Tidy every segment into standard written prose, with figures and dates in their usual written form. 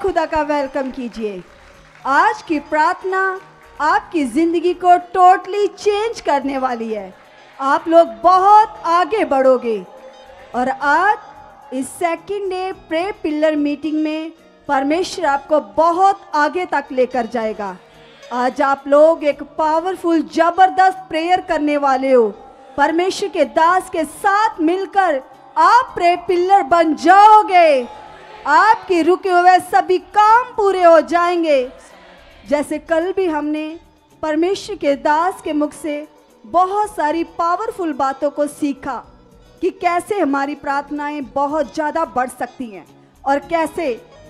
खुदा का वेलकम कीजिए। आज की प्रार्थना आपकी ज़िंदगी को टोटली चेंज करने वाली है। आप लोग बहुत आगे बढ़ोगे और आज इस second day pray pillar meeting में परमेश्वर आपको बहुत आगे तक लेकर जाएगा। आज आप लोग एक पावरफुल ज़बरदस्त प्रेयर करने वाले हो। परमेश्वर के दास के साथ मिलकर आप प्रे पिलर बन जाओगे। आपके रुके हुए सभी काम पूरे हो जाएंगे। जैसे कल भी हमने परमेश्वर के दास के मुख से बहुत सारी पावरफुल बातों को सीखा कि कैसे हमारी प्रार्थनाएं बहुत ज़्यादा बढ़ सकती हैं और कैसे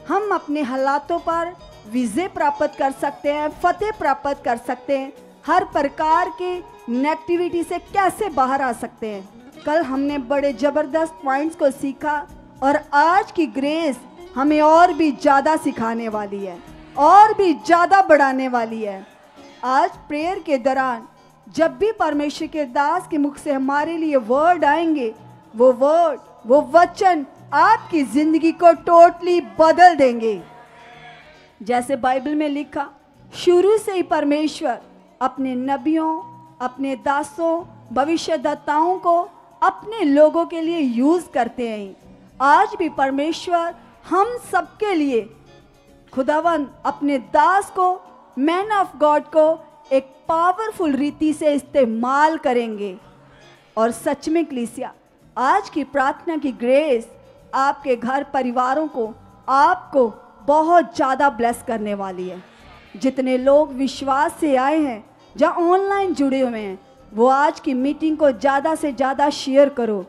हम अपने हालातों पर विजय प्राप्त कर सकते हैं, फतेह प्राप्त कर सकते हैं, हर प्रकार के नेगेटिविटी से कैसे बाहर आ सकते हैं। कल हमने बड़े ज़बरदस्त पॉइंट्स को सीखा और आज की ग्रेस हमें और भी ज़्यादा सिखाने वाली है और भी ज़्यादा बढ़ाने वाली है। आज प्रेयर के दौरान जब भी परमेश्वर के दास के मुख से हमारे लिए वर्ड आएंगे, वो वर्ड, वो वचन आपकी ज़िंदगी को टोटली बदल देंगे। जैसे बाइबल में लिखा, शुरू से ही परमेश्वर अपने नबियों, अपने दासों, भविष्यद्वक्ताओं को अपने लोगों के लिए यूज़ करते हैं। आज भी परमेश्वर हम सबके लिए खुदावन अपने दास को, मैन ऑफ गॉड को एक पावरफुल रीति से इस्तेमाल करेंगे। और सच में कलीसिया, आज की प्रार्थना की ग्रेस आपके घर परिवारों को, आपको बहुत ज़्यादा ब्लेस करने वाली है। जितने लोग विश्वास से आए हैं, जहाँ ऑनलाइन जुड़े हुए हैं, वो आज की मीटिंग को ज़्यादा से ज़्यादा शेयर करो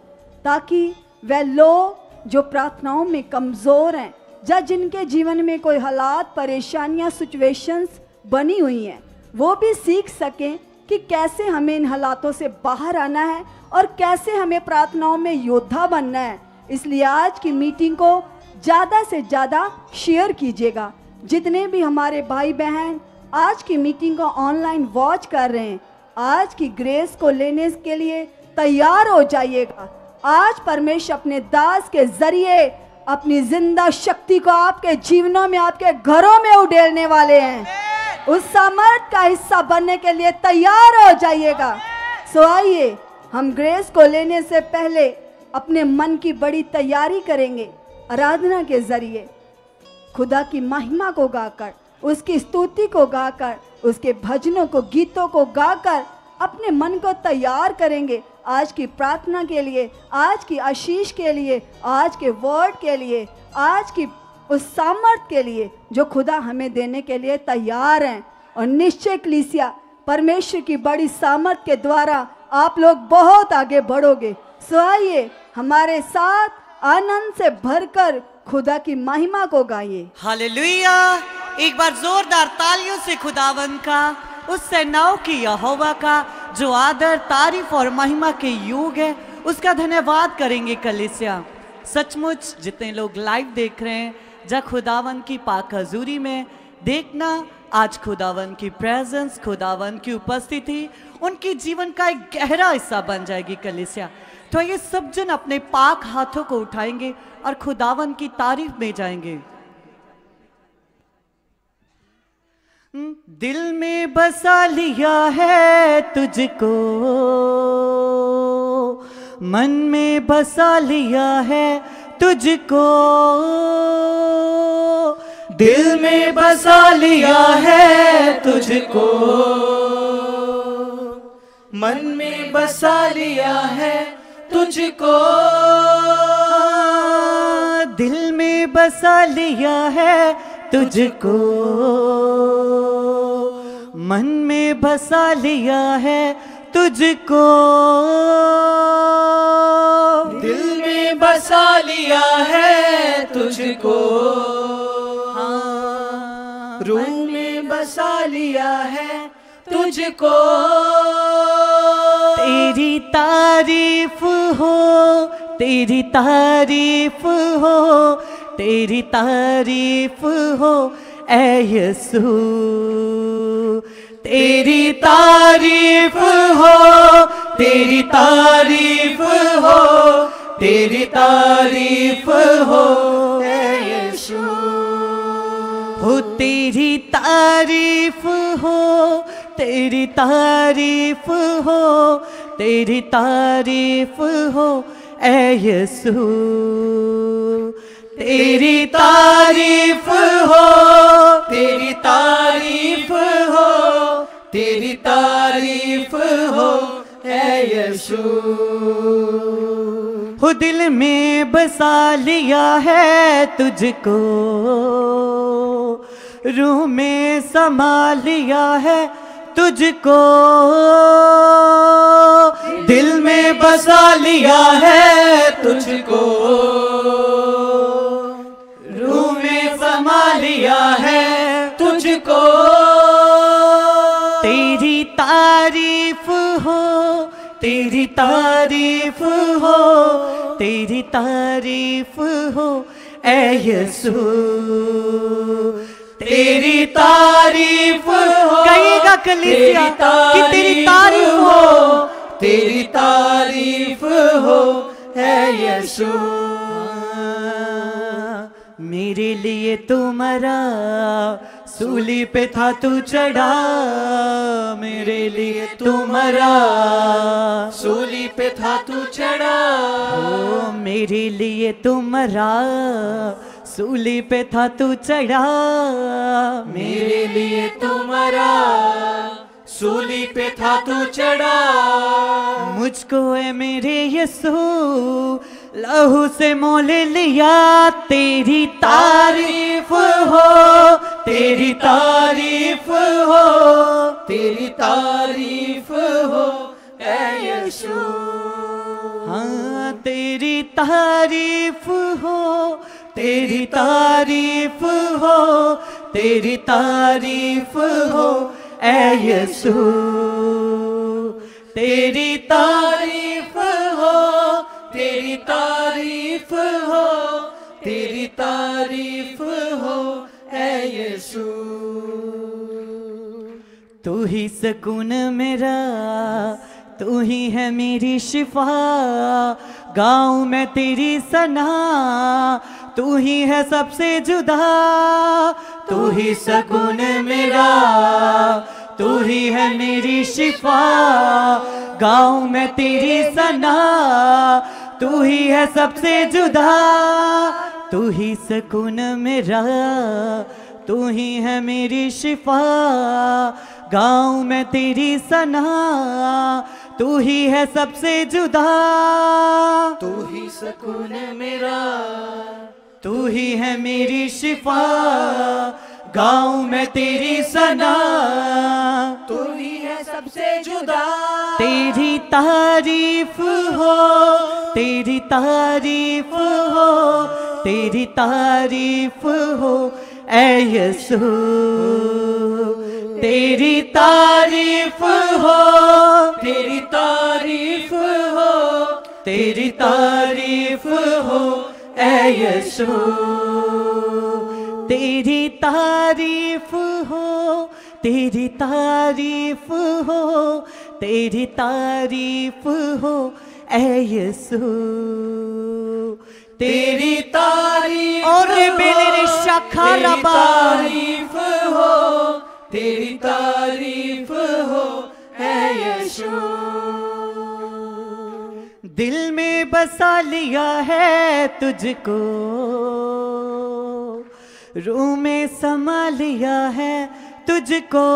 ताकि वह लोग जो प्रार्थनाओं में कमज़ोर हैं, या जिनके जीवन में कोई हालात, परेशानियां, सिचुएशंस बनी हुई हैं, वो भी सीख सकें कि कैसे हमें इन हालातों से बाहर आना है और कैसे हमें प्रार्थनाओं में योद्धा बनना है। इसलिए आज की मीटिंग को ज़्यादा से ज़्यादा शेयर कीजिएगा। जितने भी हमारे भाई बहन आज की मीटिंग को ऑनलाइन वॉच कर रहे हैं, आज की ग्रेस को लेने के लिए तैयार हो जाइएगा। आज परमेश्वर अपने दास के जरिए अपनी जिंदा शक्ति को आपके जीवनों में, आपके घरों में उड़ेलने वाले हैं। उस सामर्थ का हिस्सा बनने के लिए तैयार हो जाइएगा। सो आइए, हम ग्रेस को लेने से पहले अपने मन की बड़ी तैयारी करेंगे। आराधना के जरिए खुदा की महिमा को गाकर, उसकी स्तुति को गाकर, उसके भजनों को, गीतों को गाकर अपने मन को तैयार करेंगे आज की प्रार्थना के लिए, आज की आशीष के लिए, आज के वर्ड के लिए, आज की उस सामर्थ के लिए जो खुदा हमें देने के लिए तैयार हैं। और निश्चय कलीसिया, परमेश्वर की बड़ी सामर्थ के द्वारा आप लोग बहुत आगे बढ़ोगे। सो आइए, हमारे साथ आनंद से भरकर खुदा की महिमा को गाइए। हालेलुया! एक बार जोरदार तालियों से खुदावंद का, उस सेनाओं की यहोवा का जो आदर, तारीफ और महिमा के योग है, उसका धन्यवाद करेंगे कलीसिया। सचमुच जितने लोग लाइव देख रहे हैं, जा खुदावंद की पाक हजूरी में देखना, आज खुदावंद की प्रेजेंस, खुदावंद की उपस्थिति उनके जीवन का एक गहरा हिस्सा बन जाएगी कलीसिया। तो ये सब जन अपने पाक हाथों को उठाएंगे और खुदावंद की तारीफ में जाएंगे। दिल में बसा लिया है तुझको, मन में बसा लिया है तुझको, दिल में बसा लिया है तुझको, मन में बसा लिया है तुझको, दिल में बसा लिया है तुझको, मन में बसा लिया है तुझको, दिल में बसा लिया है तुझको, रूह में बसा लिया है तुझको। तेरी तारीफ हो, तेरी तारीफ हो, तेरी तारीफ हो ऐ यीशु, तेरी तारीफ हो, तेरी तारीफ हो, तेरी तारीफ हो ऐ यीशु। तेरी तारीफ हो, तेरी तारीफ हो, तेरी तारीफ हो ऐ यीशु। तेरी तारीफ हो, तेरी तारीफ हो, तेरी तारीफ हो ऐ यीशु। हो दिल में बसा लिया है तुझको, रूह में समा लिया है तुझको, दिल में बसा लिया है तुझको, रूह में समा लिया है तुझको। तेरी तारीफ हो, तेरी तारीफ हो, तेरी तारीफ हो ऐ यीशु। तेरी तारीफ हो, कहेगा कलीसिया कि तेरी तारीफ हो, तेरी तारीफ हो है यीशु। मेरे लिए तू मरा, सूली पे था तू चढ़ा, मेरे लिए तू मरा, सूली पे था तू चढ़ा। ओ मेरे लिए तू मरा, सूली पे था तू चढ़ा, मेरे लिए तू मरा, सूली पे था तू चढ़ा। मुझको है मेरे यीशु लहू से मोल लिया। तेरी तारीफ हो, तेरी तारीफ हो, तेरी तारीफ हो ऐ यीशु। हाँ तेरी तारीफ हो, तेरी तारीफ हो, तेरी तारीफ हो ऐ यीशु। तेरी तारीफ हो, तेरी तारीफ हो, तेरी तारीफ हो ऐ यीशु। तू ही सुकून मेरा, तू ही है मेरी शिफा, गाऊं मैं तेरी सना, तू ही है सबसे जुदा। तू ही सुकून मेरा, तू ही है मेरी शिफा, गाऊं मैं तेरी सना, तू ही है सबसे जुदा। तू ही सुकून मेरा, तू ही है मेरी शिफा, गाऊं मैं तेरी सना, तू ही है सबसे जुदा। तू ही सुकून मेरा, तू ही है मेरी शिफा, गाऊं मैं तेरी सना, तू ही है सबसे जुदा। तेरी तारीफ हो, तेरी तारीफ हो, तेरी तारीफ हो ऐ यीशु। तेरी तारीफ हो, तेरी तारीफ हो, तेरी तारीफ हो ऐ यीशु। तेरी तारीफ हो, तेरी तारीफ हो, तेरी तारीफ हो ऐ यीशु। तेरी तारीफ और बेले रे शाखा तेरी रबा, तारीफ हो, तेरी तारीफ हो है यीशु। दिल में बसा लिया है तुझको, रूह में समा लिया है तुझको,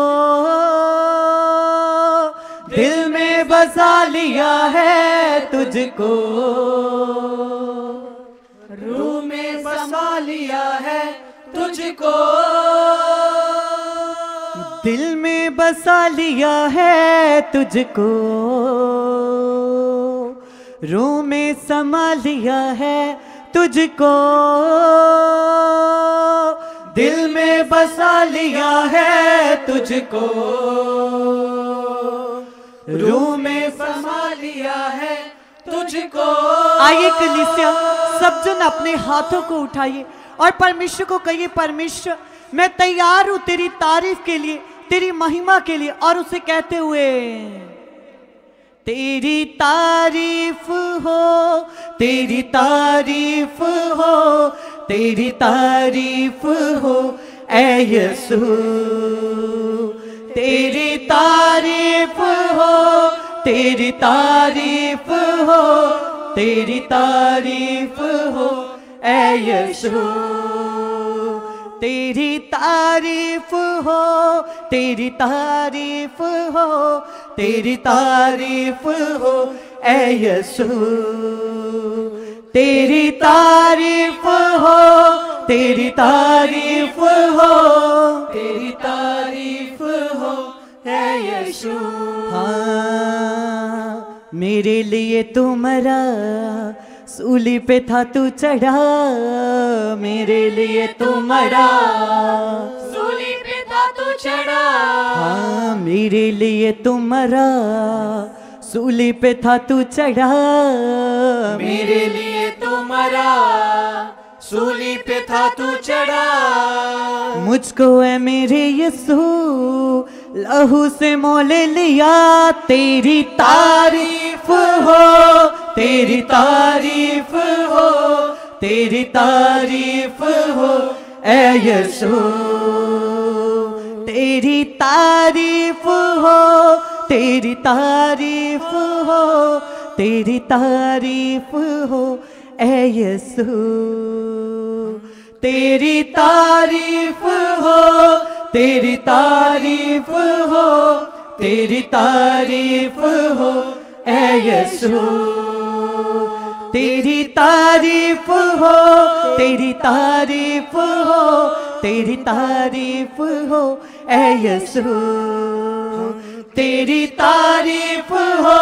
दिल में बसा लिया है तुझको, रूह में बसा लिया है तुझको, दिल में बसा लिया है तुझको, रूह में समा लिया है तुझको, दिल में बसा लिया है तुझको, रूह में समा लिया है तुझको। आइए कलीसिया, सब जन अपने हाथों को उठाइए और परमेश्वर को कहिए, परमेश्वर मैं तैयार हूं तेरी तारीफ के लिए, तेरी महिमा के लिए। और उसे कहते हुए, तेरी तारीफ हो, तेरी तारीफ हो, तेरी तारीफ हो ऐ यीशु तेरी तारीफ हो, तेरी तारीफ हो, तेरी तारीफ हो ऐ यीशु तेरी तारीफ हो, तेरी तारीफ हो, तेरी तारीफ हो ऐ यीशु तेरी तारीफ हो, तेरी तारीफ हो, तेरी तारीफ हो ऐ यीशु। हाँ मेरे लिए तू मरा, सूली पे था तू चढ़ा, मेरे लिए तू मरा, सूली पे था तू चढ़ा। हाँ मेरे लिए तू मरा, सूली पे था तू चढ़ा, मेरे लिए तू मरा, सूली पे था तू चढ़ा। मुझको है मेरे यीशु लहू से मोल लिया, तेरी तारीफ हो, तेरी तारीफ हो, तेरी तारीफ हो ऐ यीशु तेरी तारीफ हो, तेरी तारीफ हो, तेरी तारीफ हो ऐ यीशु तेरी तारीफ हो, तेरी तारीफ हो, तेरी तारीफ हो ऐ यीशु तेरी तारीफ हो, तेरी तारीफ हो, तेरी तारीफ हो ऐ यीशु तेरी तारीफ हो,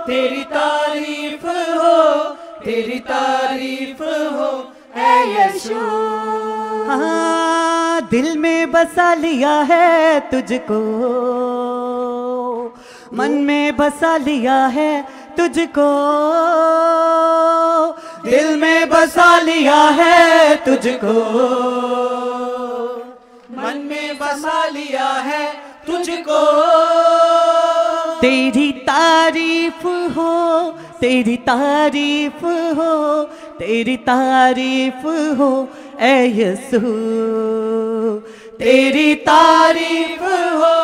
तेरी तारीफ हो, तेरी तारीफ हो ऐ यीशु। हाँ दिल में बसा लिया है तुझको, मन में बसा लिया है तुझको, दिल में बसा लिया है तुझको, मन में बसा लिया है तुझको। तेरी तारीफ हो, तेरी तारीफ हो, तेरी तारीफ हो ऐ यीशु तेरी तारीफ हो।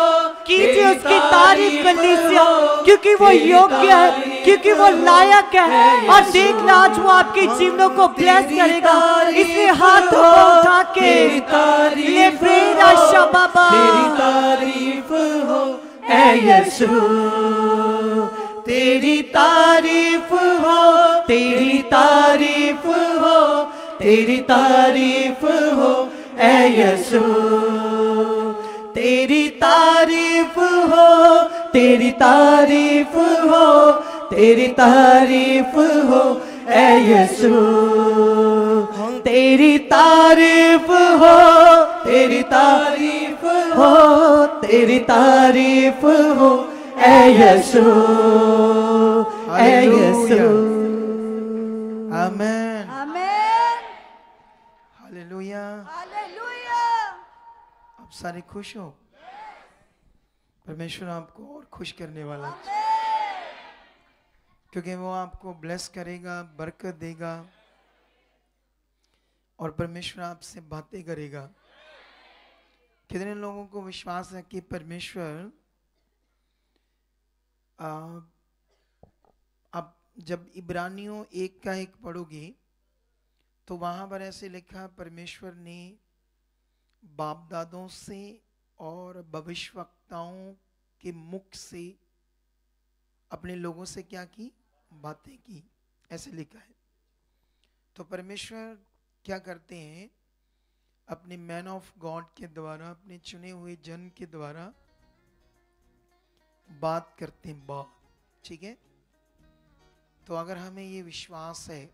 कीजिए उसकी तारीफ कलीसिया, क्योंकि वो योग्य है, क्योंकि वो लायक है। और देखना आज वो आपके जीवनों को ब्लेस करेगा। इसलिए हाथों को उठा के ले प्रेरा शबाबा तेरी तारीफ हो ऐ यीशु तेरी तारीफ हो, तेरी तारीफ हो, तेरी तारीफ हो ऐ यीशु तेरी तारीफ हो, तेरी तारीफ हो, तेरी तारीफ हो ऐ यीशु तेरी तारीफ हो, तेरी तारीफ हो, तेरी तारीफ हो ऐ यीशु ऐ यीशु। आमेन आमेन हालेलुया। हालेलुया। आप सारे खुश हो? परमेश्वर आपको और खुश करने वाला है, क्योंकि वो आपको ब्लेस करेगा, बरकत देगा और परमेश्वर आपसे बातें करेगा। कितने लोगों को विश्वास है कि परमेश्वर अब जब इब्रानियों 1:1 पढ़ोगे तो वहां पर ऐसे लिखा, परमेश्वर ने बाप दादों से और भविष्यवक्ताओं के मुख से अपने लोगों से क्या की? बातें की, ऐसे लिखा है। तो परमेश्वर क्या करते हैं? अपने मैन ऑफ गॉड के द्वारा, अपने चुने हुए जन के द्वारा बात करते हैं, बात। ठीक है, तो अगर हमें ये विश्वास है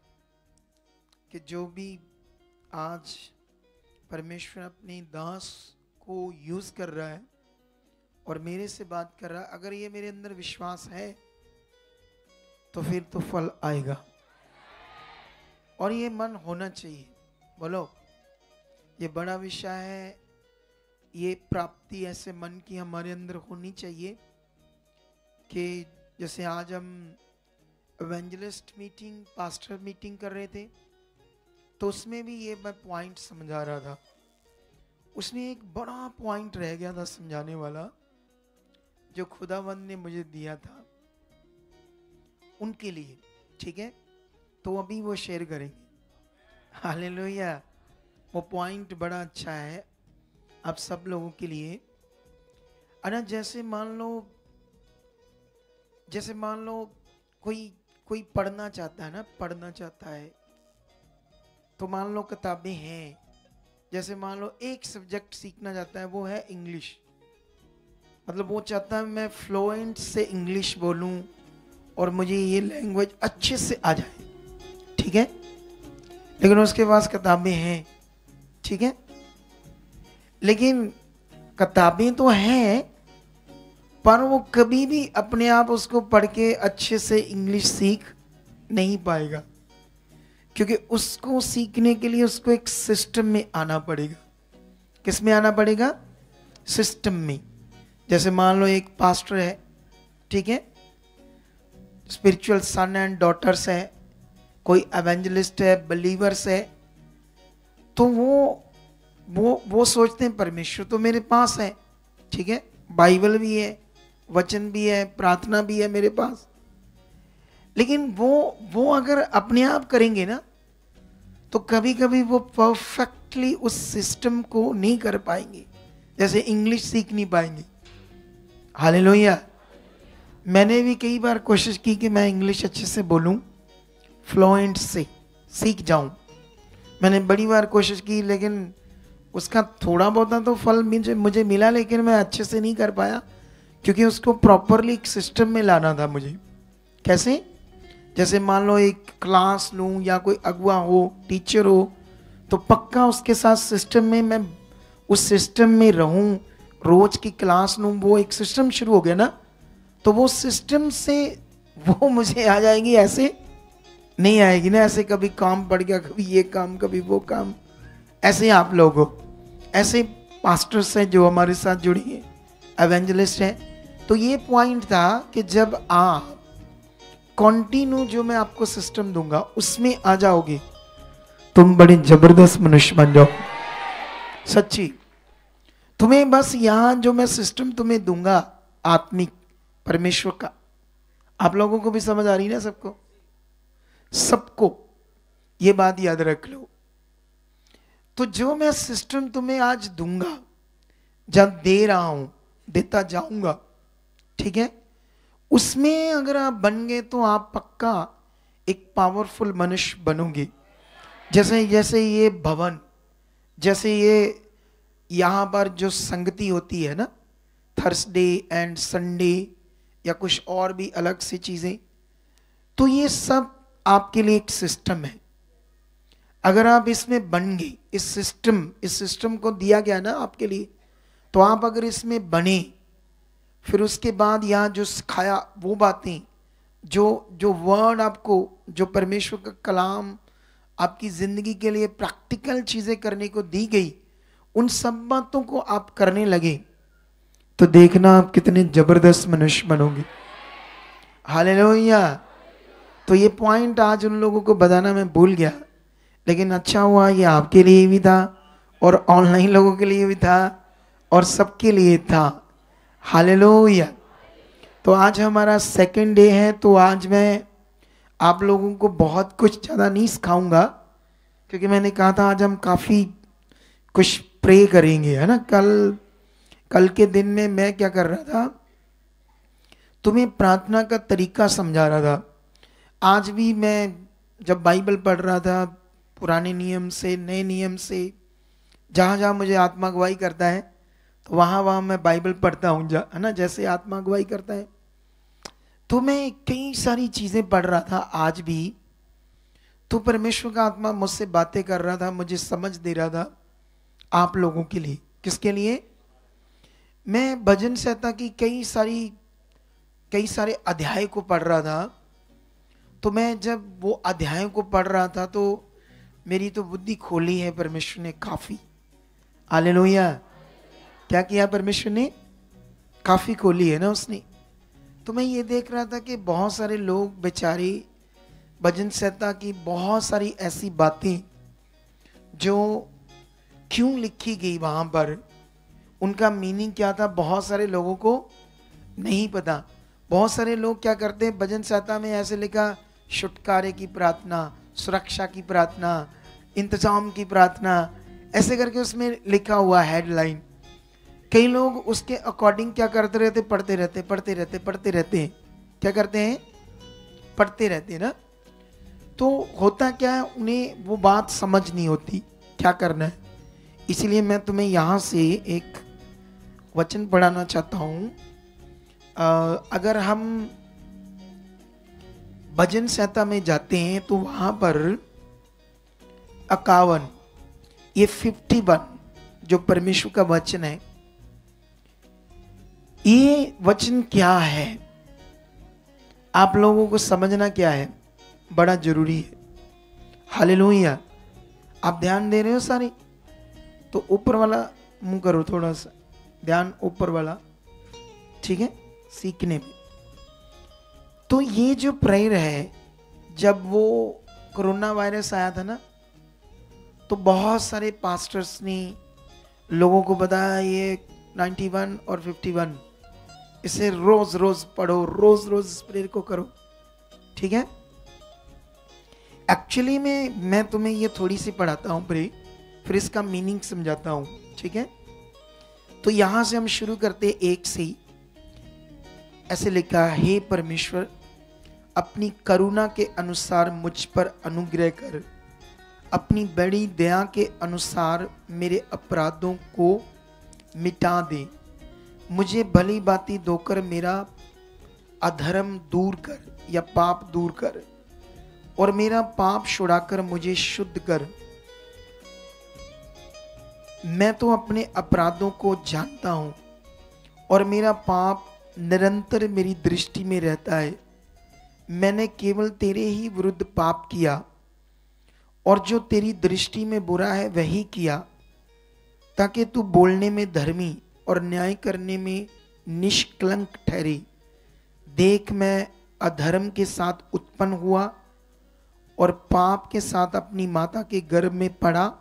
कि जो भी आज परमेश्वर अपने दास को यूज कर रहा है और मेरे से बात कर रहा है, अगर ये मेरे अंदर विश्वास है तो फिर तो फल आएगा। और ये मन होना चाहिए। बोलो, ये बड़ा विषय है। ये प्राप्ति ऐसे मन की हमारे अंदर होनी चाहिए कि जैसे आज हम इवेंजलिस्ट मीटिंग, पास्टर मीटिंग कर रहे थे, तो उसमें भी ये मैं पॉइंट समझा रहा था। उसमें एक बड़ा पॉइंट रह गया था समझाने वाला, जो खुदावंद ने मुझे दिया था उनके लिए। ठीक है, तो अभी वो शेयर करेंगे। हालेलुया। वो पॉइंट बड़ा अच्छा है आप सब लोगों के लिए। अरे जैसे मान लो कोई पढ़ना चाहता है ना, पढ़ना चाहता है, तो मान लो किताबें हैं। जैसे मान लो एक सब्जेक्ट सीखना चाहता है, वो है इंग्लिश। मतलब वो चाहता है मैं फ्लुएंट से इंग्लिश बोलूं और मुझे ये लैंग्वेज अच्छे से आ जाए। ठीक है, लेकिन उसके पास किताबें हैं। ठीक है, लेकिन किताबें तो हैं, पर वो कभी भी अपने आप उसको पढ़ के अच्छे से इंग्लिश सीख नहीं पाएगा, क्योंकि उसको सीखने के लिए उसको एक सिस्टम में आना पड़ेगा। किस में आना पड़ेगा? सिस्टम में। जैसे मान लो एक पास्टर है, ठीक है, स्पिरिचुअल सन एंड डॉटर्स है, कोई एवेंजलिस्ट है, बिलीवर्स है, तो वो सोचते हैं परमेश्वर तो मेरे पास है। ठीक है, बाइबल भी है, वचन भी है, प्रार्थना भी है मेरे पास, लेकिन वो अगर अपने आप करेंगे ना, तो कभी कभी वो परफेक्टली उस सिस्टम को नहीं कर पाएंगे। जैसे इंग्लिश सीख नहीं पाएंगे। हालेलुया। मैंने भी कई बार कोशिश की कि मैं इंग्लिश अच्छे से बोलूं, फ्लुएंट से सीख जाऊं। मैंने बड़ी बार कोशिश की, लेकिन उसका थोड़ा बहुत तो फल मुझे मिला, लेकिन मैं अच्छे से नहीं कर पाया, क्योंकि उसको प्रॉपरली एक सिस्टम में लाना था मुझे। कैसे? जैसे मान लो एक क्लास लूं या कोई अगुआ हो, टीचर हो, तो पक्का उसके साथ सिस्टम में मैं उस सिस्टम में रहूं, रोज की क्लास लूं, वो एक सिस्टम शुरू हो गया ना, तो वो सिस्टम से वो मुझे आ जाएगी, ऐसे नहीं आएगी ना। ऐसे कभी काम पड़ गया, कभी ये काम, कभी वो काम, ऐसे आप लोग हो। ऐसे पास्टर्स हैं जो हमारे साथ जुड़ी हैं, एवेंजलिस्ट हैं। तो ये पॉइंट था कि जब आप कंटिन्यू जो मैं आपको सिस्टम दूंगा उसमें आ जाओगे, तुम बड़े जबरदस्त मनुष्य बन जाओ। सच्ची, तुम्हें बस यहां जो मैं सिस्टम तुम्हें दूंगा आत्मिक परमेश्वर का, आप लोगों को भी समझ आ रही ना? सबको ये बात याद रख लो। तो जो मैं सिस्टम तुम्हें आज दूंगा, जब दे रहा हूं, देता जाऊंगा, ठीक है, उसमें अगर आप बन गए तो आप पक्का एक पावरफुल मनुष्य बनोगे। जैसे ये भवन, जैसे ये यहाँ पर जो संगति होती है ना, थर्सडे एंड संडे या कुछ और भी अलग सी चीजें, तो ये सब आपके लिए एक सिस्टम है। अगर आप इसमें बन गए, इस सिस्टम को दिया गया ना आपके लिए, तो आप अगर इसमें बने, फिर उसके बाद यहाँ जो सिखाया वो बातें, जो वर्ड आपको, जो परमेश्वर का कलाम आपकी जिंदगी के लिए प्रैक्टिकल चीजें करने को दी गई, उन सब बातों को आप करने लगे, तो देखना आप कितने जबरदस्त मनुष्य बनोगे। हालेलुया। तो ये पॉइंट आज उन लोगों को बताना मैं भूल गया, लेकिन अच्छा हुआ ये आपके लिए भी था और ऑनलाइन लोगों के लिए भी था और सबके लिए था। हालेलुया। तो आज हमारा सेकंड डे है, तो आज मैं आप लोगों को बहुत कुछ ज़्यादा नहीं सिखाऊंगा, क्योंकि मैंने कहा था आज हम काफ़ी कुछ प्रे करेंगे, है ना। कल के दिन में मैं क्या कर रहा था, तुम्हें प्रार्थना का तरीका समझा रहा था। आज भी मैं जब बाइबल पढ़ रहा था, पुराने नियम से, नए नियम से, जहाँ जहाँ मुझे आत्मा अगुवाई करता है, तो वहाँ मैं बाइबल पढ़ता हूँ, है ना, जैसे आत्मा अगुवाई करता है। तो मैं कई सारी चीज़ें पढ़ रहा था आज भी, तो परमेश्वर का आत्मा मुझसे बातें कर रहा था, मुझे समझ दे रहा था आप लोगों के लिए। किसके लिए? मैं भजन संहिता की कई सारे अध्याय को पढ़ रहा था। तो मैं जब वो अध्यायों को पढ़ रहा था, तो मेरी तो बुद्धि खोली है परमेश्वर ने काफ़ी। हालेलुया। क्या किया परमेश्वर ने? काफ़ी खोली है ना उसने। तो मैं ये देख रहा था कि बहुत सारे लोग बेचारे भजन संहिता की बहुत सारी ऐसी बातें जो क्यों लिखी गई वहां पर, उनका मीनिंग क्या था, बहुत सारे लोगों को नहीं पता। बहुत सारे लोग क्या करते हैं, भजन संहिता में ऐसे लिखा छुटकारे की प्रार्थना, सुरक्षा की प्रार्थना, इंतजाम की प्रार्थना, ऐसे करके उसमें लिखा हुआ हेडलाइन। कई लोग उसके अकॉर्डिंग क्या करते रहते, पढ़ते रहते। क्या करते हैं, पढ़ते रहते ना। तो होता क्या है, उन्हें वो बात समझ नहीं होती क्या करना है। इसलिए मैं तुम्हें यहाँ से एक वचन पढ़ाना चाहता हूँ। अगर हम भजन संहिता में जाते हैं तो वहां पर 51, ये 51 जो परमेश्वर का वचन है, ये वचन क्या है, आप लोगों को समझना क्या है, बड़ा जरूरी है। हालेलुया। आप ध्यान दे रहे हो सारी? तो ऊपर वाला मुंह करो, थोड़ा सा ध्यान ऊपर वाला, ठीक है, सीखने में। तो ये जो प्रेयर है, जब वो कोरोना वायरस आया था ना, तो बहुत सारे पास्टर्स ने लोगों को बताया ये 91 और 51, इसे रोज रोज पढ़ो, रोज रोज इस प्रेयर को करो, ठीक है। एक्चुअली में मैं तुम्हें ये थोड़ी सी पढ़ाता हूँ प्रेयर, फिर इसका मीनिंग समझाता हूँ, ठीक है। तो यहां से हम शुरू करते एक से ही। ऐसे लिखा, हे परमेश्वर, अपनी करुणा के अनुसार मुझ पर अनुग्रह कर, अपनी बड़ी दया के अनुसार मेरे अपराधों को मिटा दे, मुझे भली बाती दोकर मेरा अधर्म दूर कर या पाप दूर कर, और मेरा पाप छुड़ाकर मुझे शुद्ध कर। मैं तो अपने अपराधों को जानता हूं और मेरा पाप निरंतर मेरी दृष्टि में रहता है। मैंने केवल तेरे ही विरुद्ध पाप किया और जो तेरी दृष्टि में बुरा है वही किया, ताकि तू बोलने में धर्मी और न्याय करने में निष्कलंक ठहरे। देख, मैं अधर्म के साथ उत्पन्न हुआ और पाप के साथ अपनी माता के गर्भ में पड़ा।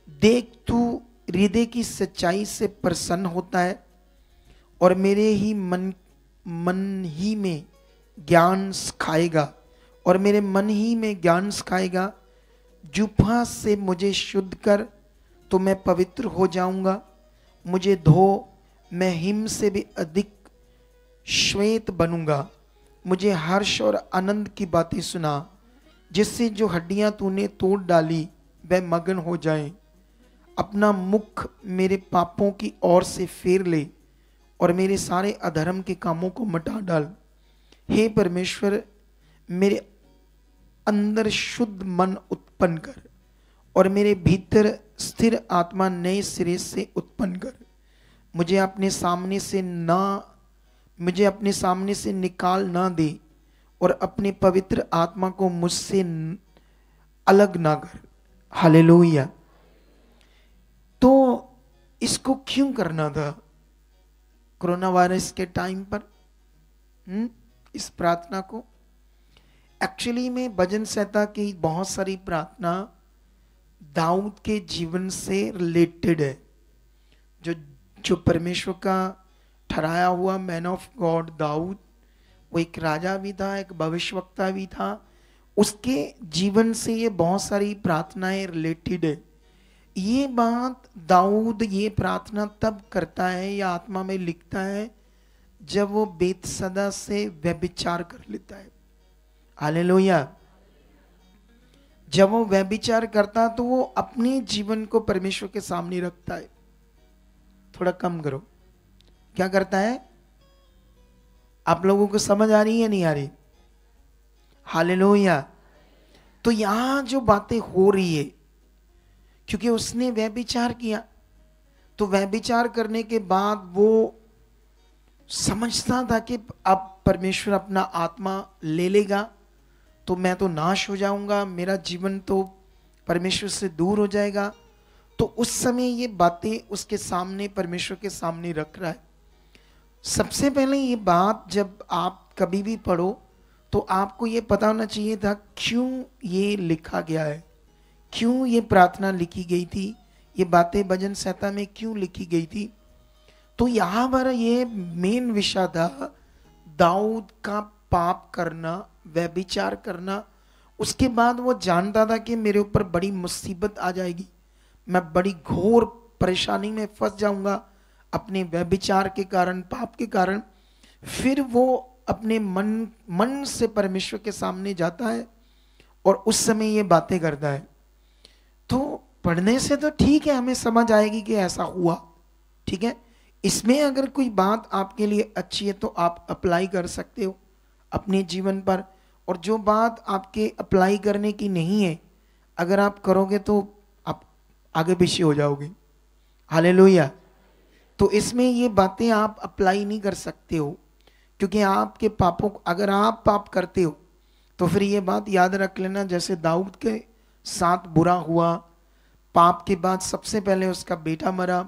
देख, तू हृदय की सच्चाई से प्रसन्न होता है और मेरे ही मन ही में ज्ञान सिखाएगा, और मेरे मन ही में ज्ञान सिखाएगा। जुफा से मुझे शुद्ध कर तो मैं पवित्र हो जाऊंगा। मुझे धो, मैं हिम से भी अधिक श्वेत बनूंगा। मुझे हर्ष और आनंद की बातें सुना, जिससे जो हड्डियां तूने तोड़ डाली वह मगन हो जाएं। अपना मुख मेरे पापों की ओर से फेर ले और मेरे सारे अधर्म के कामों को मिटा डाल। हे परमेश्वर, मेरे अंदर शुद्ध मन उत्पन्न कर और मेरे भीतर स्थिर आत्मा नए सिरे से उत्पन्न कर। मुझे अपने सामने से निकाल ना दे और अपने पवित्र आत्मा को मुझसे अलग ना कर। हालेलुया। तो इसको क्यों करना था कोरोना वायरस के टाइम पर, इस प्रार्थना को? एक्चुअली में भजन संहिता की बहुत सारी प्रार्थना दाऊद के जीवन से रिलेटेड है। जो परमेश्वर का ठहराया हुआ मैन ऑफ गॉड दाऊद, वो एक राजा भी था, एक भविष्यवक्ता भी था। उसके जीवन से ये बहुत सारी प्रार्थनाएं रिलेटेड है। ये बात दाऊद ये प्रार्थना तब करता है या आत्मा में लिखता है जब वो बेतसदा से व्यभिचार कर लेता है। हालेलुया। जब वो व्यभिचार करता तो वो अपने जीवन को परमेश्वर के सामने रखता है। थोड़ा कम करो। क्या करता है? आप लोगों को समझ आ रही है नहीं आ रही? हालेलुया। तो यहां जो बातें हो रही है, क्योंकि उसने व्यभिचार किया, तो व्यभिचार करने के बाद वो समझता था कि अब परमेश्वर अपना आत्मा ले लेगा तो मैं तो नाश हो जाऊंगा, मेरा जीवन तो परमेश्वर से दूर हो जाएगा। तो उस समय ये बातें उसके सामने, परमेश्वर के सामने रख रहा है। सबसे पहले ये बात जब आप कभी भी पढ़ो तो आपको ये पता होना चाहिए था क्यों ये लिखा गया है, क्यों ये प्रार्थना लिखी गई थी, ये बातें भजन संहिता में क्यों लिखी गई थी। तो यहाँ पर ये मेन विषय था दाऊद का पाप करना, व्यभिचार करना। उसके बाद वो जानता था कि मेरे ऊपर बड़ी मुसीबत आ जाएगी, मैं बड़ी घोर परेशानी में फंस जाऊंगा अपने व्यभिचार के कारण, पाप के कारण। फिर वो अपने मन से परमेश्वर के सामने जाता है और उस समय ये बातें करता है। तो पढ़ने से तो ठीक है, हमें समझ आएगी कि ऐसा हुआ, ठीक है। इसमें अगर कोई बात आपके लिए अच्छी है तो आप अप्लाई कर सकते हो अपने जीवन पर, और जो बात आपके अप्लाई करने की नहीं है अगर आप करोगे तो आप आगे पीछे हो जाओगे। हालेलुया। तो इसमें ये बातें आप अप्लाई नहीं कर सकते हो, क्योंकि आपके पापों को, अगर आप पाप करते हो तो फिर ये बात याद रख लेना, जैसे दाऊद के साथ बुरा हुआ, पाप के बाद सबसे पहले उसका बेटा मरा,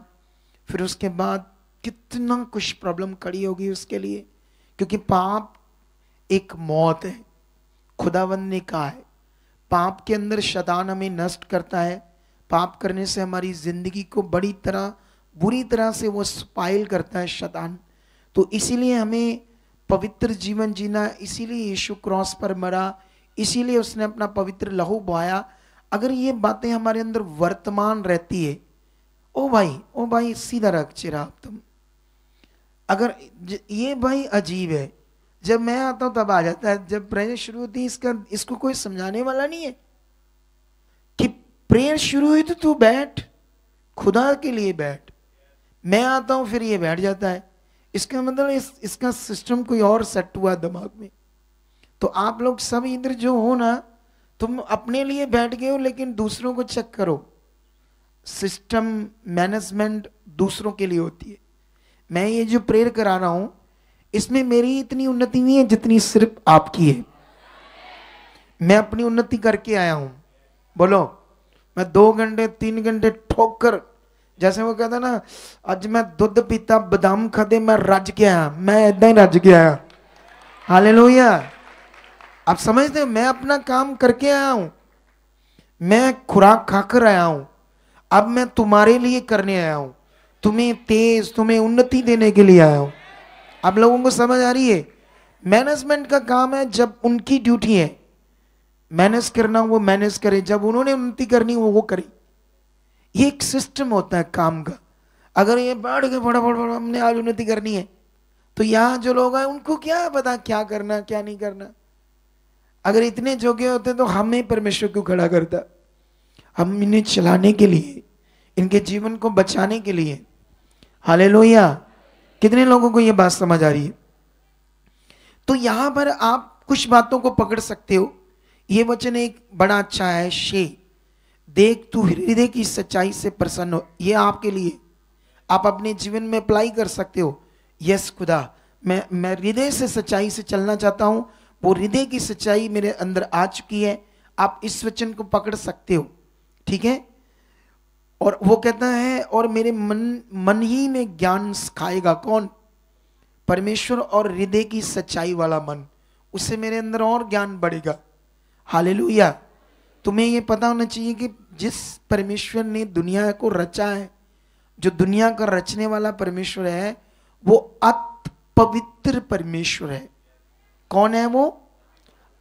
फिर उसके बाद कितना कुछ प्रॉब्लम खड़ी होगी उसके लिए, क्योंकि पाप एक मौत है। खुदावंद ने कहा है पाप के अंदर शैतान हमें नष्ट करता है, पाप करने से हमारी जिंदगी को बुरी तरह से वो स्पाइल करता है शैतान। तो इसीलिए हमें पवित्र जीवन जीना, इसीलिए यीशु क्रॉस पर मरा, इसीलिए उसने अपना पवित्र लहू बहाया। अगर ये बातें हमारे अंदर वर्तमान रहती है, ओ भाई सीधा रख चिराग तुम, अगर ये भाई अजीब है, जब मैं आता हूं तब आ जाता है, जब प्रेयर शुरू होती है इसको कोई समझाने वाला नहीं है कि प्रेयर शुरू हुई तो तू बैठ, खुदा के लिए बैठ। मैं आता हूं फिर ये बैठ जाता है, इसका मतलब इसका सिस्टम कोई और सेट हुआ दिमाग में। तो आप लोग सब इधर जो हो ना, तुम अपने लिए बैठ गए हो लेकिन दूसरों को चेक करो। सिस्टम मैनेजमेंट दूसरों के लिए होती है। मैं ये जो प्रेयर करा रहा हूं इसमें मेरी इतनी उन्नति नहीं है जितनी सिर्फ आपकी है। मैं अपनी उन्नति करके आया हूं, बोलो। मैं 2 घंटे 3 घंटे ठोक कर, जैसे वो कहता ना, आज मैं दूध पीता बादाम खाते मैं रज के आया, मैं ऐदा ही रज के आया। हालेलुया। आप समझते हो, मैं अपना काम करके आया हूं, मैं खुराक खाकर आया हूं, अब मैं तुम्हारे लिए करने आया हूं, तुम्हें उन्नति देने के लिए आया हूं। आप लोगों को समझ आ रही है? मैनेजमेंट का काम है, जब उनकी ड्यूटी है मैनेज करना वो मैनेज करे, जब उन्होंने उन्नति करनी वो करे। ये एक सिस्टम होता है काम का। अगर ये बढ़ के बड़ा हमने आज उन्नति करनी है, तो यहाँ जो लोग हैं उनको क्या पता क्या करना क्या नहीं करना। अगर इतने जोगे होते तो हमें परमेश्वर क्यों खड़ा करता? हम इन्हें चलाने के लिए, इनके जीवन को बचाने के लिए। हालेलुया। कितने लोगों को ये बात समझ आ रही है? तो यहां पर आप कुछ बातों को पकड़ सकते हो। ये वचन एक बड़ा अच्छा है, देख तू हृदय की सच्चाई से प्रसन्न हो। ये आपके लिए, आप अपने जीवन में अप्लाई कर सकते हो। यस खुदा, मैं हृदय से सच्चाई से चलना चाहता हूं, वो हृदय की सच्चाई मेरे अंदर आ चुकी है। आप इस वचन को पकड़ सकते हो, ठीक है। और वो कहता है, और मेरे मन ही में ज्ञान सिखाएगा। कौन? परमेश्वर। और हृदय की सच्चाई वाला मन, उससे मेरे अंदर और ज्ञान बढ़ेगा। हालेलुया। तुम्हें ये पता होना चाहिए कि जिस परमेश्वर ने दुनिया को रचा है, जो दुनिया का रचने वाला परमेश्वर है, वो अति पवित्र परमेश्वर है। कौन है वो?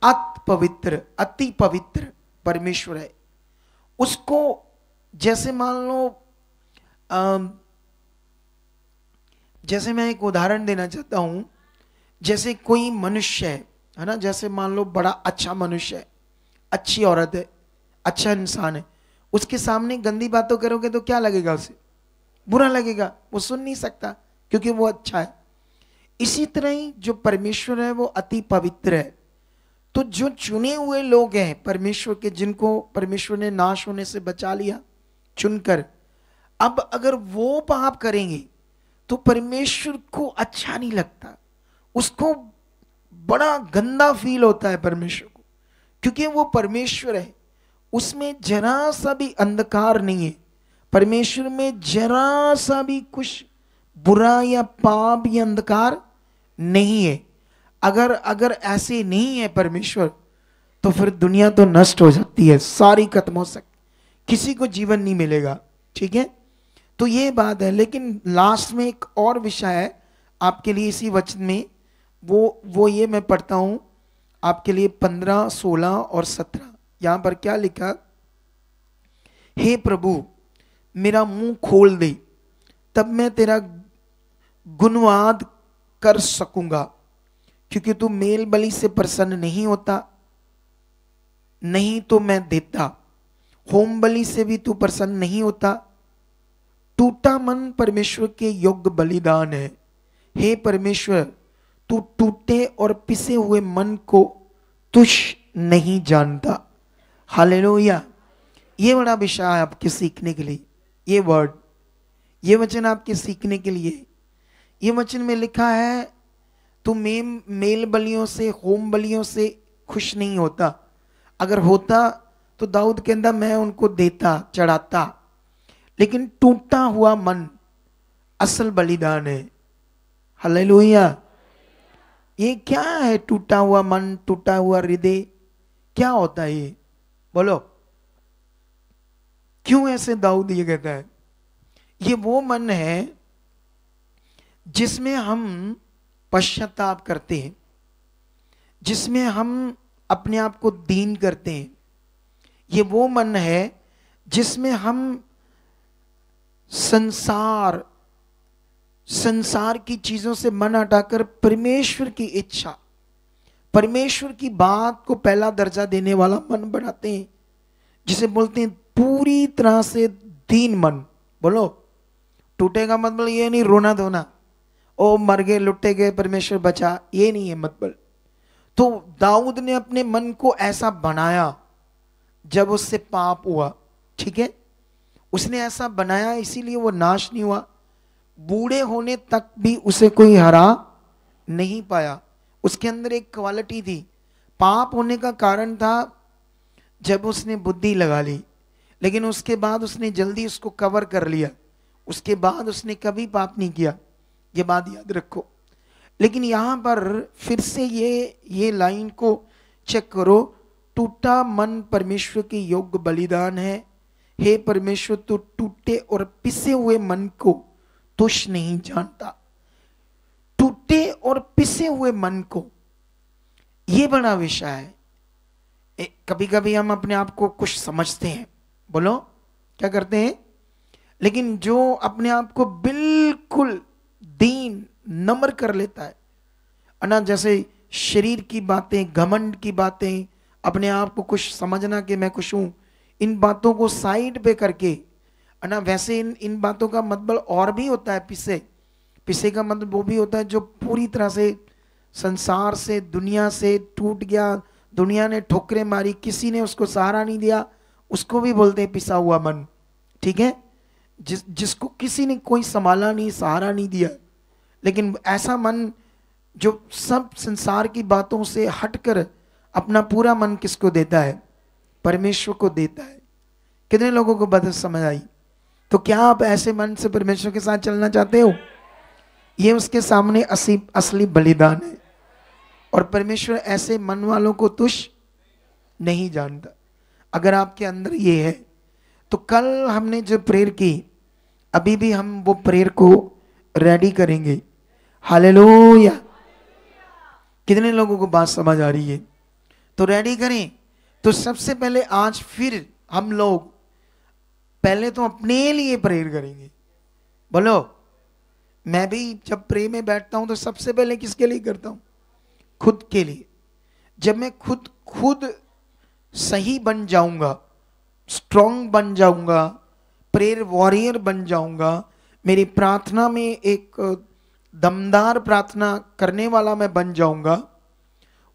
अति पवित्र परमेश्वर है। उसको जैसे मान लो, जैसे मैं एक उदाहरण देना चाहता हूं, जैसे कोई मनुष्य है ना, जैसे मान लो बड़ा अच्छा मनुष्य है, अच्छी औरत है, अच्छा इंसान है, उसके सामने गंदी बातों करोगे तो क्या लगेगा? उसे बुरा लगेगा, वो सुन नहीं सकता क्योंकि वो अच्छा है। इसी तरह ही जो परमेश्वर है वो अति पवित्र है। तो जो चुने हुए लोग हैं परमेश्वर के, जिनको परमेश्वर ने नाश होने से बचा लिया चुनकर, अब अगर वो पाप करेंगे तो परमेश्वर को अच्छा नहीं लगता, उसको बड़ा गंदा फील होता है परमेश्वर को, क्योंकि वो परमेश्वर है, उसमें जरा सा भी अंधकार नहीं है, परमेश्वर में जरा सा भी कुछ बुरा या पाप या अंधकार नहीं है। अगर ऐसे नहीं है परमेश्वर, तो फिर दुनिया तो नष्ट हो जाती है, सारी खत्म हो सकती, किसी को जीवन नहीं मिलेगा। ठीक है, तो ये बात है। लेकिन लास्ट में एक और विषय है आपके लिए इसी वचन में, वो ये मैं पढ़ता हूं आपके लिए 15, 16 और 17। यहां पर क्या लिखा, हे प्रभु मेरा मुंह खोल दे तब मैं तेरा गुणवाद कर सकूंगा, क्योंकि तू मेल बलि से प्रसन्न नहीं होता, नहीं तो मैं देता। होम बलि से भी तू प्रसन्न नहीं होता। टूटा मन परमेश्वर के योग्य बलिदान है। हे परमेश्वर तू टूटे और पिसे हुए मन को तुच्छ नहीं जानता। हालेलुया। ये बड़ा विषय है आपके सीखने के लिए। ये वर्ड, ये वचन आपके सीखने के लिए। ये वचन में लिखा है तू मेल बलियों से, होम बलियों से खुश नहीं होता। अगर होता तो दाऊद कहता मैं उनको देता, चढ़ाता। लेकिन टूटा हुआ मन असल बलिदान है। हालेलुया। ये क्या है टूटा हुआ मन, टूटा हुआ हृदय, क्या होता है ये? बोलो, क्यों ऐसे दाऊद ये कहता है? ये वो मन है जिसमें हम पश्चाताप करते हैं, जिसमें हम अपने आप को दीन करते हैं। ये वो मन है जिसमें हम संसार की चीजों से मन हटाकर परमेश्वर की इच्छा, परमेश्वर की बात को पहला दर्जा देने वाला मन बनाते हैं, जिसे बोलते हैं पूरी तरह से दीन मन। बोलो, टूटेगा मतलब ये नहीं रोना धोना, ओ मर गए, लुटे गए, परमेश्वर बचा, ये नहीं है मतलब। तो दाऊद ने अपने मन को ऐसा बनाया जब उससे पाप हुआ, ठीक है, उसने ऐसा बनाया, इसीलिए वो नाश नहीं हुआ। बूढ़े होने तक भी उसे कोई हरा नहीं पाया। उसके अंदर एक क्वालिटी थी। पाप होने का कारण था जब उसने बुद्धि लगा ली, लेकिन उसके बाद उसने जल्दी उसको कवर कर लिया। उसके बाद उसने कभी पाप नहीं किया, ये बात याद रखो। लेकिन यहां पर फिर से ये लाइन को चेक करो, टूटा मन परमेश्वर के योग्य बलिदान है। हे परमेश्वर तू टूटे और पिसे हुए मन को तुच्छ नहीं जानता। टूटे और पिसे हुए मन को, ये बड़ा विषय है। कभी कभी हम अपने आप को कुछ समझते हैं, बोलो क्या करते हैं, लेकिन जो अपने आप को बिल्कुल दीन नम्र कर लेता है ना, जैसे शरीर की बातें, घमंड की बातें, अपने आप को कुछ समझना कि मैं कुछ हूं, इन बातों को साइड पे करके ना, वैसे इन बातों का मतलब और भी होता है। पिसे का मतलब वो भी होता है जो पूरी तरह से संसार से, दुनिया से टूट गया, दुनिया ने ठोकरें मारी, किसी ने उसको सहारा नहीं दिया, उसको भी बोलते हैं पिसा हुआ मन, ठीक है। जिसको किसी ने कोई संभाला नहीं, सहारा नहीं दिया, लेकिन ऐसा मन जो सब संसार की बातों से हटकर अपना पूरा मन किसको देता है? परमेश्वर को देता है। कितने लोगों को बात समझ आई? तो क्या आप ऐसे मन से परमेश्वर के साथ चलना चाहते हो? ये उसके सामने असली बलिदान है, और परमेश्वर ऐसे मन वालों को तुच्छ नहीं जानता। अगर आपके अंदर ये है तो कल हमने जो प्रेयर की, अभी भी हम वो प्रेयर को रेडी करेंगे। हालेलुया। कितने लोगों को बात समझ आ रही है? तो रेडी करें। तो सबसे पहले आज फिर हम लोग पहले तो अपने लिए प्रेयर करेंगे। बोलो, मैं भी जब प्रे में बैठता हूं तो सबसे पहले किसके लिए करता हूं? खुद के लिए। जब मैं खुद सही बन जाऊंगा, स्ट्रांग बन जाऊंगा, प्रेयर वॉरियर बन जाऊंगा, मेरी प्रार्थना में एक दमदार प्रार्थना करने वाला मैं बन जाऊंगा,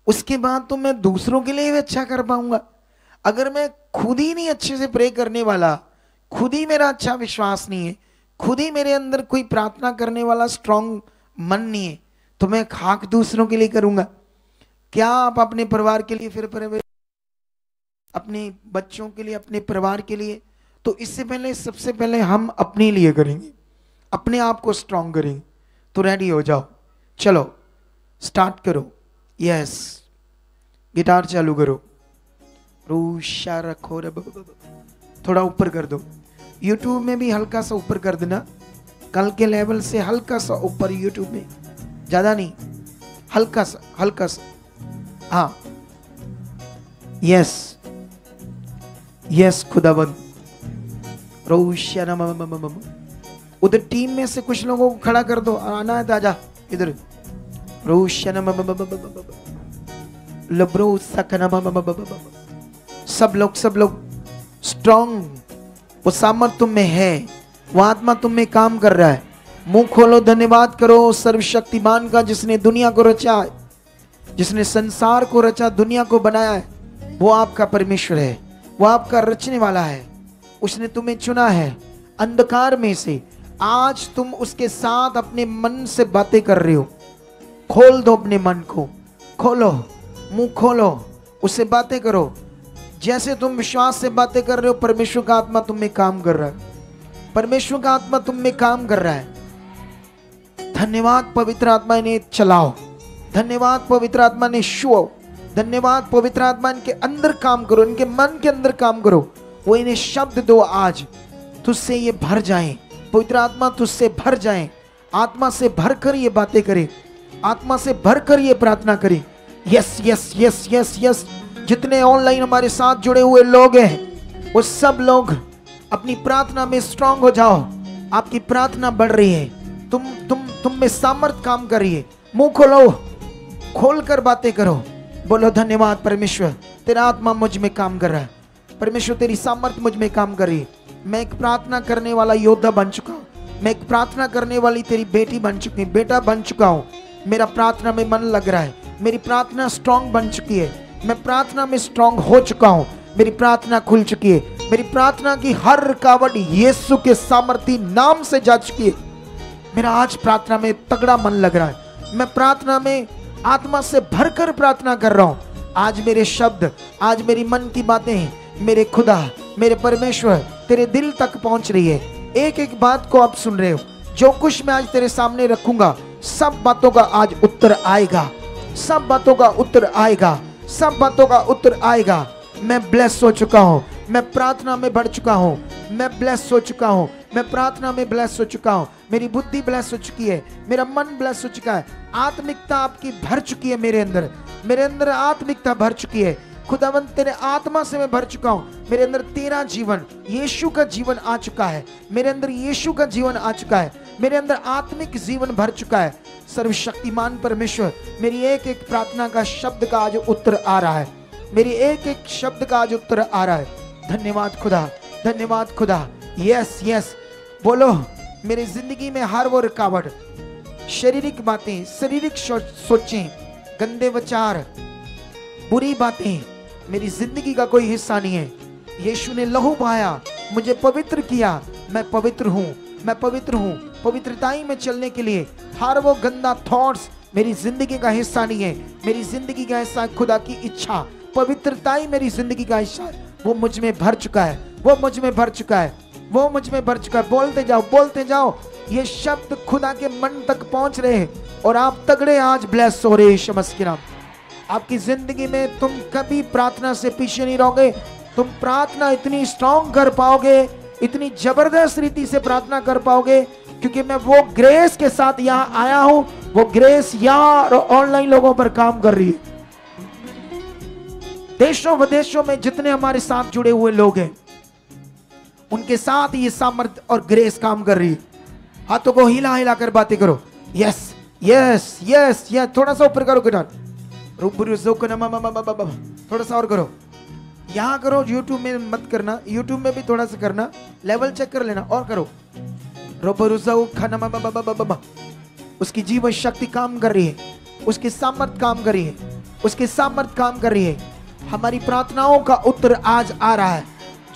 उसके बाद तो मैं दूसरों के लिए भी अच्छा कर पाऊंगा। अगर मैं खुद ही नहीं अच्छे से प्रे करने वाला, खुद ही मेरा अच्छा विश्वास नहीं है, खुद ही मेरे अंदर कोई प्रार्थना करने वाला स्ट्रांग मन नहीं है, तो मैं खाक दूसरों के लिए करूंगा। क्या आप अपने परिवार के लिए फिर अपने बच्चों के लिए, अपने परिवार के लिए? तो इससे पहले सबसे पहले हम अपने लिए करेंगे, अपने आप को स्ट्रांग करेंगे। तो रेडी हो जाओ, चलो स्टार्ट करो। यस, गिटार चालू करो। रूशा रखो रे, थोड़ा ऊपर कर दो। YouTube में भी हल्का सा ऊपर कर देना, कल के लेवल से हल्का सा ऊपर YouTube में, ज्यादा नहीं, हल्का सा, हल्का सा। हाँ, यस यस खुदाबंद। उधर टीम में से कुछ लोगों को खड़ा कर दो, आना है ताजा इधर। सब लोग स्ट्रॉन्ग, वो सामर्थ तुम में है, वो आत्मा तुम में काम कर रहा है। मुंह खोलो, धन्यवाद करो सर्वशक्तिमान का, जिसने दुनिया को रचा, जिसने संसार को रचा, दुनिया को बनाया है। वो आपका परमेश्वर है, वो आपका रचने वाला है। उसने तुम्हें चुना है अंधकार में से। आज तुम उसके साथ अपने मन से बातें कर रहे हो। खोल दो अपने मन को, खोलो, मुंह खोलो, उससे बातें करो। जैसे तुम विश्वास से बातें कर रहे हो, परमेश्वर का आत्मा तुम में काम कर रहा है, परमेश्वर का आत्मा तुम में काम कर रहा है। धन्यवाद पवित्र आत्मा, इन्हें चलाओ। धन्यवाद पवित्र आत्मा ने छुओ। धन्यवाद पवित्र आत्मा, इनके अंदर काम करो, इनके मन के अंदर काम करो। वो इन्हें शब्द दो, आज तुझसे ये भर जाएं। पवित्र आत्मा तुझसे भर जाएं, आत्मा से भरकर ये बातें करे, आत्मा से भरकर ये प्रार्थना करे। Yes yes yes yes yes. जितने ऑनलाइन हमारे साथ जुड़े हुए लोग हैं, वो सब लोग अपनी प्रार्थना में स्ट्रांग हो जाओ। आपकी प्रार्थना बढ़ रही है, तुम में सामर्थ काम कर रही है। मुंह खोलो, खोलकर बातें करो। बोलो धन्यवाद परमेश्वर, तेरा आत्मा मुझ में काम कर रहा है। परमेश्वर तेरी सामर्थ मुझ में काम कर रही है। मैं एक प्रार्थना करने वाला योद्धा बन चुका हूँ। मैं एक प्रार्थना करने वाली तेरी बेटी बन चुकी हूँ, बेटा बन चुका हूँ। मेरा प्रार्थना में मन लग रहा है, मेरी प्रार्थना स्ट्रांग बन चुकी है। मैं प्रार्थना में स्ट्रांग हो चुका हूँ, मेरी प्रार्थना खुल चुकी है। मेरी प्रार्थना की हर रुकावट यीशु के सामर्थी नाम से जा चुकी है। मेरा आज प्रार्थना में तगड़ा मन लग रहा है। मैं प्रार्थना में आत्मा से भरकर प्रार्थना कर रहा हूँ। आज मेरे शब्द, आज मेरी मन की बातें मेरे खुदा, मेरे परमेश्वर तेरे दिल तक पहुंच रही है। एक एक बात को आप सुन रहे हो। जो कुछ मैं आज तेरे सामने रखूंगा, सब बातों का आज उत्तर आएगा, सब बातों का उत्तर आएगा, सब बातों का उत्तर आएगा। मैं ब्लेस हो चुका हूँ, मैं प्रार्थना में बढ़ चुका हूँ, मैं ब्लेस हो चुका हूँ, मैं प्रार्थना में ब्लेस हो चुका हूँ। मेरी बुद्धि ब्लेस हो चुकी है, मेरा मन ब्लेस हो चुका है। आत्मिकता आपकी भर चुकी है मेरे अंदर आत्मिकता भर चुकी है। खुदावंत तेरे आत्मा से मैं भर चुका हूँ। मेरे अंदर तेरा जीवन, यीशु का जीवन आ चुका है। मेरे अंदर यीशु का जीवन आ चुका है। मेरे अंदर आत्मिक जीवन भर चुका है। सर्वशक्तिमान परमेश्वर, मेरी एक एक प्रार्थना का शब्द का आज उत्तर आ रहा है। मेरी एक एक शब्द का आज उत्तर आ रहा है। धन्यवाद खुदा, धन्यवाद खुदा। Yes yes. बोलो, मेरी जिंदगी में हर वो रुकावट, शारीरिक बातें, शारीरिक सोचें, गंदे विचार, बुरी बातें मेरी जिंदगी का कोई हिस्सा नहीं है। यीशु ने लहू बहाया, मुझे पवित्र किया। मैं पवित्र हूँ, मैं पवित्र हूँ। पवित्रताई में चलने के लिए हर वो गंदा थॉट्स मेरी जिंदगी का हिस्सा नहीं है। मेरी जिंदगी का हिस्सा खुदा की इच्छा, पवित्रताई मेरी जिंदगी का हिस्सा है। वो मुझ में भर चुका है, वो मुझ में भर चुका है, वो मुझ में भर चुका है। बोलते जाओ, बोलते जाओ। ये शब्द खुदा के मन तक पहुंच रहे हैं और आप तगड़े आज ब्लेस हो रहे। शमस के नाम। आपकी जिंदगी में तुम कभी प्रार्थना से पीछे नहीं रहोगे। तुम प्रार्थना इतनी स्ट्रांग कर पाओगे, इतनी जबरदस्त रीति से प्रार्थना कर पाओगे, क्योंकि मैं वो ग्रेस के साथ यहाँ आया हूं। वो ग्रेस यहाँ और ऑनलाइन लोगों पर काम कर रही है। देशों विदेशों में जितने हमारे साथ जुड़े हुए लोग हैं, उनके साथ ये सामर्थ और ग्रेस काम कर रही है। हाथों को हिला हिला कर बातें करो। Yes yes yes yes. थोड़ा सा ऊपर करो किनार, थोड़ा सा और करो। यहाँ करो, यूट्यूब में मत करना, यूट्यूब में भी थोड़ा सा करना, लेवल चेक कर लेना और करो। उसकी जीवन शक्ति काम कर रही है, उसकी सामर्थ काम कर रही है, उसकी सामर्थ काम कर रही है। हमारी प्रार्थनाओं का उत्तर आज आ रहा है।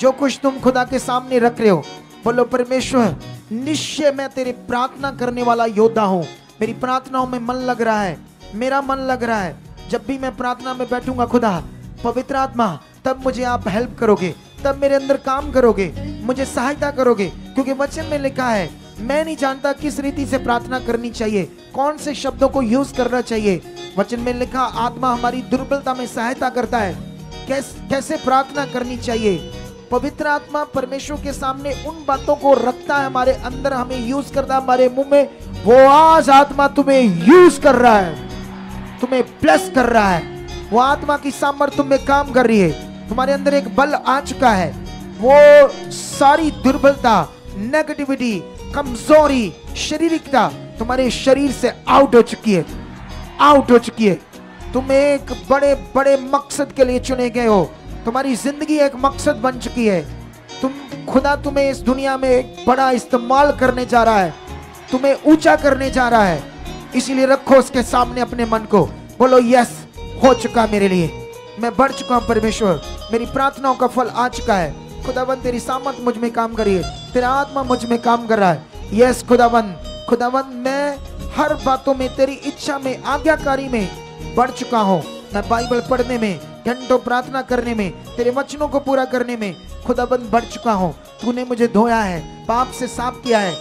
जो कुछ तुम खुदा के सामने रख रहे हो, बोलो परमेश्वर, निश्चय मैं तेरे प्रार्थना करने वाला योद्धा हूँ। मेरी प्रार्थनाओं में मन लग रहा है, मेरा मन लग रहा है। जब भी मैं प्रार्थना में बैठूंगा खुदा, पवित्र आत्मा, तब मुझे आप हेल्प करोगे, तब मेरे अंदर काम करोगे, मुझे सहायता करोगे। क्योंकि वचन में लिखा है, मैं नहीं जानता किस रीति से प्रार्थना करनी चाहिए, कौन से शब्दों को यूज करना चाहिए। वचन में लिखा, आत्मा हमारी दुर्बलता में सहायता करता है, कैसे प्रार्थना करनी चाहिए। पवित्र आत्मा परमेश्वर के सामने उन बातों को रखता है हमारे अंदर, हमें यूज करता है हमारे मुंह में, वो आज आत्मा तुम्हें यूज कर रहा है, तुम्हें ब्लेस कर रहा है। वो आत्मा की सामर्थ्य तुम में काम कर रही है। तुम्हारे अंदर एक बल आ चुका है। वो सारी दुर्बलता, नेगेटिविटी, कमजोरी, शारीरिकता तुम्हारे शरीर से आउट हो चुकी है, आउट हो चुकी है। तुम एक बड़े बड़े मकसद के लिए चुने गए हो। तुम्हारी जिंदगी एक मकसद बन चुकी है। खुदा तुम्हें इस दुनिया में एक बड़ा इस्तेमाल करने जा रहा है, तुम्हें ऊंचा करने जा रहा है। इसीलिए रखो उसके सामने अपने मन को, बोलो यस, हो चुका मेरे लिए, मैं बढ़ चुका हूं परमेश्वर, मेरी प्रार्थनाओं का फल आ चुका है। खुदाबंद तेरी सामर्थ मुझ में काम कर रही है, तेरा आत्मा मुझ में काम कर रहा है। यस खुदाबंद, खुदाबंद मैं हर बातों में, तेरी इच्छा में, आज्ञाकारी में बढ़ चुका हूँ। मैं बाइबल पढ़ने में, घंटों प्रार्थना करने में, तेरे वचनों को पूरा करने में खुदाबंद बढ़ चुका हूँ। तूने मुझे धोया है, पाप से साफ किया है,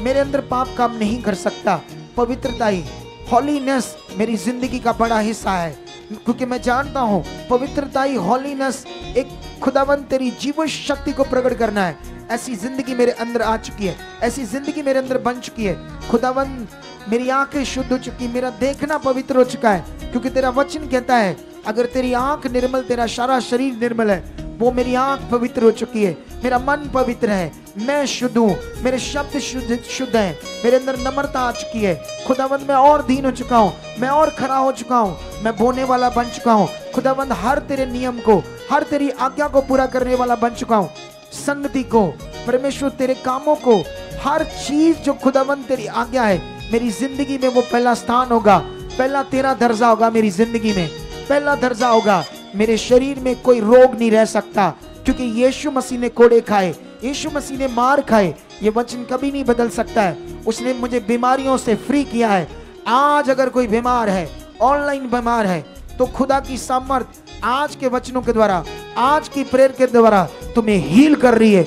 मेरे अंदर पाप काम नहीं कर सकता। पवित्रता ही, हॉलीनेस मेरी जिंदगी का बड़ा हिस्सा है, क्योंकि मैं जानता हूँ पवित्रता ही, हॉलीनेस एक खुदाबंद तेरी जीवन शक्ति को प्रकट करना है। ऐसी जिंदगी मेरे अंदर आ चुकी है, ऐसी जिंदगी मेरे अंदर बन चुकी है। खुदाबंद मेरी आंखें शुद्ध हो चुकी, मेरा देखना पवित्र हो चुका है, क्योंकि तेरा वचन कहता है अगर तेरी आंख निर्मल, तेरा सारा शरीर निर्मल है। वो मेरी आंख पवित्र हो चुकी है, मेरा मन पवित्र है, मैं शुद्ध हूँ, मेरे शब्द शुद्ध हैं, मेरे अंदर नम्रता आ चुकी है। खुदाबंद मैं और दीन हो चुका हूँ, मैं और खड़ा हो चुका हूँ, मैं बोने वाला बन चुका हूँ। खुदाबंद हर तेरे नियम को, हर तेरी आज्ञा को पूरा करने वाला बन चुका हूँ। संगति को, परमेश्वर तेरे कामों को, हर चीज जो खुदाबंद तेरी आज्ञा है मेरी जिंदगी में, वो पहला स्थान होगा, पहला तेरा दर्जा होगा मेरी जिंदगी में, पहला दर्जा होगा। मेरे शरीर में कोई रोग नहीं रह सकता, क्योंकि यीशु मसीह ने कोड़े खाए, यीशु मसीह ने मार खाए। ये वचन कभी नहीं बदल सकता है। उसने मुझे बीमारियों से फ्री किया है। आज अगर कोई बीमार है, ऑनलाइन बीमार है, तो खुदा की सामर्थ आज के वचनों के द्वारा, आज की प्रेयर के द्वारा तुम्हें हील कर रही है।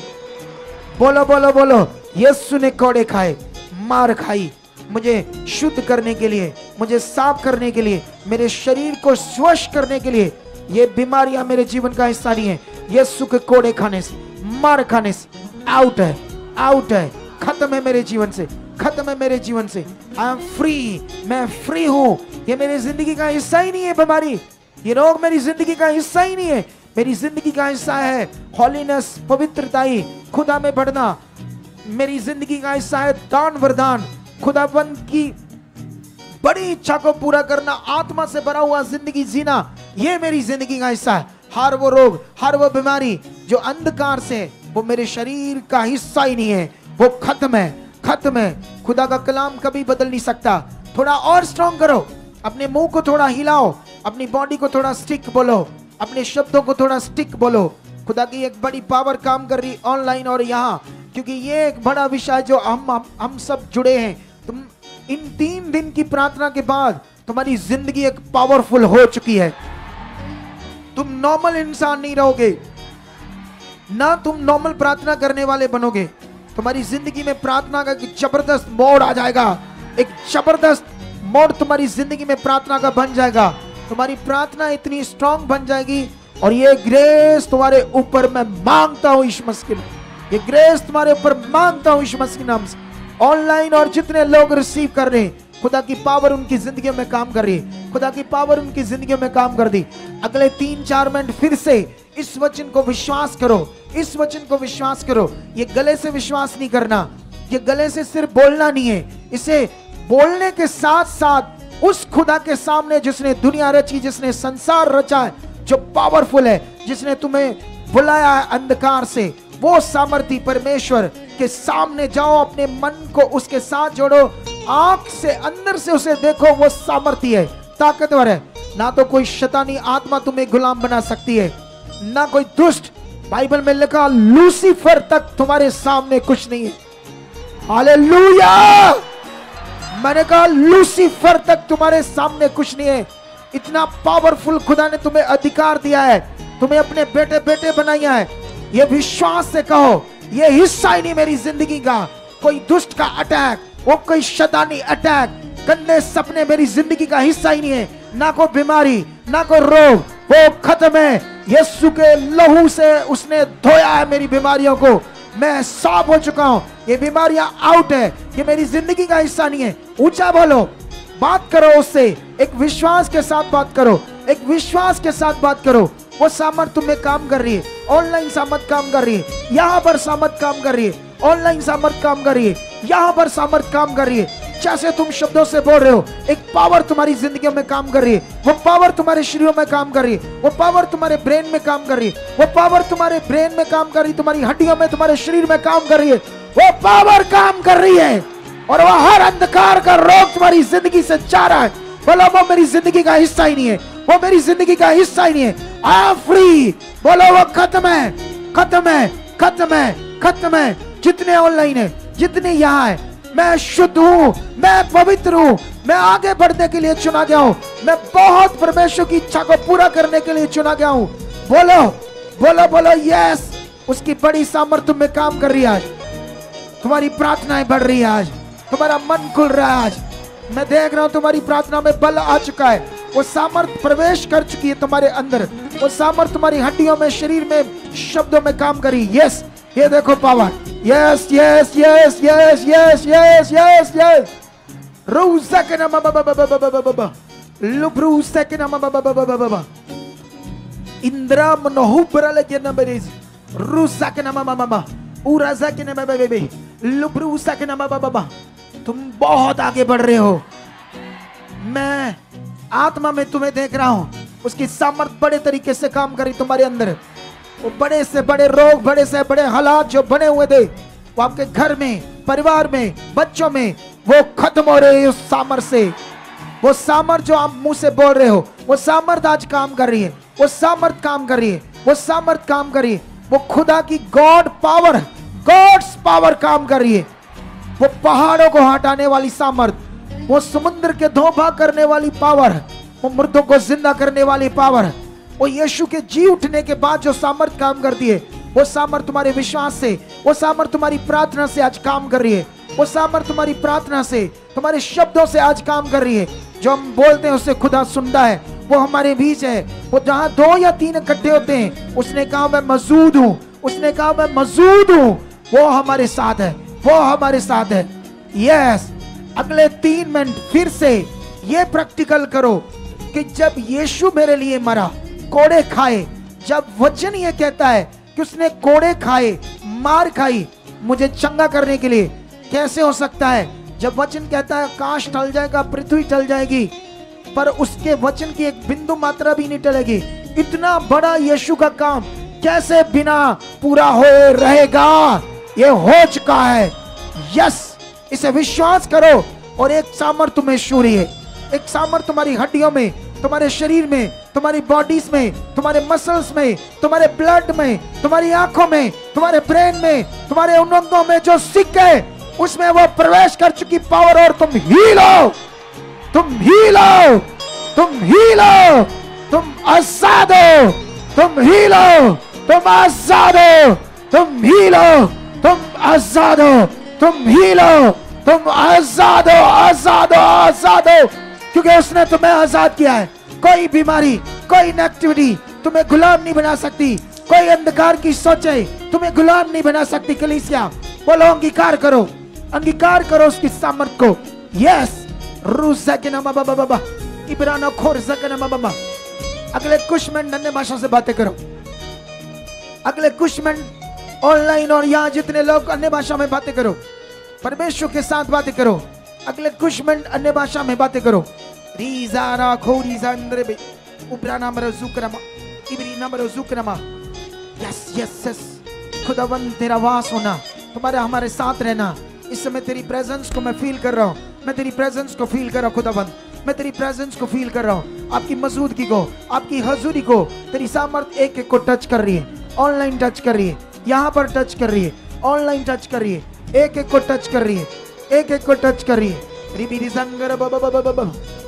बोलो बोलो बोलो, यीशु ने कोड़े खाए, मार खाई, मुझे शुद्ध करने के लिए, मुझे साफ करने के लिए, मेरे शरीर को स्वच्छ करने के लिए। ये बीमारियां मेरे जीवन का हिस्सा नहीं है। यीशु के कोड़े खाने से, मार खाने से आउट है, आउट है, खत्म है मेरे जीवन से, खत्म है मेरे जीवन से। आई एम फ्री, मैं फ्री हूँ। ये मेरी जिंदगी का हिस्सा ही नहीं है बीमारी, ये रोग मेरी जिंदगी का हिस्सा ही नहीं है। मेरी जिंदगी का हिस्सा है हॉलीनेस, पवित्रता ही, खुदा में बढ़ना। मेरी जिंदगी का हिस्सा है दान वरदान, खुदाबंद की बड़ी इच्छा को पूरा करना, आत्मा से भरा हुआ जिंदगी जीना। ये मेरी जिंदगी का हिस्सा है। हर वो रोग, हर वो बीमारी जो अंधकार से, वो मेरे शरीर का हिस्सा ही नहीं है, वो खत्म है, खत्म है। खुदा का कलाम कभी बदल नहीं सकता। थोड़ा और स्ट्रॉन्ग करो, अपने मुंह को थोड़ा हिलाओ, अपनी बॉडी को थोड़ा स्टिक बोलो, अपने शब्दों को थोड़ा स्टिक बोलो। खुदा की एक बड़ी पावर काम कर रही ऑनलाइन और यहाँ, क्योंकि ये एक बड़ा विषय जो हम सब जुड़े हैं। तुम इन 3 दिन की प्रार्थना के बाद तुम्हारी जिंदगी एक पावरफुल हो चुकी है। तुम नॉर्मल इंसान नहीं रहोगे, ना तुम नॉर्मल प्रार्थना करने वाले बनोगे। तुम्हारी जिंदगी में प्रार्थना का एक जबरदस्त मोड़ आ जाएगा, एक जबरदस्त मोड़ तुम्हारी जिंदगी में प्रार्थना का बन जाएगा। तुम्हारी प्रार्थना इतनी स्ट्रांग बन जाएगी, और ये ग्रेस तुम्हारे ऊपर मैं मांगता हूं यीशु मसीह के नाम, ये ग्रेस तुम्हारे ऊपर मांगता हूं यीशु मसीह के नाम से। ऑनलाइन और जितने लोग रिसीव कर रहे हैं, खुदा की पावर उनकी जिंदगी में काम कर रही है, खुदा की पावर उनकी जिंदगी में काम कर दी। अगले 3-4 मिनट फिर से इस वचन को विश्वास करो, इस वचन को विश्वास करो। ये गले से विश्वास नहीं करना, ये गले से सिर्फ बोलना नहीं है, इसे बोलने के साथ साथ उस खुदा के सामने जिसने दुनिया रची, जिसने संसार रचा है, जो पावरफुल है, जिसने तुम्हें बुलाया है अंधकार से, वो सामर्थी परमेश्वर के सामने जाओ, अपने मन को उसके साथ जोड़ो, आंख से अंदर से उसे देखो। वो सामर्थी है, ताकतवर है। ना तो कोई शैतानी आत्मा तुम्हें गुलाम बना सकती है, ना कोई दुष्ट, बाइबल में लिखा लूसीफर तक तुम्हारे सामने कुछ नहीं है। हालेलुया! मैंने कहा लूसीफर तक तुम्हारे सामने कुछ नहीं है। इतना पावरफुल खुदा ने तुम्हें अधिकार दिया है, तुम्हें अपने बेटे बेटे बनाया है। ये विश्वास से कहो, ये हिस्सा ही नहीं मेरी जिंदगी का। कोई दुष्ट का अटैक, वो कोई शैतानी अटैक, गंदे सपने मेरी जिंदगी का हिस्सा ही नहीं है। ना कोई बीमारी, ना कोई रोग, वो खत्म है। यीशु के लहू से उसने धोया है मेरी बीमारियों को, मैं साफ हो चुका हूं। ये बीमारियां आउट है, ये मेरी जिंदगी का हिस्सा नहीं है। ऊंचा बोलो, बात करो उससे, एक विश्वास के साथ बात करो, एक विश्वास के साथ बात करो। वो सामर्थ तुम्हें काम कर रही है, ऑनलाइन सामर्थ काम कर रही है, यहाँ पर सामर्थ काम कर रही है, ऑनलाइन सामर्थ काम कर रही है, यहाँ पर सामर्थ काम कर रही है। जैसे तुम शब्दों से बोल रहे हो, एक पावर तुम्हारी जिंदगी में काम कर रही है। वो पावर तुम्हारे शरीरों में काम कर रही है, वो पावर तुम्हारे ब्रेन में काम कर रही है, वो पावर तुम्हारे ब्रेन में काम कर रही है, तुम्हारी हड्डियों में, तुम्हारे शरीर में काम कर रही है। वो पावर काम कर रही है और वो हर अंधकार का रोग तुम्हारी जिंदगी से जा रहा है। बोलो वो मेरी जिंदगी का हिस्सा ही नहीं है, वो मेरी जिंदगी का हिस्सा ही नहीं है। I am free. बोलो वो खत्म है, खत्म है, खत्म है, खत्म है। जितने ऑनलाइन है, जितने यहाँ है, मैं शुद्ध हूँ, मैं पवित्र हूँ, मैं आगे बढ़ने के लिए चुना गया हूँ, मैं बहुत परमेश्वर की इच्छा को पूरा करने के लिए चुना गया हूँ। बोलो बोलो बोलो यस। उसकी बड़ी सामर्थ्य में काम कर रही है आज, तुम्हारी प्रार्थनाएं बढ़ रही है आज, तुम्हारा मन खुल रहा है आज। मैं देख रहा हूं तुम्हारी प्रार्थना में बल आ चुका है, वो सामर्थ प्रवेश कर चुकी है तुम्हारे अंदर, वो सामर्थ तुम्हारी हड्डियों में, शरीर में, शब्दों में काम करी। यस, ये देखो power. Yes yes yes yes yes yes yes yes. रूसकना बाबा लुब्रूसकना बाबा इंद्रा मनोहुबरल के नंबरेज रूसकना बाबा उरासकना बाबा लुब्रूसकना बाबा। तुम बहुत आगे बढ़ रहे हो, मैं आत्मा में तुम्हें देख रहा हूं। उसकी सामर्थ बड़े तरीके से काम करी तुम्हारे अंदर। वो बड़े से बड़े रोग, बड़े से बड़े हालात जो बने हुए थे, वो आपके घर में, परिवार में, बच्चों में, वो खत्म हो रहे हैं उस सामर्थ से। वो सामर्थ जो आप मुंह से बोल रहे हो, वो सामर्थ आज काम कर रही है, वो सामर्थ काम कर रही है, वो सामर्थ काम कर रही है। वो खुदा की गॉड पावर, गॉड्स पावर काम कर रही है। वो पहाड़ों को हटाने वाली सामर्थ, वो समुद्र के धोखा करने वाली पावर, वो मुर्दों को जिंदा करने वाली पावर, वो यीशु के जी उठने के बाद जो सामर्थ काम करती है, वो सामर्थ तुम्हारे विश्वास से, वो सामर्थ तुम्हारी प्रार्थना से आज काम कर रही है। वो सामर्थ तुम्हारी प्रार्थना से, तुम्हारे शब्दों से आज काम कर रही है। जो हम बोलते हैं उससे खुदा सुनता है, वो हमारे बीच है। वो जहां 2 या 3 इकट्ठे होते हैं, उसने कहा मैं मौजूद हूं, उसने कहा मैं मौजूद हूं। वो हमारे साथ है, वो हमारे साथ है। यस, अगले 3 मिनट फिर से ये प्रैक्टिकल करो कि जब यीशु मेरे लिए मरा, कोड़े खाए, जब वचन ये कहता है कि उसने कोड़े खाए, मार खाई मुझे चंगा करने के लिए, कैसे हो सकता है? जब वचन कहता है आकाश टल जाएगा, पृथ्वी टल जाएगी, पर उसके वचन की एक बिंदु मात्रा भी नहीं टलेगी। इतना बड़ा यीशु का काम कैसे बिना पूरा होए रहेगा? ये हो चुका है। यस, इसे विश्वास करो और एक सामर्थ तुम्हें शूरी है, एक सामर्थ तुम्हारी हड्डियों में, तुम्हारे शरीर में, तुम्हारी बॉडीज में, तुम्हारे मसल्स में, तुम्हारे ब्लड में, तुम्हारी आंखों में, तुम्हारे ब्रेन में, तुम्हारे उन अंगों में जो सिक है, उसमें वो प्रवेश कर चुकी पावर। और तुम हील हो, तुम हील हो, तुम हील हो, तुम आजाद हो, तुम हील हो, तुम आजाद हो, तुम हील हो, तुम आजाद हो, तुम हील हो, तुम आजाद हो, आजाद हो, आजाद हो, क्योंकि उसने तुम्हें आजाद किया है। कोई बीमारी, कोई नेगेटिविटी तुम्हें गुलाम नहीं बना सकती, कोई अंधकार की सोचें तुम्हें गुलाम नहीं बना सकती। कलीसिया बोलो, अंगीकार करो, अंगीकार करो उसकी सामर्थ को। यस, बाबा इब्राना खोर बाबा। अगले कुछ मिनट अन्य भाषा से बातें करो, अगले कुछ मिनट ऑनलाइन और यहाँ जितने लोग अन्य भाषा में बातें करो, परमेश्वर के साथ बातें करो। अगले कुछ मिनट अन्य भाषा में बातें करो। रीज़ारा खोरीज़ा अंदर बे उब्राना मरज़ुकरमा इब्रीना मरज़ुकरमा। यस यस यस, खुदावंद तेरा वास होना, तुम्हारे हमारे साथ रहना। इस समय तेरी प्रेजेंस को मैं फील कर रहा हूँ, मैं तेरी प्रेजेंस को फील कर रहा हूँ खुदावंद, मैं तेरी प्रेजेंस को फील कर रहा हूँ, आपकी मौजूदगी को, आपकी हजूरी को। तेरी सामर्थ एक एक को टच कर रही है, ऑनलाइन टच कर रही है, यहाँ पर टच कर रही है, ऑनलाइन टच कर रही है, एक एक को टच कर रही है, एक एक को टच कर रही है।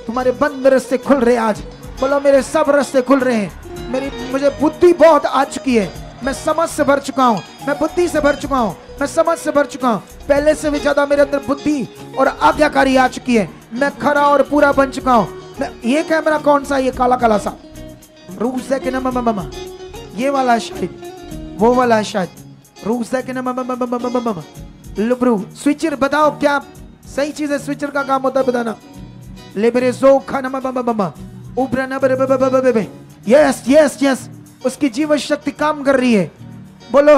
तुम्हारे बंद रास्ते खुल रहे आज। बोलो मेरे सब रास्ते खुल रहे हैं। मुझे बुद्धि बहुत आ चुकी है, मैं समझ से भर चुका हूँ, मैं बुद्धि से भर चुका हूँ, मैं समझ से भर चुका हूँ। पहले से भी ज्यादा मेरे अंदर बुद्धि और आज्ञाकारी आ चुकी है। मैं खरा और पूरा बन चुका हूँ। मैं ये कैमरा कौन सा, ये काला काला सा, रूस है कि ना ममा, ये वाला शायद, वो वाला शायद, रूस है कि ना ममा, लुब्रू स्विचर बताओ क्या सही चीज है, स्विचर का काम होता है बताना। लेबरे जो खाना ममा उबरा ना बे, यस यस यस, उसकी जीवन शक्ति काम कर रही है। बोलो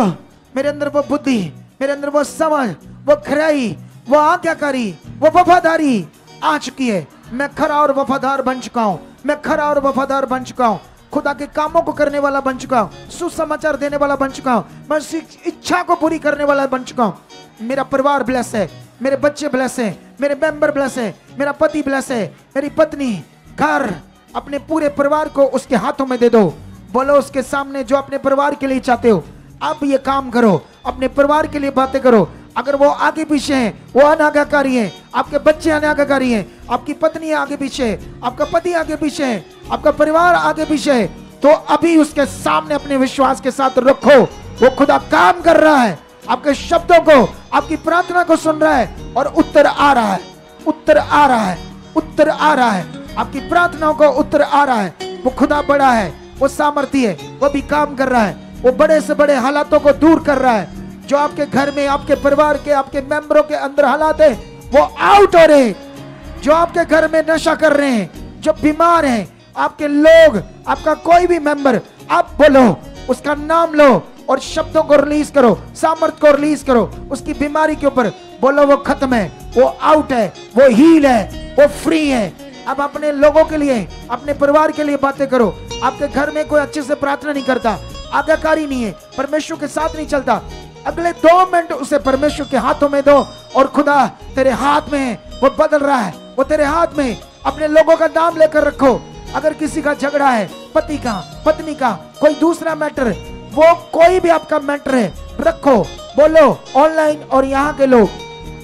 मेरे अंदर वो बुद्धि, मेरे अंदर वो समझ, वो खराई, वो आज्ञाकारी, वो वफादारी आ चुकी है। मैं खरा और वफादार बन चुका हूं, मैं खरा और वफादार बन चुका हूं, खुदा के कामों को करने वाला बन चुका हूं, सुसमाचार देने वाला बन चुका हूं, मैं उसी इच्छा को पूरी करने वाला बन चुका हूं। मेरा परिवार ब्लेस है, मेरे बच्चे ब्लेस है, मेरे मेंबर ब्लेस है, मेरा पति ब्लेस है, मेरी पत्नी, घर, अपने पूरे परिवार को उसके हाथों में दे दो। बोलो उसके सामने जो अपने परिवार के लिए चाहते हो, अब ये काम करो, अपने परिवार के लिए बातें करो। अगर वो आगे पीछे हैं, वो अनाज्ञाकारी हैं, आपके बच्चे अनाज्ञाकारी हैं, आपकी पत्नी आगे पीछे है, आपका पति आगे पीछे है, आपका परिवार आगे पीछे है, तो अभी उसके सामने अपने विश्वास के साथ रखो। वो खुदा काम कर रहा है, आपके शब्दों को, आपकी प्रार्थना को सुन रहा है और उत्तर आ रहा है, उत्तर आ रहा है, उत्तर आ रहा है, आपकी प्रार्थनाओं को उत्तर आ रहा है। वो खुदा बड़ा है, वो सामर्थी है, वो भी काम कर रहा है, वो बड़े से बड़े हालातों को दूर कर रहा है। जो आपके घर में, आपके परिवार के, आपके मेंबरों के अंदर हालात है वो आउट हो रहे हैं। जो आपके घर में नशा कर रहे हैं, जो बीमार हैं, आपके लोग, आपका कोई भी मेंबर, आप बोलो, उसका नाम लो और शब्दों को रिलीज करो, सामर्थ को रिलीज करो उसकी बीमारी के ऊपर। बोलो वो खत्म है, वो आउट है, वो हील है, वो फ्री है। अब अपने लोगों के लिए, अपने परिवार के लिए बातें करो। आपके घर में कोई अच्छे से प्रार्थना नहीं करता, आज्ञाकारी नहीं है, परमेश्वर के साथ नहीं चलता, अगले 2 मिनट उसे परमेश्वर के हाथों में दो और खुदा तेरे हाथ में है, वो बदल रहा है, वो तेरे हाथ में। अपने लोगों का नाम लेकर रखो। अगर किसी का झगड़ा है, पति का, पत्नी का, कोई दूसरा मैटर, वो कोई भी आपका मैटर है, रखो। बोलो ऑनलाइन और यहाँ के लोग,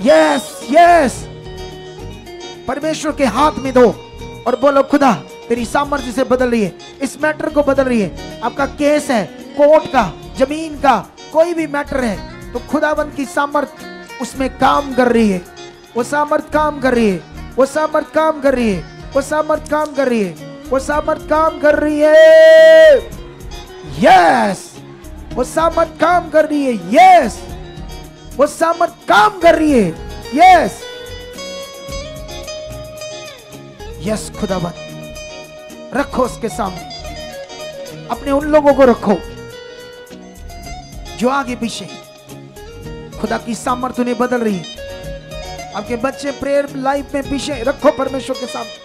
यस यस, परमेश्वर के हाथ में दो और बोलो खुदा तेरी सामर्थ्य से बदल रही है, इस मैटर को बदल रही है। आपका केस है, कोर्ट का, जमीन का, कोई भी मैटर है, तो खुदावंत की सामर्थ उसमें काम कर रही है। वो सामर्थ काम कर रही है, वो सामर्थ काम कर रही है, वो सामर्थ काम कर रही है, वो सामर्थ काम कर रही है। यस, वो सामर्थ काम कर रही है। यस, वो सामर्थ काम कर रही है। यस यस, खुदावंत रखो उसके सामने, अपने उन लोगों को रखो जो आगे पीछे। खुदा की सामर्थ्य उन्हें बदल रही है। आपके बच्चे प्रेयर लाइफ में पीछे रखो परमेश्वर के सामने।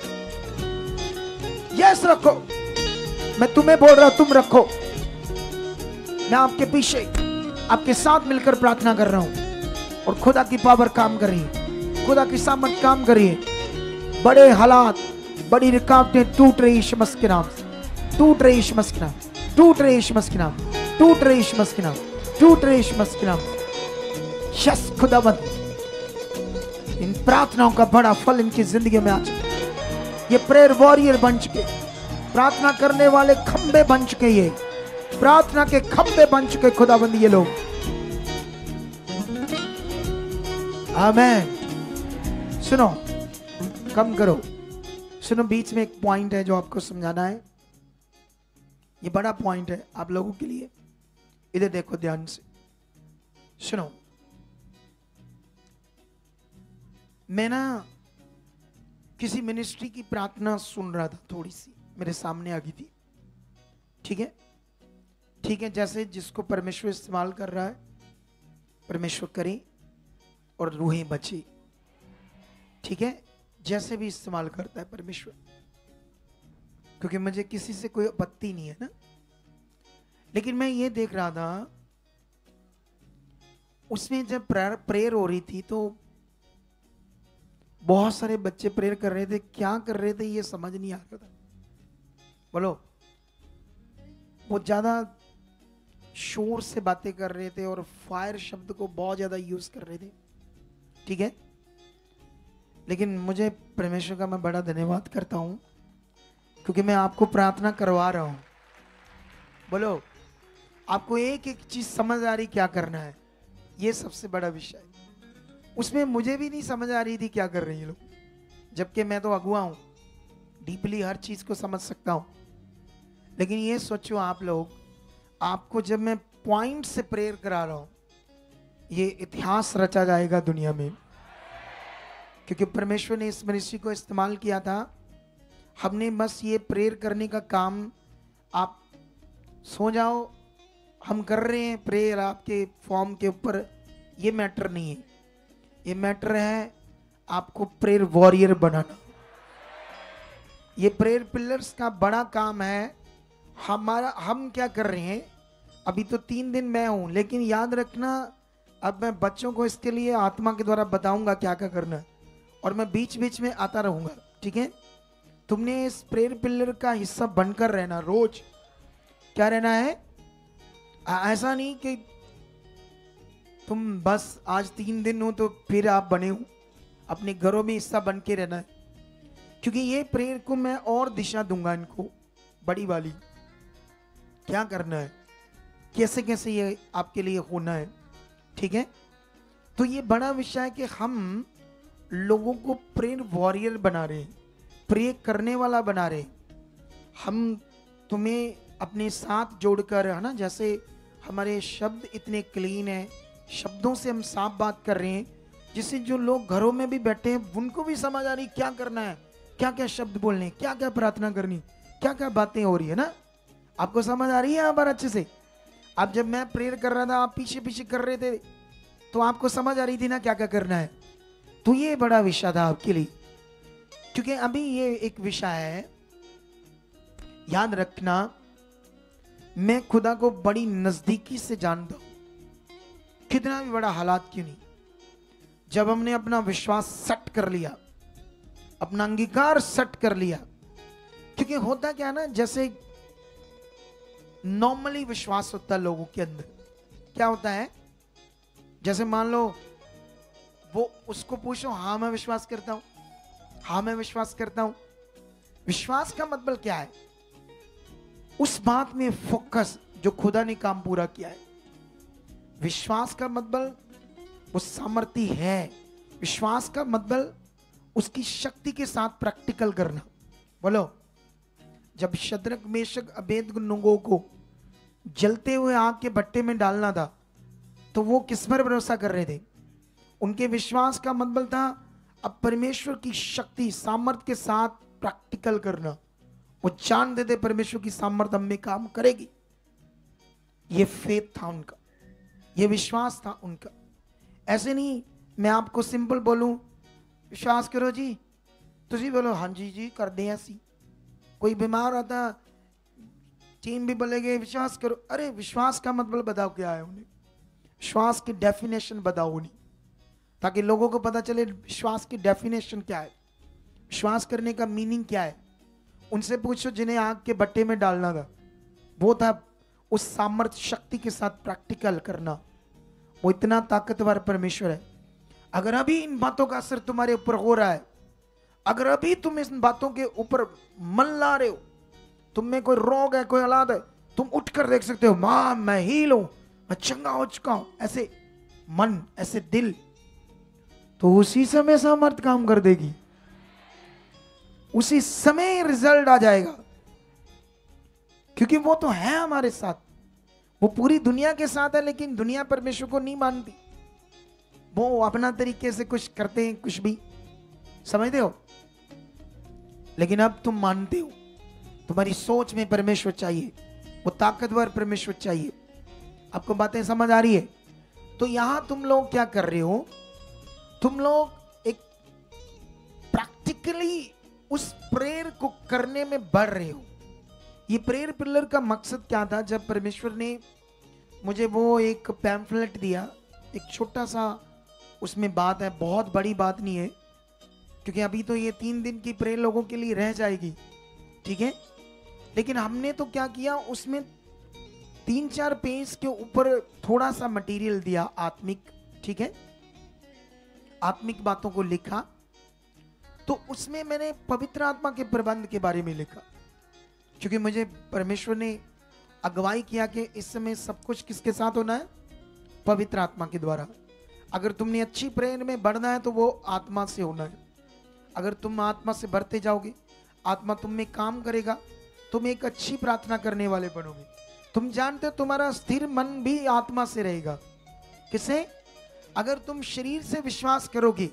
यस रखो, मैं तुम्हें बोल रहा हूं, तुम रखो। मैं आपके पीछे, आपके साथ मिलकर प्रार्थना कर रहा हूं और खुदा की पावर काम कर रही है, खुदा की सामर्थ्य काम कर रही है। बड़े हालात, बड़ी रुकावटें टूट रही यीशु मसीह के नाम से, टूट रही यीशु मसीह के नाम, टूट रही यीशु मसीह के नाम, टूट रही यीशु मसीह के नाम, टूट रही यीशु मसीह के नाम। यस खुदावंत, इन प्रार्थनाओं का बड़ा फल इनकी जिंदगी में आ चुका। ये प्रेयर वॉरियर बन चुके, प्रार्थना करने वाले खंबे बन चुके, ये प्रार्थना के खंबे बन चुके खुदावंत ये लोग। आमीन। सुनो, कम करो, सुनो, बीच में एक पॉइंट है जो आपको समझाना है। ये बड़ा पॉइंट है आप लोगों के लिए, इधर देखो ध्यान से सुनो। मैं ना किसी मिनिस्ट्री की प्रार्थना सुन रहा था, थोड़ी सी मेरे सामने आ गई थी। ठीक है, ठीक है, जैसे जिसको परमेश्वर इस्तेमाल कर रहा है, परमेश्वर करे और रूहें बचे। ठीक है, जैसे भी इस्तेमाल करता है परमेश्वर, क्योंकि मुझे किसी से कोई आपत्ति नहीं है ना। लेकिन मैं ये देख रहा था, उसमें जब प्रेयर हो रही थी तो बहुत सारे बच्चे प्रेयर कर रहे थे, क्या कर रहे थे ये समझ नहीं आ रहा था। बोलो, वो ज्यादा शोर से बातें कर रहे थे और फायर शब्द को बहुत ज्यादा यूज कर रहे थे। ठीक है, लेकिन मुझे परमेश्वर का मैं बड़ा धन्यवाद करता हूं, क्योंकि मैं आपको प्रार्थना करवा रहा हूं। बोलो, आपको एक एक चीज समझ आ रही क्या करना है, ये सबसे बड़ा विषय है। उसमें मुझे भी नहीं समझ आ रही थी क्या कर रहे हैं लोग, जबकि मैं तो अगुआ हूं, डीपली हर चीज को समझ सकता हूं। लेकिन ये सोचो आप लोग, आपको जब मैं पॉइंट से प्रेयर करा रहा हूं, ये इतिहास रचा जाएगा दुनिया में, क्योंकि परमेश्वर ने इस मिनिस्ट्री को इस्तेमाल किया था। हमने बस ये प्रेयर करने का काम, आप सो जाओ, हम कर रहे हैं प्रेयर आपके फॉर्म के ऊपर, ये मैटर नहीं है। ये मैटर है आपको प्रेयर वॉरियर बनाना। ये प्रेयर पिलर्स का बड़ा काम है हमारा। हम क्या कर रहे हैं, अभी तो 3 दिन मैं हूं, लेकिन याद रखना अब मैं बच्चों को इसके लिए आत्मा के द्वारा बताऊंगा क्या क्या करना है, और मैं बीच बीच में आता रहूंगा, ठीक है। तुमने इस प्रेयर पिलर का हिस्सा बनकर रहना, रोज क्या रहना है। ऐसा नहीं कि तुम बस आज 3 दिन हो तो फिर आप बने हो, अपने घरों में हिस्सा बन के रहना है, क्योंकि ये प्रेयर को मैं और दिशा दूंगा इनको, बड़ी वाली क्या करना है, कैसे कैसे ये आपके लिए होना है, ठीक है। तो ये बड़ा विषय है कि हम लोगों को प्रेयर वॉरियर बना रहे, प्रे करने वाला बना रहे। हम तुम्हें अपने साथ जोड़कर, है ना, जैसे हमारे शब्द इतने क्लीन है, शब्दों से हम साफ बात कर रहे हैं, जिससे जो लोग घरों में भी बैठे हैं उनको भी समझ आ रही क्या करना है, क्या क्या शब्द बोलने, क्या क्या प्रार्थना करनी, क्या क्या बातें हो रही है ना। आपको समझ आ रही है यहाँ पर अच्छे से। अब जब मैं प्रेयर कर रहा था, आप पीछे पीछे कर रहे थे, तो आपको समझ आ रही थी ना क्या क्या करना है। तो ये बड़ा विषय था आपके लिए, क्योंकि अभी ये एक विषय है, याद रखना, मैं खुदा को बड़ी नजदीकी से जानता हूं, कितना भी बड़ा हालात क्यों नहीं। जब हमने अपना विश्वास सेट कर लिया, अपना अंगीकार सेट कर लिया, क्योंकि होता क्या ना, जैसे नॉर्मली विश्वास होता है लोगों के अंदर, क्या होता है, जैसे मान लो वो उसको पूछो, हाँ मैं विश्वास करता हूं, हाँ मैं विश्वास करता हूं। विश्वास का मतलब क्या है, उस बात में फोकस जो खुदा ने काम पूरा किया है। विश्वास का मतलब वो सामर्थ्य है, विश्वास का मतलब उसकी शक्ति के साथ प्रैक्टिकल करना। बोलो, जब शद्रक मेशक अबेदनगो को जलते हुए आग के भट्टे में डालना था, तो वो किस पर भरोसा कर रहे थे, उनके विश्वास का मतलब था अब परमेश्वर की शक्ति सामर्थ्य के साथ प्रैक्टिकल करना। वो जानते थे परमेश्वर की सामर्थ्य हम में काम करेगी। ये फेथ था उनका, ये विश्वास था उनका। ऐसे नहीं मैं आपको सिंपल बोलूं विश्वास करो जी, तुझी बोलो हाँ जी जी कर दें ऐसी। कोई बीमार आता, टीम भी बोलेगे विश्वास करो, अरे विश्वास का मतलब बताओ क्या है उन्हें, विश्वास की डेफिनेशन बताओ उन्हें, ताकि लोगों को पता चले विश्वास की डेफिनेशन क्या है, विश्वास करने का मीनिंग क्या है। उनसे पूछो जिन्हें आग के भट्टे में डालना था, वो था उस सामर्थ्य शक्ति के साथ प्रैक्टिकल करना। वो इतना ताकतवर परमेश्वर है। अगर अभी इन बातों का असर तुम्हारे ऊपर हो रहा है, अगर अभी तुम इन बातों के ऊपर मन ला रहे हो, तुम में कोई रोग है, कोई औलाद है, तुम उठकर देख सकते हो, मां मैं हील हूं, मैं चंगा हो चुका हूं, ऐसे मन, ऐसे दिल, तो उसी समय सामर्थ्य काम कर देगी, उसी समय रिजल्ट आ जाएगा, क्योंकि वो तो है हमारे साथ। वो पूरी दुनिया के साथ है, लेकिन दुनिया परमेश्वर को नहीं मानती। वो अपना तरीके से कुछ करते हैं, कुछ भी, समझते हो। लेकिन अब तुम मानते हो, तुम्हारी सोच में परमेश्वर चाहिए, वो ताकतवर परमेश्वर चाहिए। आपको बातें समझ आ रही है। तो यहां तुम लोग क्या कर रहे हो, तुम लोग एक प्रैक्टिकली उस प्रेयर को करने में बढ़ रहे हो। ये प्रेयर पिलर का मकसद क्या था, जब परमेश्वर ने मुझे वो एक पैम्फलेट दिया, एक छोटा सा उसमें बात है, बहुत बड़ी बात नहीं है, क्योंकि अभी तो ये 3 दिन की प्रेयर लोगों के लिए रह जाएगी, ठीक है। लेकिन हमने तो क्या किया, उसमें 3-4 पेज के ऊपर थोड़ा सा मटेरियल दिया आत्मिक, ठीक है, आत्मिक बातों को लिखा। तो उसमें मैंने पवित्र आत्मा के प्रबंध के बारे में लिखा, क्योंकि मुझे परमेश्वर ने अगुवाई किया कि इस समय सब कुछ किसके साथ होना है, पवित्र आत्मा के द्वारा। अगर तुमने अच्छी प्रेयर में बढ़ना है तो वो आत्मा से होना है। अगर तुम आत्मा से बढ़ते जाओगे, आत्मा तुम में काम करेगा, तुम एक अच्छी प्रार्थना करने वाले बनोगे। तुम जानते हो तुम्हारा स्थिर मन भी आत्मा से रहेगा। किसे? अगर तुम शरीर से विश्वास करोगे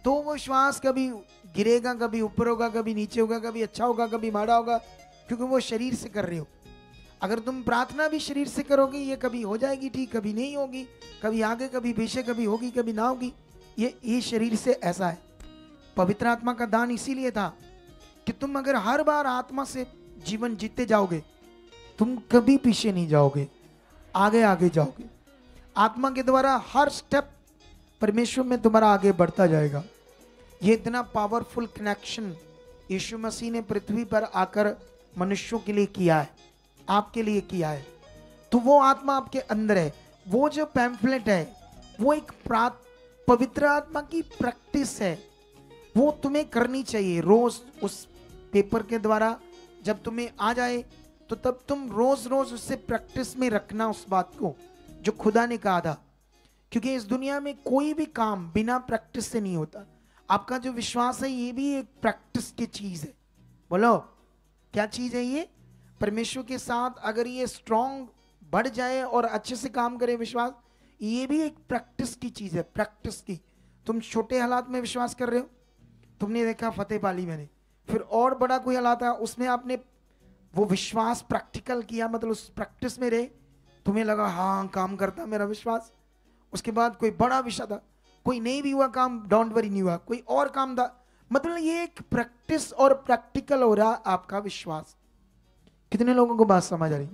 तो वो विश्वास कभी गिरेगा, कभी ऊपर होगा, कभी नीचे होगा, कभी अच्छा होगा, कभी माड़ा होगा, क्योंकि वो शरीर से कर रहे हो। अगर तुम प्रार्थना भी शरीर से करोगे, ये कभी हो जाएगी ठीक, कभी नहीं होगी, कभी आगे, कभी पीछे, कभी होगी, कभी ना होगी। ये शरीर से ऐसा है। पवित्र आत्मा का दान इसीलिए था कि तुम अगर हर बार आत्मा से जीवन जीते जाओगे, तुम कभी पीछे नहीं जाओगे, आगे आगे जाओगे। आत्मा के द्वारा हर स्टेप परमेश्वर में तुम्हारा आगे बढ़ता जाएगा। ये इतना पावरफुल कनेक्शन यीशु मसीह ने पृथ्वी पर आकर मनुष्यों के लिए किया है, आपके लिए किया है। तो वो आत्मा आपके अंदर है। वो जो पैम्फलेट है वो एक पवित्र आत्मा की प्रैक्टिस है, वो तुम्हें करनी चाहिए रोज। उस पेपर के द्वारा जब तुम्हें आ जाए तो तब तुम रोज रोज उससे प्रैक्टिस में रखना उस बात को जो खुदा ने कहा था। क्योंकि इस दुनिया में कोई भी काम बिना प्रैक्टिस से नहीं होता। आपका जो विश्वास है ये भी एक प्रैक्टिस की चीज है। बोलो क्या चीज है ये? परमेश्वर के साथ अगर ये स्ट्रांग बढ़ जाए और अच्छे से काम करे विश्वास, ये भी एक प्रैक्टिस की चीज है, प्रैक्टिस की। तुम छोटे हालात में विश्वास कर रहे हो, तुमने देखा फतेह पाली मैंने, फिर और बड़ा कोई हालात है उसमें आपने वो विश्वास प्रैक्टिकल किया, मतलब उस प्रैक्टिस में रहे, तुम्हें लगा हाँ काम करता मेरा विश्वास। उसके बाद कोई बड़ा विषय था, कोई नहीं भी हुआ काम, डोंट वरी नहीं हुआ, कोई और काम था, मतलब ये एक प्रैक्टिस और प्रैक्टिकल हो रहा आपका विश्वास। कितने लोगों को बात समझ आ रही?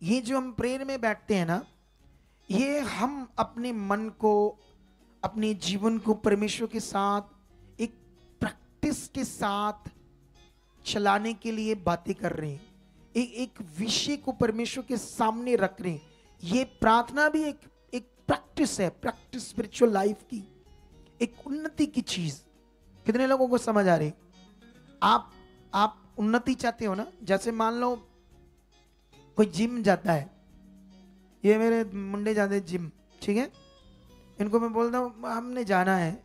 ये जो हम प्रेयर में बैठते हैं ना, ये हम अपने मन को, अपने जीवन को परमेश्वर के साथ एक प्रैक्टिस के साथ चलाने के लिए बातें कर रहे हैं। एक विषय को परमेश्वर के सामने रख रहे हैं। ये प्रार्थना भी एक प्रैक्टिस है, प्रैक्टिस स्पिरिचुअल लाइफ की, एक उन्नति की चीज। कितने लोगों को समझ आ रही? आप उन्नति चाहते हो ना? जैसे मान लो कोई जिम जाता है, ये मेरे मुंडे जाते हैं जिम, ठीक है, इनको मैं बोलता हूँ हमने जाना है,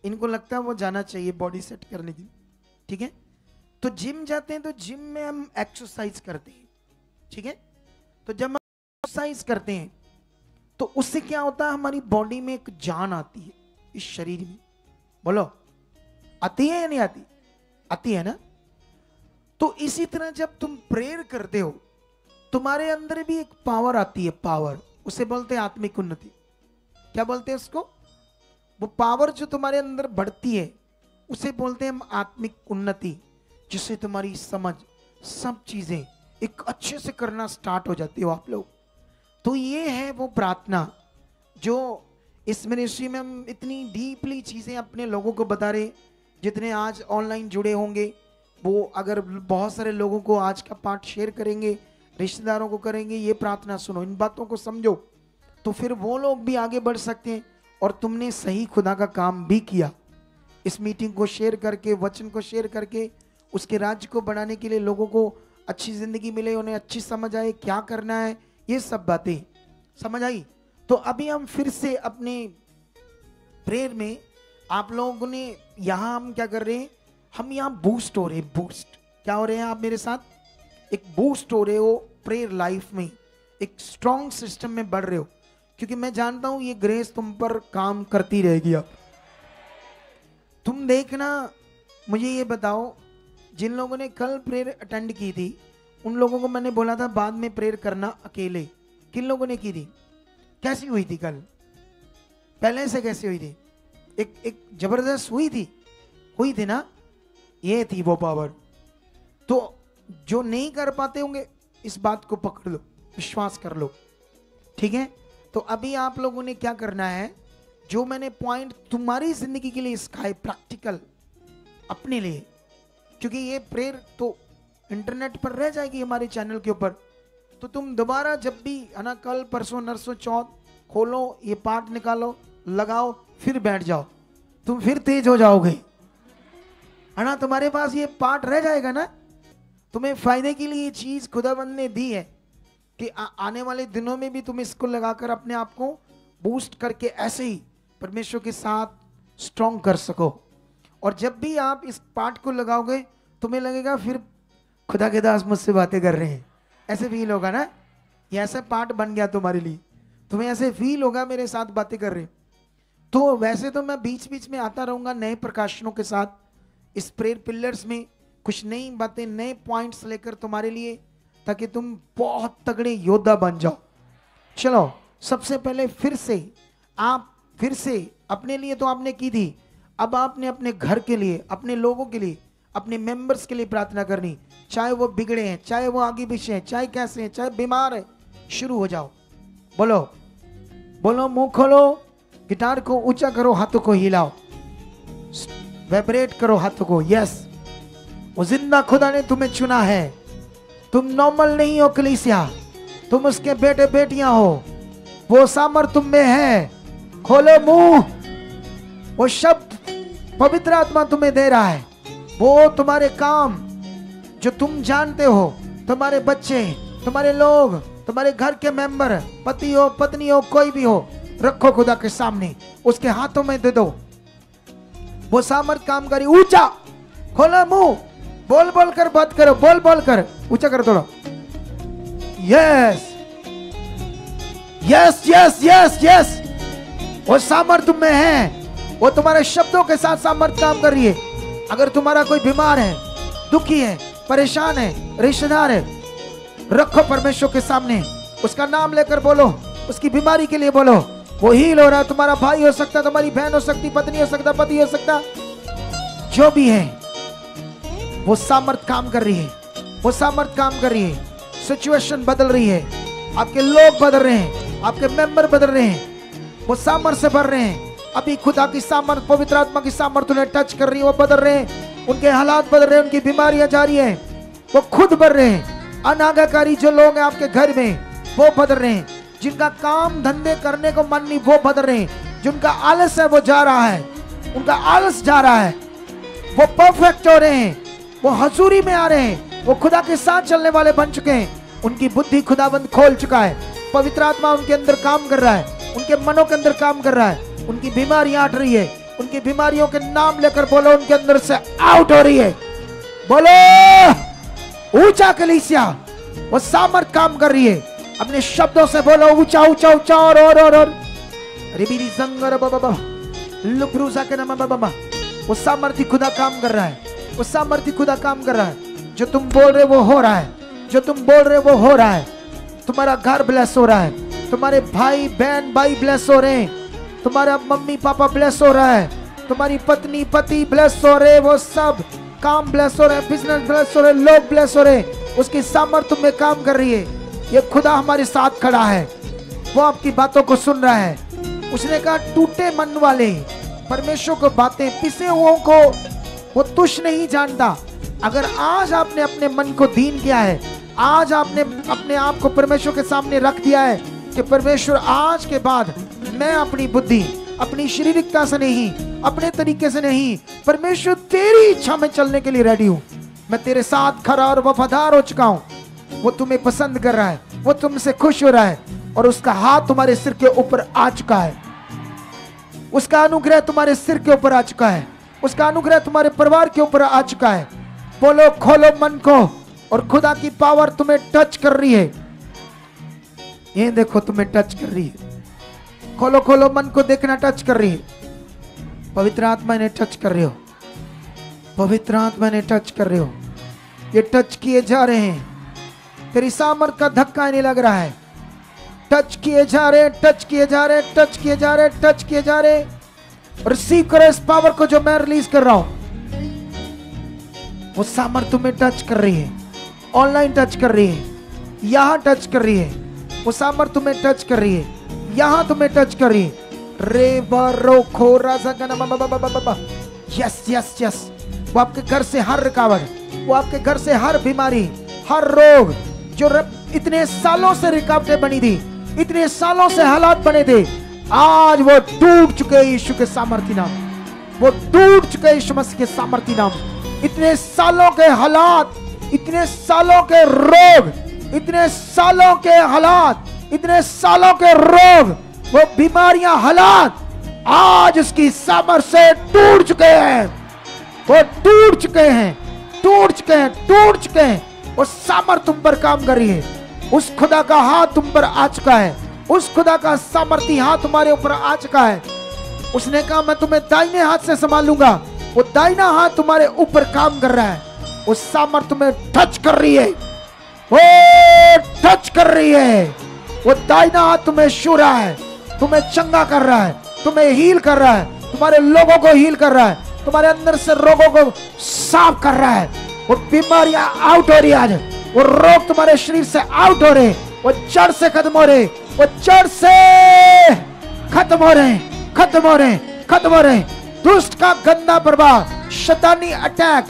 इनको लगता है वो जाना चाहिए बॉडी सेट करने की, ठीक है, तो जिम जाते हैं, तो जिम में हम एक्सरसाइज करते हैं, ठीक है। तो जब हम एक्सरसाइज करते हैं तो उससे क्या होता है, हमारी बॉडी में एक जान आती है, इस शरीर में। बोलो आती है या नहीं आती? आती है ना। तो इसी तरह जब तुम प्रेयर करते हो, तुम्हारे अंदर भी एक पावर आती है, पावर, उसे बोलते हैं आत्मिक उन्नति। क्या बोलते हैं उसको? वो पावर जो तुम्हारे अंदर बढ़ती है उसे बोलते हैं हम आत्मिक उन्नति, जिससे तुम्हारी समझ, सब चीजें एक अच्छे से करना स्टार्ट हो जाती हो आप लोग। तो ये है वो प्रार्थना जो इस मिनिस्ट्री में हम इतनी डीपली चीजें अपने लोगों को बता रहे। जितने आज ऑनलाइन जुड़े होंगे वो अगर बहुत सारे लोगों को आज का पाठ शेयर करेंगे, रिश्तेदारों को करेंगे, ये प्रार्थना सुनो, इन बातों को समझो, तो फिर वो लोग भी आगे बढ़ सकते हैं। और तुमने सही खुदा का काम भी किया, इस मीटिंग को शेयर करके, वचन को शेयर करके, उसके राज्य को बढ़ाने के लिए लोगों को अच्छी जिंदगी मिले, उन्हें अच्छी समझ आए क्या करना है, ये सब बातें समझ आई। तो अभी हम फिर से अपने प्रेयर में आप लोगों ने यहाँ हम क्या कर रहे हैं, हम यहाँ बूस्ट हो रहे हैं। बूस्ट क्या हो रहे हैं? आप मेरे साथ एक बूस्ट हो रहे हो प्रेयर लाइफ में, एक स्ट्रॉन्ग सिस्टम में बढ़ रहे हो, क्योंकि मैं जानता हूं ये ग्रेस तुम पर काम करती रहेगी। अब तुम देखना, मुझे ये बताओ, जिन लोगों ने कल प्रेयर अटेंड की थी उन लोगों को मैंने बोला था बाद में प्रेयर करना अकेले। किन लोगों ने की थी? कैसी हुई थी कल? पहले से कैसी हुई थी? एक जबरदस्त हुई थी ना। ये थी वो पावर। तो जो नहीं कर पाते होंगे इस बात को पकड़ लो, विश्वास कर लो, ठीक है। तो अभी आप लोगों ने क्या करना है, जो मैंने पॉइंट तुम्हारी जिंदगी के लिए सिखाए प्रैक्टिकल अपने लिए, क्योंकि ये प्रेयर तो इंटरनेट पर रह जाएगी हमारे चैनल के ऊपर, तो तुम दोबारा जब भी है ना, कल परसों नरसों चौथ खोलो, ये पाठ निकालो, लगाओ, फिर बैठ जाओ, तुम फिर तेज हो जाओगे, है ना। तुम्हारे पास ये पाठ रह जाएगा ना। तुम्हें फायदे के लिए ये चीज खुदाबंद ने दी है कि आने वाले दिनों में भी तुम इसको लगाकर अपने आप को बूस्ट करके ऐसे ही परमेश्वर के साथ स्ट्रॉन्ग कर सको। और जब भी आप इस पाठ को लगाओगे तुम्हें लगेगा फिर खुदा के दास मुझसे बातें कर रहे हैं। ऐसे फील होगा ना, ये ऐसा पार्ट बन गया तुम्हारे लिए, तुम्हें ऐसे फील होगा मेरे साथ बातें कर रहे। तो वैसे तो मैं बीच बीच में आता रहूंगा नए प्रकाशनों के साथ इस प्रेयर पिलर्स में, कुछ नई बातें, नए पॉइंट्स लेकर तुम्हारे लिए, ताकि तुम बहुत तगड़े योद्धा बन जाओ। चलो सबसे पहले फिर से अपने लिए तो आपने की थी, अब आपने अपने घर के लिए, अपने लोगों के लिए, अपने मेंबर्स के लिए प्रार्थना करनी, चाहे वो बिगड़े हैं, चाहे वो आगे पीछे हैं, चाहे कैसे हैं, चाहे बीमार है। शुरू हो जाओ, बोलो बोलो, मुंह खोलो, गिटार को ऊंचा करो, हाथों को हिलाओ, वाइब्रेट करो हाथों को। यस, वो जिंदा खुदा ने तुम्हें चुना है, तुम नॉर्मल नहीं हो कलीसिया, तुम उसके बेटे बेटियां हो, वो सामर्थ तुम में है। खोलो मुंह, वो शब्द पवित्र आत्मा तुम्हें दे रहा है, वो तुम्हारे काम जो तुम जानते हो, तुम्हारे बच्चे, तुम्हारे लोग, तुम्हारे घर के मेंबर, पति हो पत्नी हो कोई भी हो, रखो खुदा के सामने, उसके हाथों में दे दो, वो सामर्थ काम करी। ऊंचा खोलो मुंह, बोल बोल कर बात करो, बोल बोल कर ऊंचा कर थोड़ा। Yes yes yes yes yes, वो सामर्थ तुम में है, वो तुम्हारे शब्दों के साथ सामर्थ काम कर रही है। अगर तुम्हारा कोई बीमार है, दुखी है, परेशान है, रिश्तेदार है, रखो परमेश्वर के सामने, उसका नाम लेकर बोलो, उसकी बीमारी के लिए बोलो, वो हील हो रहा है। तुम्हारा भाई हो सकता, तुम्हारी बहन हो सकती, पत्नी हो सकता, पति हो सकता, जो भी है, वो सामर्थ काम कर रही है, वो सामर्थ काम कर रही है। सिचुएशन बदल रही है, आपके लोग बदल रहे हैं, आपके मेंबर बदल रहे हैं, वो सामर्थ से भर रहे हैं। अभी खुदा की सामर्थ, पवित्र आत्मा की सामर्थ उन्हें टच कर रही है, वो बदल रहे हैं, उनके हालात बदल रहे हैं, उनकी बीमारियां जा रही है, वो खुद बढ़ रहे हैं। अनागाकारी जो लोग हैं आपके घर में, वो बदल रहे हैं, जिनका काम धंधे करने को मन नहीं, वो बदल रहे हैं, जिनका आलस है वो जा रहा है, उनका आलस जा रहा है, वो परफेक्ट हो रहे हैं, वो हजूरी में आ रहे हैं, वो खुदा के साथ चलने वाले बन चुके हैं, उनकी बुद्धि खुदाबंद खोल चुका है, पवित्र आत्मा उनके अंदर काम कर रहा है, उनके मनों के अंदर काम कर रहा है, उनकी बीमारियां हट रही है, उनकी बीमारियों के नाम लेकर बोलो, उनके अंदर से आउट हो रही है। बोलो ऊंचा कलीसिया, वो सामर्थ काम कर रही है, अपने शब्दों से बोलो ऊंचा ऊंचा ऊंचा और रिबीरी संगर बाबा लुब्रूजा के नाम बाबा। वो सामर्थी खुदा काम कर रहा है, वो सामर्थी खुदा काम कर रहा है, जो तुम बोल रहे वो हो रहा है, जो तुम बोल रहे वो हो रहा है। तुम्हारा घर ब्लेस हो रहा है, तुम्हारे भाई बहन भाई ब्लेस हो रहे हैं, तुम्हारा मम्मी पापा ब्लेस हो रहा है, तुम्हारी पत्नी पति ब्लेस हो रहे, वो सब काम ब्लेस हो रहे हैं, बिजनेस ब्लेस हो रहे, लोग ब्लेस हो रहे, उसकी सामर्थ तुम में काम कर रही है। ये खुदा हमारे साथ खड़ा है, वो आपकी बातों को सुन रहा है। उसने कहा टूटे मन वाले परमेश्वर को बातें, पिसे हुओं को वो तुच्छ नहीं जानता। अगर आज आपने अपने मन को दीन किया है, आज आपने अपने आप को परमेश्वर के सामने रख दिया है कि परमेश्वर आज के बाद मैं अपनी बुद्धि, अपनी शारीरिकता से नहीं, अपने तरीके से नहीं, परमेश्वर तेरी इच्छा में चलने के लिए रेडी हूं, मैं तेरे साथ खरा और वफादार हो चुका हूं। वो तुम्हें पसंद कर रहा है, वो तुमसे खुश हो रहा है, और उसका हाथ तुम्हारे सिर के ऊपर आ चुका है, उसका अनुग्रह तुम्हारे सिर के ऊपर आ चुका है, उसका अनुग्रह तुम्हारे परिवार के ऊपर आ चुका है। बोलो खोलो मन को, और खुदा की पावर तुम्हें टच कर रही है। ये देखो तुम्हें टच कर रही है, खोलो खोलो मन को, देखना टच कर रही है। पवित्र आत्मा ने टच कर रहे हो, पवित्र आत्मा ने टच कर रहे हो, ये टच किए जा रहे हैं, तेरी सामर्थ का धक्का नहीं लग रहा है, टच किए जा रहे, टच किए जा रहे, टच किए जा रहे, टच किए जा रहे। रिसीव करो इस पावर को जो मैं रिलीज कर रहा हूं। वो सामर्थ तुम्हें टच कर रही है, ऑनलाइन टच कर रही है, यहां टच कर रही है, वो सामर्थ तुम्हें टच कर रही है, यहां तुम्हें टच कर रही है। रे बारो खोरा जगना, यस यस यस। वो आपके घर से हर रुकावट, वो आपके घर से हर बीमारी, हर रोग, जो इतने सालों से रुकावटें बनी थी, इतने सालों से हालात बने थे, आज वो टूट चुके यीशु के सामर्थी नाम, वो टूट चुके यीशु मसीह के सामर्थी नाम। इतने सालों के हालात, इतने सालों के रोग, इतने सालों के हालात, इतने सालों के रोग, वो बीमारियां, हालात आज उसकी सामर्थ से टूट चुके हैं, वो टूट चुके हैं, टूट चुके हैं, टूट चुके हैं। वो सामर्थ तुम पर काम कर रही है। उस खुदा का हाथ तुम पर आ चुका है, उस खुदा का सामर्थी हाथ तुम्हारे ऊपर आ चुका है। उसने कहा मैं तुम्हें दाहिने हाथ से संभालूंगा। वो दाहिना हाथ तुम्हारे ऊपर काम कर रहा है, वो सामर्थ तुम्हें टच कर रही है, वो टच कर रही है। वो दाहिना हाथ तुम्हें छू रहा है, तुम्हें चंगा कर रहा है, तुम्हें हील कर रहा है, तुम्हारे लोगों को हील कर रहा है, तुम्हारे अंदर से रोगों को साफ कर रहा है। वो बीमारियां आउट हो रही है आज, वो रोग तुम्हारे शरीर से आउट हो रहे, वो जड़ से खत्म हो रहे, वो जड़ से खत्म हो रहे, खत्म हो रहे, खत्म हो रहे। दुष्ट का गंदा प्रभाव, शैतानी अटैक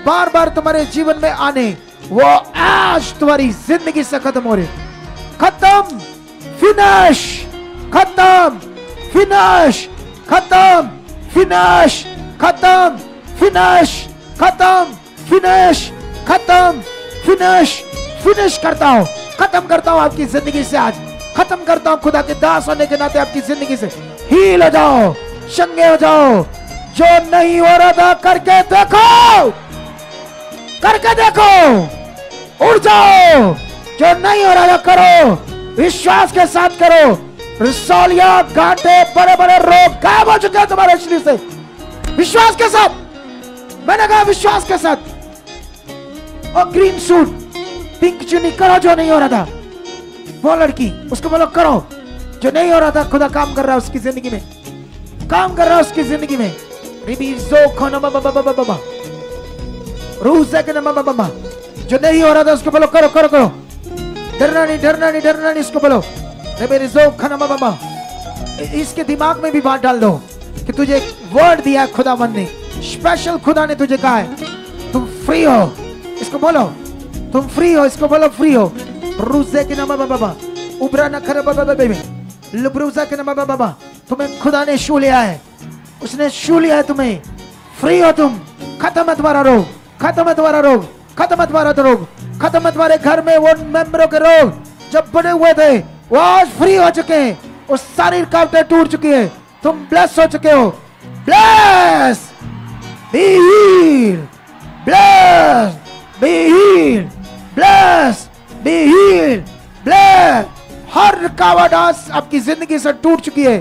बार बार तुम्हारे जीवन में आने, वो आज तुम्हारी जिंदगी से खत्म हो रहे। खत्म, फिनिश, खत्म, फिनिश, खत्म, फिनिश, खत्म, फिनिश, खत्म, फिनिश, खत्म, फिनिश, फिनिश करता हूं, खत्म करता हूं आपकी जिंदगी से। आज खत्म करता हूं खुदा के दास होने के नाते आपकी जिंदगी से। हील हो जाओ, चंगे हो जाओ। जो नहीं हो रहा था करके देखो, करके देखो, उड़ जाओ। जो नहीं हो रहा था करो, विश्वास के साथ करो। रसौलिया, गांठे, बड़े बड़े रोग गायब हो चुके हैं तुम्हारे शरीर से। विश्वास के साथ, मैंने कहा विश्वास के साथ। और ग्रीन सूट, पिंक चुन्नी करो जो नहीं हो रहा था। वो लड़की, उसको बोलो करो जो नहीं हो रहा था। खुदा काम कर रहा है उसकी जिंदगी में, काम कर रहा है उसकी जिंदगी में। जो नहीं हो रहा था उसको बोलो करो, करो, करो। डरना नहीं, डरना नहीं, डरना नहीं। इसको बोलो इसके दिमाग में भी बात डाल दो कि तुझे वर्ड दिया खुदावंद ने, स्पेशल खुदा ने तुझे कहा है तुम फ्री हो। इसको बोलो तुम फ्री हो, इसको बोलो फ्री हो। रूसे के नाम बाबा, उबरा न खरे बाबा बेबी, लुब्रूसा के नाम बाबा, तुम्हें खुदा ने छू लिया है, उसने छू लिया है तुम्हें। फ्री हो तुम, खत्म है तुम्हारा रोग, खत्म है तुम्हारा रोग, खत्म है तुम्हारा रोग, खत्म है तुम्हारे घर में वो मेंबरों के रोग जब बने हुए थे वो आज फ्री हो चुके हैं। वो सारी रुकावटें टूट चुकी है, तुम ब्लेस हो चुके हो। Bless, be healed, bless, be healed, bless, be healed, bless. हर रुकावट आज आपकी जिंदगी से टूट चुकी है।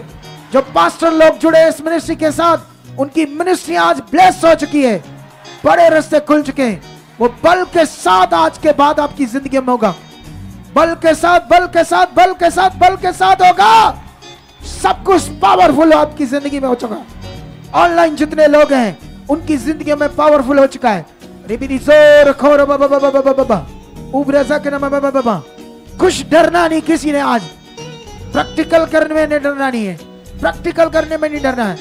जो पास्टर लोग जुड़े इस मिनिस्ट्री के साथ, उनकी मिनिस्ट्री आज ब्लेस हो चुकी है, बड़े रास्ते खुल चुके हैं। वो बल के साथ आज के बाद आपकी जिंदगी में होगा, बल के साथ, बल के साथ, बल के साथ, बल के साथ होगा। सब कुछ पावरफुल आपकी जिंदगी में हो चुका है। ऑनलाइन जितने लोग हैं उनकी जिंदगी में पावरफुल हो चुका है। कुछ डरना नहीं किसी ने आज, प्रैक्टिकल करने में नहीं डरना नहीं है, प्रैक्टिकल करने में नहीं डरना है।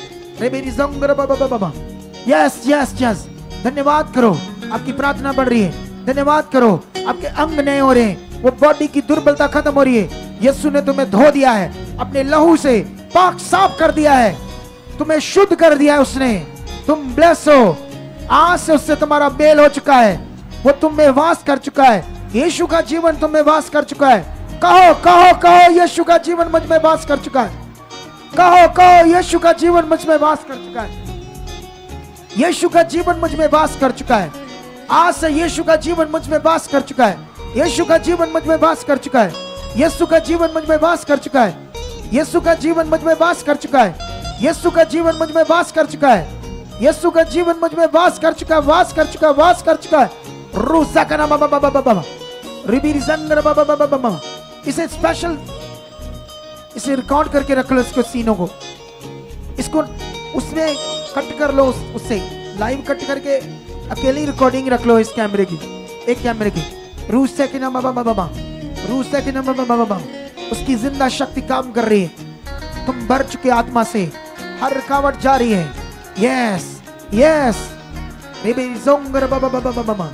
यस यस यस, धन्यवाद करो, आपकी प्रार्थना बढ़ रही है। धन्यवाद करो, आपके अंग नए हो रहे हैं, वो बॉडी की दुर्बलता खत्म हो रही है। यीशु ने तुम्हें धो दिया है, अपने लहू से पाक साफ कर दिया है, तुम्हें शुद्ध कर दिया है उसने। तुम ब्लेस हो, आज से उससे तुम्हारा मेल हो चुका है, वो तुम में वास कर चुका है। यीशु का जीवन तुम में वास कर चुका है। कहो कहो कहो, यीशु का जीवन मुझ में वास कर चुका है। कहो कहो, यीशु का जीवन मुझ में वास कर चुका है। यीशु का जीवन मुझ में वास कर चुका है। आज से यीशु का जीवन मुझ में वास कर चुका है। यीशु का जीवन मुझ में वास कर चुका है। यीशु का जीवन मुझ में वास कर चुका है। यीशु का जीवन मुझ में वास कर चुका है। यीशु का जीवन मुझ में वास कर चुका है। यीशु का जीवन मुझ में वास कर चुका है, वास कर चुका है, वास कर चुका है। रूसा का नाम बाबा, रिबी रिजंगर बाबा। इसे स्पेशल, इसे रिकॉर्ड करके रख लो, इसको सीनों को, इसको उसमें कट कर लो, उससे लाइव कट करके अकेली रिकॉर्डिंग रख लो इस कैमरे की, एक कैमरे की। रूस के नाम बाबा, रूस के नाम बाबा, उसकी जिंदा शक्ति काम कर रही है। तुम भर चुके आत्मा से, हर रुकावट जा रही है। यस यस, बेबी जोंगर बाबा,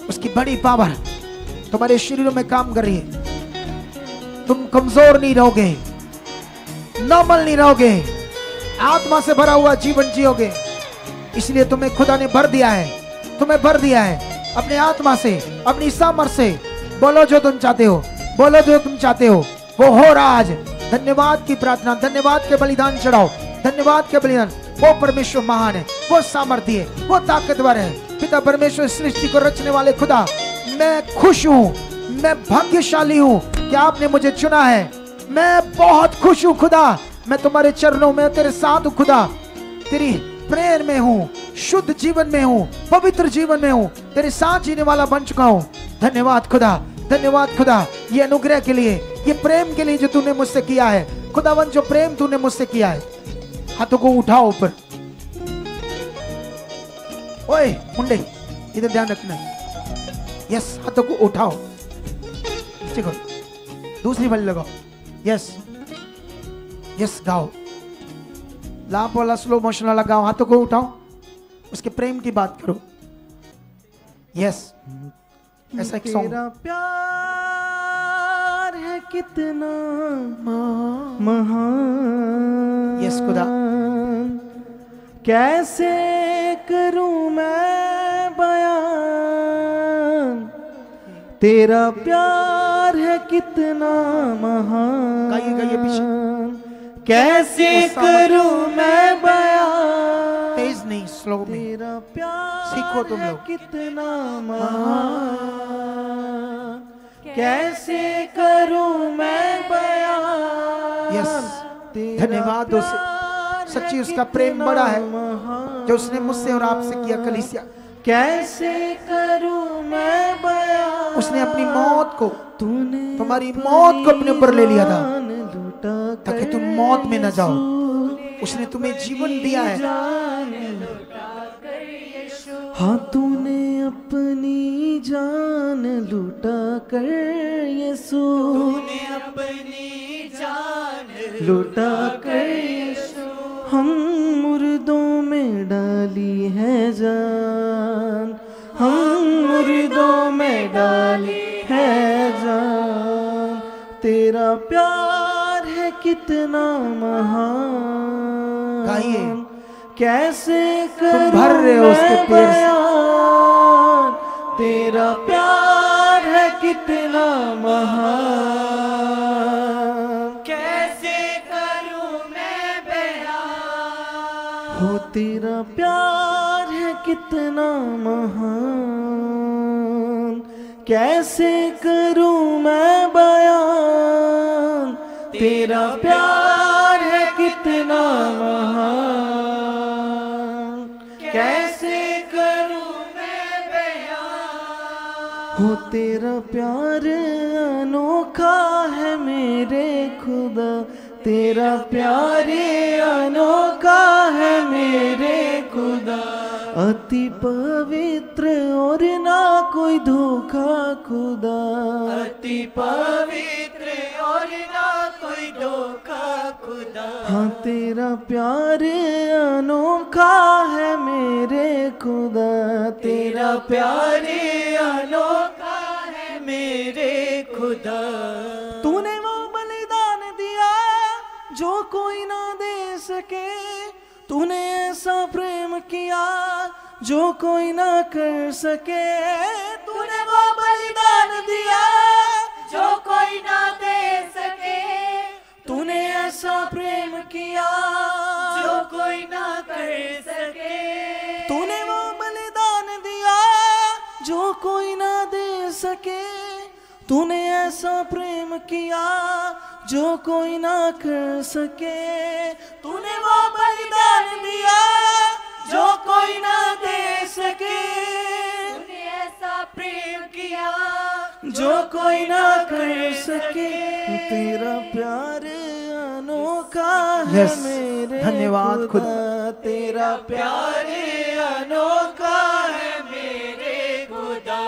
उसकी बड़ी पावर तुम्हारे शरीरों में काम कर रही है। तुम कमजोर नहीं रहोगे, नॉर्मल नहीं रहोगे, आत्मा से भरा हुआ जीवन जियोगे। इसलिए तुम्हें खुदा ने भर दिया है, तुम्हें भर दिया है अपने आत्मा से, अपनी सामर्थ से। बोलो जो तुम चाहते हो, बोलो जो तुम चाहते हो, वो हो रहा आज। धन्यवाद की प्रार्थना, धन्यवाद के बलिदान चढ़ाओ, धन्यवाद के बलिदान। वो परमेश्वर महान है, वो सामर्थी है, वो ताकतवर है। पिता परमेश्वर सृष्टि को रचने वाले खुदा, मैं खुश हूँ, मैं भाग्यशाली हूँ कि आपने मुझे चुना है। मैं बहुत खुश हूँ खुदा, मैं तुम्हारे चरणों में तेरे साथ हूँ खुदा, तेरी प्रेयर में हूँ, शुद्ध जीवन में हूँ, पवित्र जीवन में हूँ, तेरे साथ जीने वाला बन चुका हूँ। धन्यवाद खुदा, धन्यवाद खुदा, ये अनुग्रह के लिए, ये प्रेम के लिए जो तूने मुझसे किया है खुदावन, जो प्रेम तूने मुझसे किया है। हाथों को उठाओ ऊपर। ओए मुंडे, इधर ध्यान रखना। यस, हाथों को उठाओ, ठीक हो, दूसरी वाली लगाओ। यस यस, गाओ, लाप वाला स्लो मोशन वाला गाओ, हाथों को उठाओ, उसके प्रेम की बात करो। यस, ऐसा एक सॉन्ग। तेरा प्यार है कितना महान, यस खुदा, कैसे करूं मैं बयान, तेरा प्यार है कितना महान, गाइए गाइए पीछे। कैसे करूं मैं बयान, तेज नहीं, स्लो में। तेरा प्यार सीखो तुम है लोग। कितना महान, कैसे करूं मैं बयान। यस, धन्यवाद उसे, सच्ची उसका प्रेम बड़ा है जो उसने मुझसे और आपसे किया। कलीसिया, कैसे करूं मैं बयान, उसने अपनी मौत को, तूने तुम्हारी मौत को अपने ऊपर ले लिया था लूटा ताकि तुम मौत में न जाओ। उसने तुम्हें जीवन दिया है। हाँ, तूने अपनी जान लूटा कर यीशु, तूने अपनी जान लूटा कर यीशु, हम मुर्दों में डाली है जान, हम मुर्दों में डाली है जान, तेरा प्यार है कितना महान, गाइए, कैसे तुम करूं भर रहे हो उसके मैं प्यार से। बयान, तेरा प्यार है कितना महान, कैसे करूं मैं बयान, हो तेरा प्यार है कितना महान, कैसे करूं मैं बयान, तेरा प्यार है कितना महान, कैसे करूं मैं बयान, हो तेरा प्यार अनोखा है मेरे खुदा, तेरा प्यार अनोखा है मेरे खुदा, अति पवित्र और ना कोई धोखा खुदा, अति पवित्र और ना कोई धोखा खुदा, हाँ तेरा प्यार अनोखा है मेरे खुदा, तेरा प्यार अनोखा है मेरे खुदा, तूने वो बलिदान दिया जो कोई ना दे सके, तूने ऐसा प्रेम किया जो कोई ना कर सके, तूने वो बलिदान दिया जो कोई ना दे सके, तूने ऐसा प्रेम किया जो कोई ना कर सके, तूने वो बलिदान दिया जो कोई ना दे सके, तूने ऐसा प्रेम किया जो कोई ना कर सके, तूने वो बलिदान दिया जो कोई ना दे सके, तूने ऐसा प्रेम किया जो कोई ना कर सके, तेरा प्यार अनोखा है Yes, मेरे धन्यवाद खुदा। तेरा प्यार अनोखा है मेरे खुदा,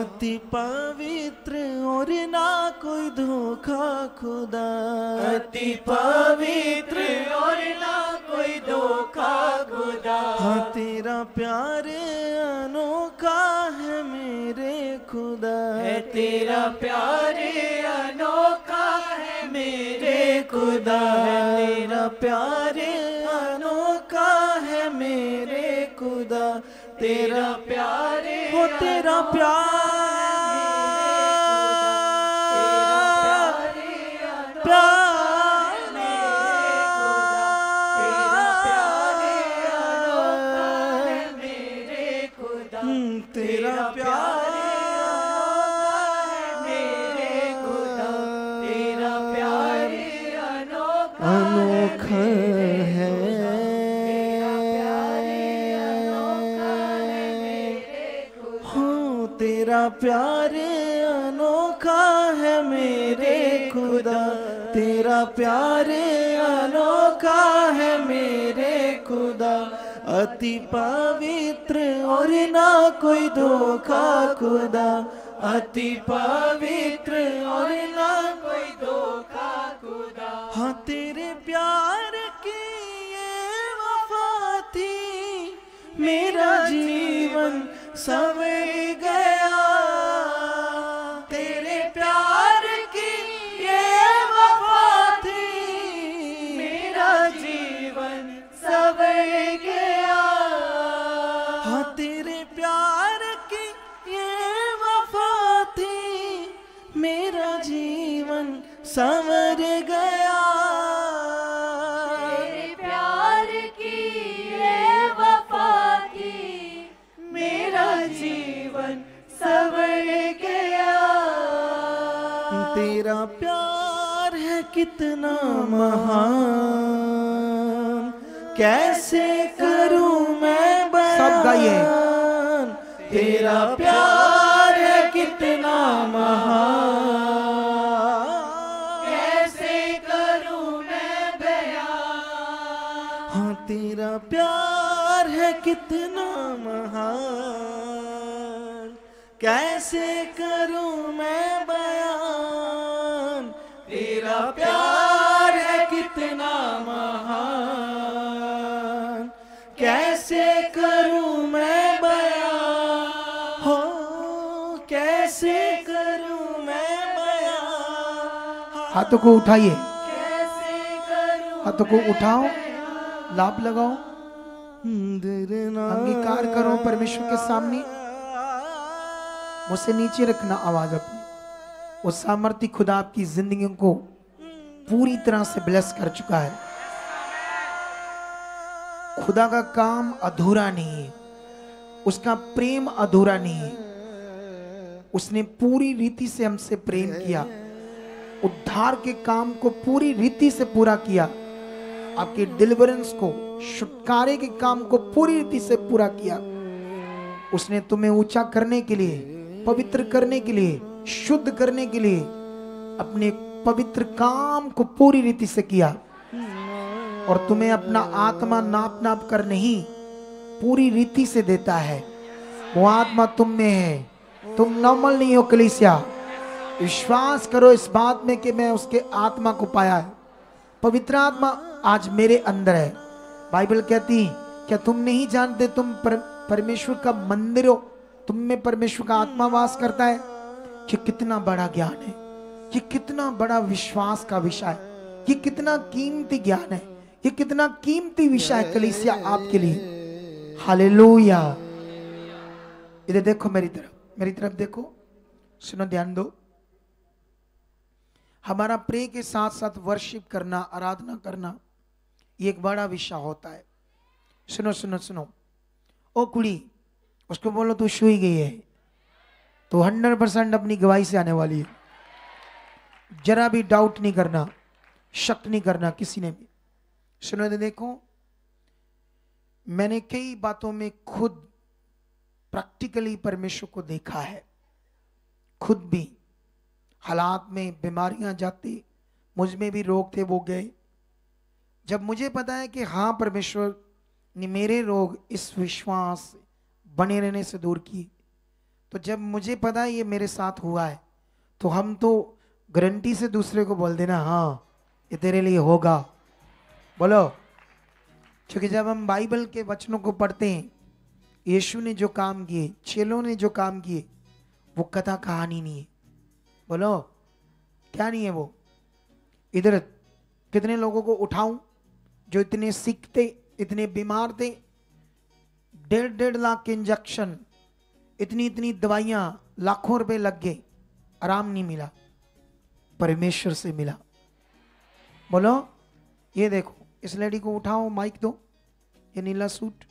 अति पवित्र और ना कोई धोखा खुदा, अति पवित्र और ना कोई धोखा खुदा, हाँ तेरा प्यार अनोखा है मेरे खुदा, है तेरा प्यार अनोखा है मेरे खुदा, तेरा प्यार अनोखा है मेरे खुदा, तेरा प्यार हो तेरा तेरा प्यार अनोखा है, हाँ तेरा प्यार अनोखा है मेरे खुदा, तेरा प्यार अनोखा है मेरे खुदा, अति पवित्र और ना कोई धोखा खुदा, अति पवित्र और ना कोई धोखा खुदा। हाँ तेरे प्यार की ये वफा थी, मेरा जीवन संवर गया, तेरे प्यार की ये वफा थी, मेरा जीवन संवर गया। हाँ तेरे प्यार की ये वफा थी, मेरा जीवन संवर गया, तेरे प्यार की ये वफा थी, मेरा जीवन संवर गया। तेरा प्यार है कितना महान, कैसे करूं मैं बयान, सब गाइए। तेरा प्यार है कितना महान, कैसे करूं मैं बयान। हाँ तेरा प्यार है कितना महान, कैसे करूं मैं बयान, तेरा प्यार है कितना महान, कैसे करूं मैं बयान, हो कैसे करूं मैं बयान। हाथों को उठाइए, कैसे करूं हाथों को उठाओ, लाभ लगाओ, अंगीकार करो परमेश्वर के सामने। मुझसे नीचे रखना आवाज अपनी। वो सामर्थ्य खुदा आपकी जिंदगी को पूरी तरह से ब्लेस कर चुका है। खुदा का काम अधूरा नहीं है, उसका प्रेम अधूरा नहीं है। उसने पूरी रीति से हमसे प्रेम किया, उद्धार के काम को पूरी रीति से पूरा किया, आपके डिलीवरेंस को, छुटकारे के काम को पूरी रीति से पूरा किया। उसने तुम्हें ऊंचा करने के लिए, पवित्र करने के लिए, शुद्ध करने के लिए अपने पवित्र काम को पूरी रीति से किया। और तुम्हें अपना आत्मा नाप नाप कर नहीं, पूरी रीति से देता है। वो आत्मा तुम में है, तुम नॉर्मल नहीं हो कलीसिया। विश्वास करो इस बात में कि मैं उसके आत्मा को पाया है। पवित्र आत्मा आज मेरे अंदर है। बाइबल कहती क्या तुम नहीं जानते तुम परमेश्वर का मंदिर हो, तुम में परमेश्वर का आत्मा वास करता है। ये कितना बड़ा ज्ञान है, ये कितना बड़ा विश्वास का विषय है, ये कितना कीमती ज्ञान है, ये कितना कीमती विषय है कलीसिया आपके लिए। हालेलुया। इधर देखो, मेरी तरफ देखो, सुनो, ध्यान दो। हमारा प्रे के साथ साथ वर्शिप करना, आराधना करना, ये एक बड़ा विषय होता है। सुनो सुनो सुनो, ओ कुड़ी, उसको बोलो तू सुई गई है, तो 100% अपनी गवाही से आने वाली है। जरा भी डाउट नहीं करना, शक नहीं करना किसी ने भी। सुनो देखो, मैंने कई बातों में खुद प्रैक्टिकली परमेश्वर को देखा है। खुद भी हालात में बीमारियां जाती, मुझ में भी रोग थे, वो गए। जब मुझे पता है कि हाँ परमेश्वर ने मेरे रोग इस विश्वास बने रहने से दूर किए, तो जब मुझे पता है ये मेरे साथ हुआ है, तो हम तो गारंटी से दूसरे को बोल देना, हाँ ये तेरे लिए होगा, बोलो। क्योंकि जब हम बाइबल के वचनों को पढ़ते हैं, यीशु ने जो काम किए, चेलों ने जो काम किए, वो कथा कहानी नहीं है। बोलो क्या नहीं है वो। इधर कितने लोगों को उठाऊं जो इतने सिक थे, इतने बीमार थे, 1.5 लाख के इंजेक्शन, इतनी दवाइयां, लाखों रुपए लग गए, आराम नहीं मिला, परमेश्वर से मिला। बोलो ये देखो, इस लेडी को उठाओ, माइक दो, ये नीला सूट,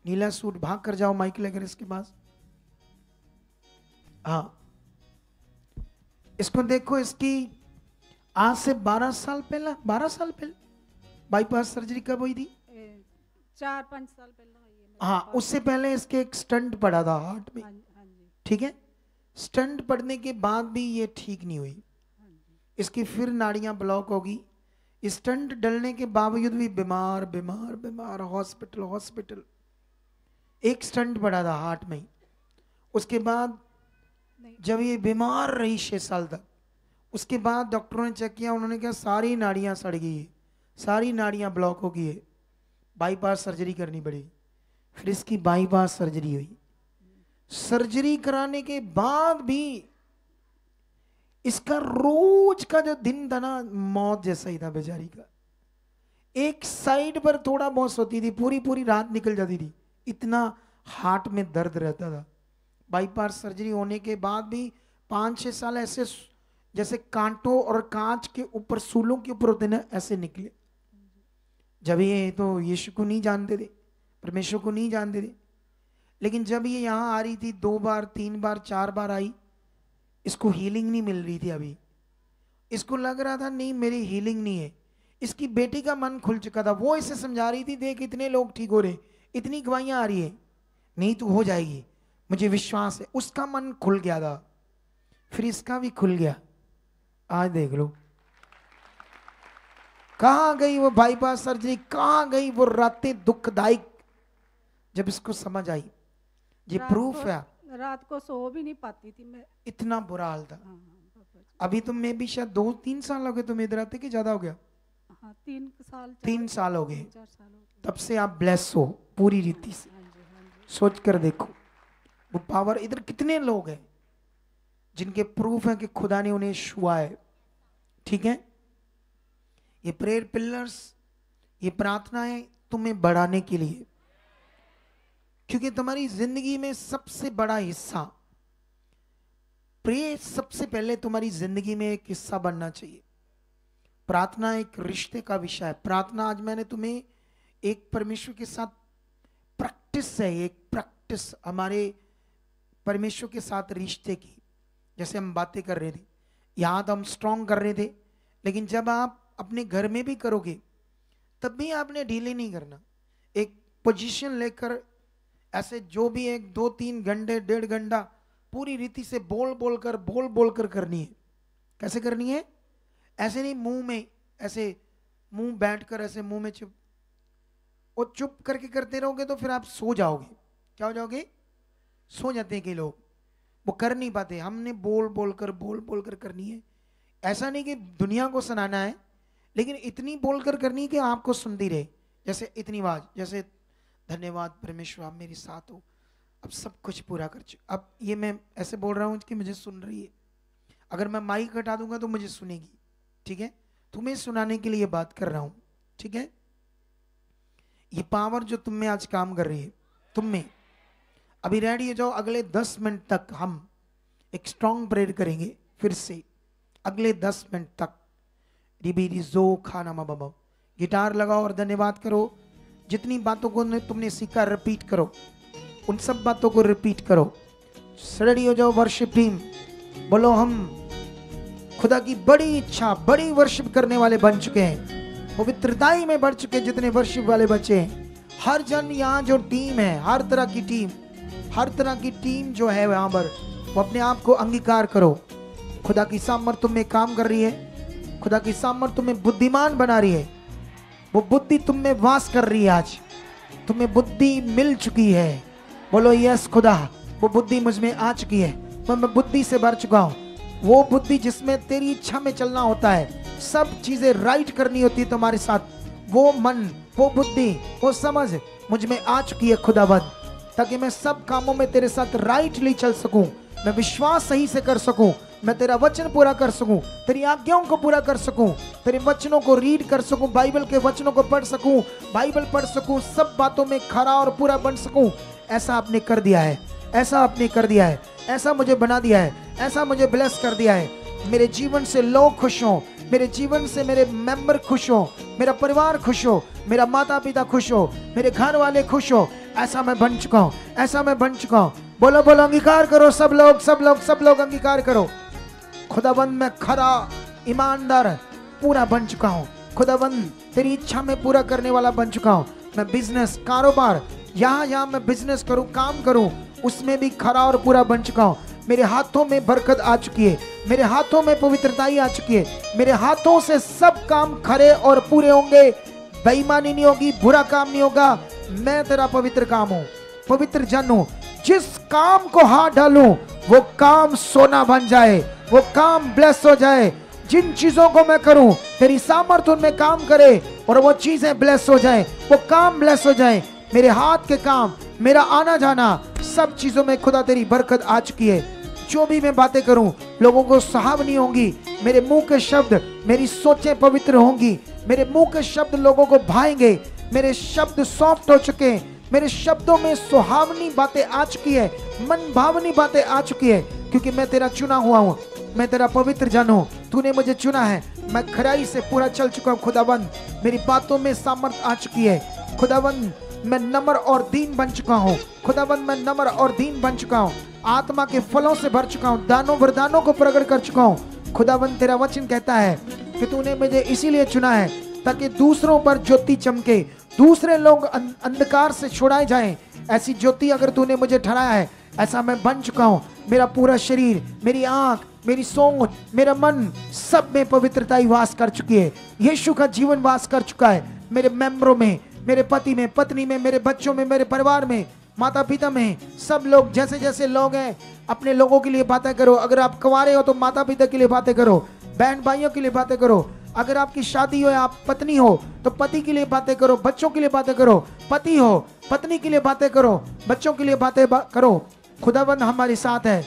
नीला सूट, भाग कर जाओ माइक लेकर इसके पास। हाँ, इसको देखो, इसकी आज से 12 साल पहले बाईपास सर्जरी कब हुई थी? 4-5 साल पहले। हाँ, उससे पहले इसके एक स्टंट पड़ा था हार्ट में। हाँ जी। ठीक है, स्टंट पड़ने के बाद भी ये ठीक नहीं हुई, इसकी फिर नाड़ियां ब्लॉक होगी। स्टंट डलने के बावजूद भी बीमार बीमार बीमार, हॉस्पिटल। एक स्टंट पड़ा था हार्ट में। उसके बाद जब ये बीमार रही 6 साल तक, उसके बाद डॉक्टरों ने चेक किया, उन्होंने कहा सारी नाड़ियां सड़ गई है, सारी नाड़ियां ब्लॉक हो गई है, बाईपास सर्जरी करनी पड़ी। फिर इसकी बाईपास सर्जरी हुई। सर्जरी कराने के बाद भी इसका रोज का जो दिन था ना, मौत जैसा ही था बेचारी का। एक साइड पर थोड़ा बहुत सोती थी, पूरी पूरी रात निकल जाती थी, इतना हार्ट में दर्द रहता था। बाईपास सर्जरी होने के बाद भी 5-6 साल ऐसे जैसे कांटों और कांच के ऊपर, सूलों के ऊपर होते ना, ऐसे निकले। जब ये तो यीशु को नहीं जानते थे, परमेश्वर को नहीं जानते थे, लेकिन जब ये यहाँ आ रही थी 2 बार 3 बार 4 बार आई, इसको हीलिंग नहीं मिल रही थी। अभी इसको लग रहा था नहीं मेरी हीलिंग नहीं है। इसकी बेटी का मन खुल चुका था, वो इसे समझा रही थी, देख इतने लोग ठीक हो रहे, इतनी गवाहियां आ रही है, नहीं तू हो जाएगी, मुझे विश्वास है। उसका मन खुल गया था, फिर इसका भी खुल गया। आज देख लो कहां गई वो बाईपास सर्जरी, कहां गई वो रातें दुखदायक, जब इसको समझ आई। ये प्रूफ है। रात को सो भी नहीं पाती थी मैं, इतना बुरा हाल था। हाँ, अभी तुम में भी शायद 2-3 साल हो गए तुम इधर आते, कि ज्यादा हो गया? हाँ, 3 साल 3 साल हो गए। 4 साल हो गए। तब से आप ब्लेस हो पूरी रीति से। सोच कर देखो वो पावर। इधर कितने लोग हैं जिनके प्रूफ है कि खुदा ने उन्हें छुआ है। ठीक है, ये प्रेयर पिलर्स, ये प्रार्थनाएं तुम्हें बढ़ाने के लिए, क्योंकि तुम्हारी जिंदगी में सबसे बड़ा हिस्सा प्रेयर, सबसे पहले तुम्हारी जिंदगी में एक हिस्सा बनना चाहिए। प्रार्थना एक रिश्ते का विषय है। प्रार्थना, आज मैंने तुम्हें एक परमेश्वर के साथ प्रैक्टिस है, एक प्रैक्टिस हमारे परमेश्वर के साथ रिश्ते की, जैसे हम बातें कर रहे थे, यहाँ तो हम स्ट्रॉन्ग कर रहे थे, लेकिन जब आप अपने घर में भी करोगे तब भी आपने ढीले नहीं करना। एक पोजीशन लेकर ऐसे जो भी 1-2-3 घंटे 1.5 घंटा पूरी रीति से बोल बोल कर करनी है। कैसे करनी है? ऐसे नहीं मुंह में, ऐसे मुंह बैठकर ऐसे मुंह में चुप, और चुप करके करते रहोगे तो फिर आप सो जाओगे। क्या हो जाओगे? सो जाते हैं कई लोग, वो कर नहीं पाते। हमने बोल बोल कर करनी है। ऐसा नहीं कि दुनिया को सुनाना है, लेकिन इतनी बोलकर करनी है कि आपको सुनती रहे। जैसे इतनी आवाज, जैसे धन्यवाद परमेश्वर आप मेरे साथ हो, अब सब कुछ पूरा कर चुके। अब ये मैं ऐसे बोल रहा हूँ कि मुझे सुन रही है, अगर मैं माइक हटा दूंगा तो मुझे सुनेगी। ठीक है, तुम्हें सुनाने के लिए बात कर रहा हूँ। ठीक है, ये पावर जो तुम में आज काम कर रही है, तुम में अभी रेडी हो जाओ। अगले 10 मिनट तक हम एक स्ट्रॉन्ग प्रेयर करेंगे। फिर से अगले 10 मिनट तक रिबीरिजो खाना माबा, गिटार लगाओ और धन्यवाद करो। जितनी बातों को तुमने सीखा रिपीट करो, उन सब बातों को रिपीट करो। रेडी हो जाओ वर्शिप टीम, बोलो हम खुदा की बड़ी इच्छा, बड़ी वर्शिप करने वाले बन चुके हैं, पवित्रताई में बढ़ चुके। जितने वर्शिप वाले बच्चे हैं, हर जन यहाँ जो टीम है, हर तरह की टीम जो है यहाँ पर, वो अपने आप को अंगीकार करो। खुदा की सामर्थ तुम में काम कर रही है, खुदा की सामर्थ तुम्हें बुद्धिमान बना रही है। वो बुद्धि तुम में वास कर रही है। आज तुम्हें बुद्धि मिल चुकी है। बोलो यस खुदा, वो बुद्धि मुझ में आ चुकी है, मैं बुद्धि से भर चुका हूँ। वो बुद्धि जिसमें तेरी इच्छा में चलना होता है, सब चीजें राइट करनी होती है तुम्हारे साथ, वो मन, वो बुद्धि, वो समझ मुझ में आ चुकी है खुदावंद, ताकि मैं सब कामों में तेरे साथ राइटली चल सकूं, मैं विश्वास सही से कर सकूं, मैं तेरा वचन पूरा कर सकूं, तेरी आज्ञाओं को पूरा कर सकूं, तेरे वचनों को रीड कर सकूं, बाइबल के वचनों को पढ़ सकूं, बाइबल पढ़ सकूं, सब बातों में खरा और पूरा बन सकूं। ऐसा आपने कर दिया है, ऐसा आपने कर दिया है, ऐसा मुझे बना दिया है, ऐसा मुझे ब्लेस कर दिया है। मेरे जीवन से लोग खुश हों, मेरे जीवन से मेरे मेंबर खुश हो, मेरा परिवार खुश हो, मेरा माता पिता खुश हो, मेरे घर वाले खुश हो। ऐसा मैं बन चुका हूँ, ऐसा मैं बन चुका हूँ। बोलो बोलो, अंगीकार करो सब लोग, सब लोग, सब लोग अंगीकार करो। खुदाबंद मैं खरा, ईमानदार, पूरा बन चुका हूँ। खुदाबंद तेरी इच्छा में पूरा करने वाला बन चुका हूँ। मैं बिजनेस, कारोबार, यहाँ मैं बिजनेस करूँ, काम करूँ, उसमें भी खरा और पूरा बन चुका हूँ। मेरे हाथों में बरकत आ चुकी है, मेरे हाथों में पवित्रताई आ चुकी है। मेरे हाथों से सब काम खरे और पूरे होंगे, बेईमानी नहीं होगी, बुरा काम नहीं होगा। मैं तेरा पवित्र काम हूँ, पवित्र जन हूँ। जिस काम को हाथ डालूं वो काम सोना बन जाए, वो काम ब्लेस हो जाए। जिन चीजों को मैं करूं तेरी सामर्थ उनमें काम करे और वो चीजें ब्लेस हो जाए, वो काम ब्लेस हो जाए। मेरे हाथ के काम, मेरा आना जाना, सब चीजों में खुदा तेरी बरकत आ चुकी है। जो भी मैं बातें करूं लोगों को सुहावनी होंगी। मेरे मुंह के शब्द, मेरी सोचें पवित्र होंगी। मेरे मुंह के शब्द लोगों को भाएंगे। मेरे शब्द सॉफ्ट हो चुके हैं, मेरे शब्दों में सुहावनी बातें आ चुकी है, मन भावनी बातें आ चुकी है, क्योंकि मैं तेरा चुना हुआ हूँ, मैं तेरा पवित्र जन हूँ। तूने मुझे चुना है, मैं खराई से पूरा चल चुका हूँ। खुदाबंद मेरी बातों में सामर्थ आ चुकी है। खुदाबंद मैं नम्र और दीन बन चुका हूँ। खुदाबंद मैं नम्र और दीन बन चुका हूँ। आत्मा के फलों से भर चुका हूँ, दानों वरदानों को प्रकट कर चुका हूँ। खुदाबंद तेरा वचन कहता है कि तूने मुझे इसीलिए चुना है ताकि दूसरों पर ज्योति चमके, दूसरे लोग अंधकार से छुड़ाए जाएं। ऐसी ज्योति अगर तूने मुझे ठहराया है, ऐसा मैं बन चुका हूँ। मेरा पूरा शरीर, मेरी आंख, मेरी सोच, मेरा मन, सब में पवित्रता ही वास कर चुकी है। यीशु का जीवन वास कर चुका है मेरे मेंबरों में, मेरे पति में, पत्नी में, मेरे बच्चों में, मेरे परिवार में, माता पिता में। सब लोग जैसे जैसे लोग हैं, अपने लोगों के लिए बातें करो। अगर आप कुंवारे हो तो माता पिता के लिए बातें करो, बहन भाइयों के लिए बातें करो। अगर आपकी शादी हो, आप पत्नी हो तो पति के लिए बातें करो, बच्चों के लिए बातें करो। पति हो, पत्नी के लिए बातें करो, बच्चों के लिए बातें करो। खुदाबंद हमारे साथ है,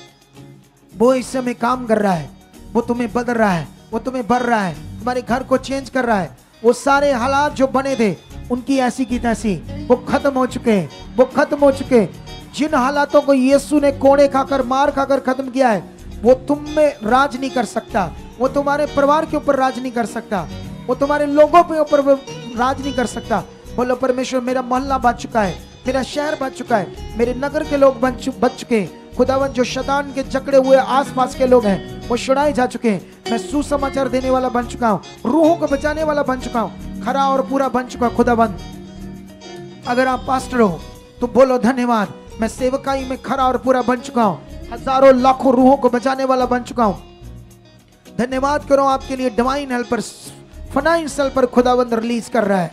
वो इस समय काम कर रहा है, वो तुम्हें बदल रहा है, वो तुम्हें भर रहा है, तुम्हारे घर को चेंज कर रहा है। वो सारे हालात जो बने थे उनकी ऐसी की तैसी वो खत्म हो चुके हैं, वो खत्म हो चुके हैं। जिन हालातों को यीशु ने कोड़े खाकर, मार खाकर खत्म किया है, वो तुम में राज नहीं कर सकता, वो तुम्हारे परिवार के ऊपर राज नहीं कर सकता, वो तुम्हारे लोगों के ऊपर राज नहीं कर सकता। बोलो परमेश्वर, मेरा मोहल्ला बच चुका है, मेरा शहर बच चुका है, मेरे नगर के लोग बच चुके हैं। खुदावन जो शैतान के जकड़े हुए आसपास के लोग हैं वो छुड़ाए जा चुके हैं। मैं सुसमाचार देने वाला बन चुका हूँ, रूहों को बचाने वाला बन चुका हूँ, खरा और पूरा बन चुका। खुदावन अगर आप पास्टर हो तो बोलो धन्यवाद, मैं सेवकाई में खरा और पूरा बन चुका हूँ, हजारों लाखों रूहों को बचाने वाला बन चुका हूँ। धन्यवाद करो आपके लिए डिवाइन हेल्पर, फाइनेंस हेल्पर खुदावंद रिलीज कर रहा है।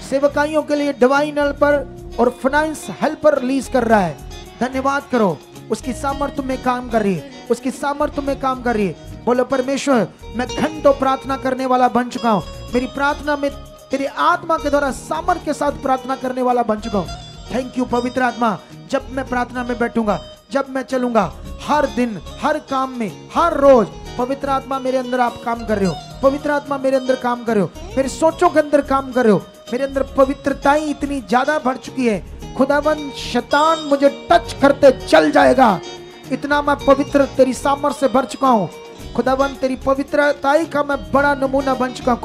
सेवकाइयों के लिए डिवाइन हेल्पर और फाइनेंस हेल्पर रिलीज कर रहा है। धन्यवाद करो, उसकी सामर्थ्य में काम कर रही है, उसकी सामर्थ्य में काम कर रही है। बोलो परमेश्वर, मैं घंटों प्रार्थना करने वाला बन चुका हूँ, मेरी प्रार्थना में तेरी आत्मा के द्वारा सामर्थ्य के साथ प्रार्थना करने वाला बन चुका हूँ। थैंक यू पवित्र आत्मा। जब मैं प्रार्थना में बैठूंगा, जब मैं चलूंगा, हर दिन, हर काम में, हर रोज पवित्र आत्मा मेरे अंदर आप काम कर रहे हो, पवित्र आत्मा मेरे अंदर काम कर रहे हो, मेरी सोचों के अंदर काम कर रहे हो। मेरे अंदर पवित्रताई इतनी ज्यादा बढ़ चुकी है, खुदावन शैतान मुझे टच करते चल जाएगा, इतना मैं पवित्र तेरी सामर्थ्य से भर चुका हूँ। खुदावन तेरी पवित्रताई का मैं बड़ा नमूना बन चुका हूँ।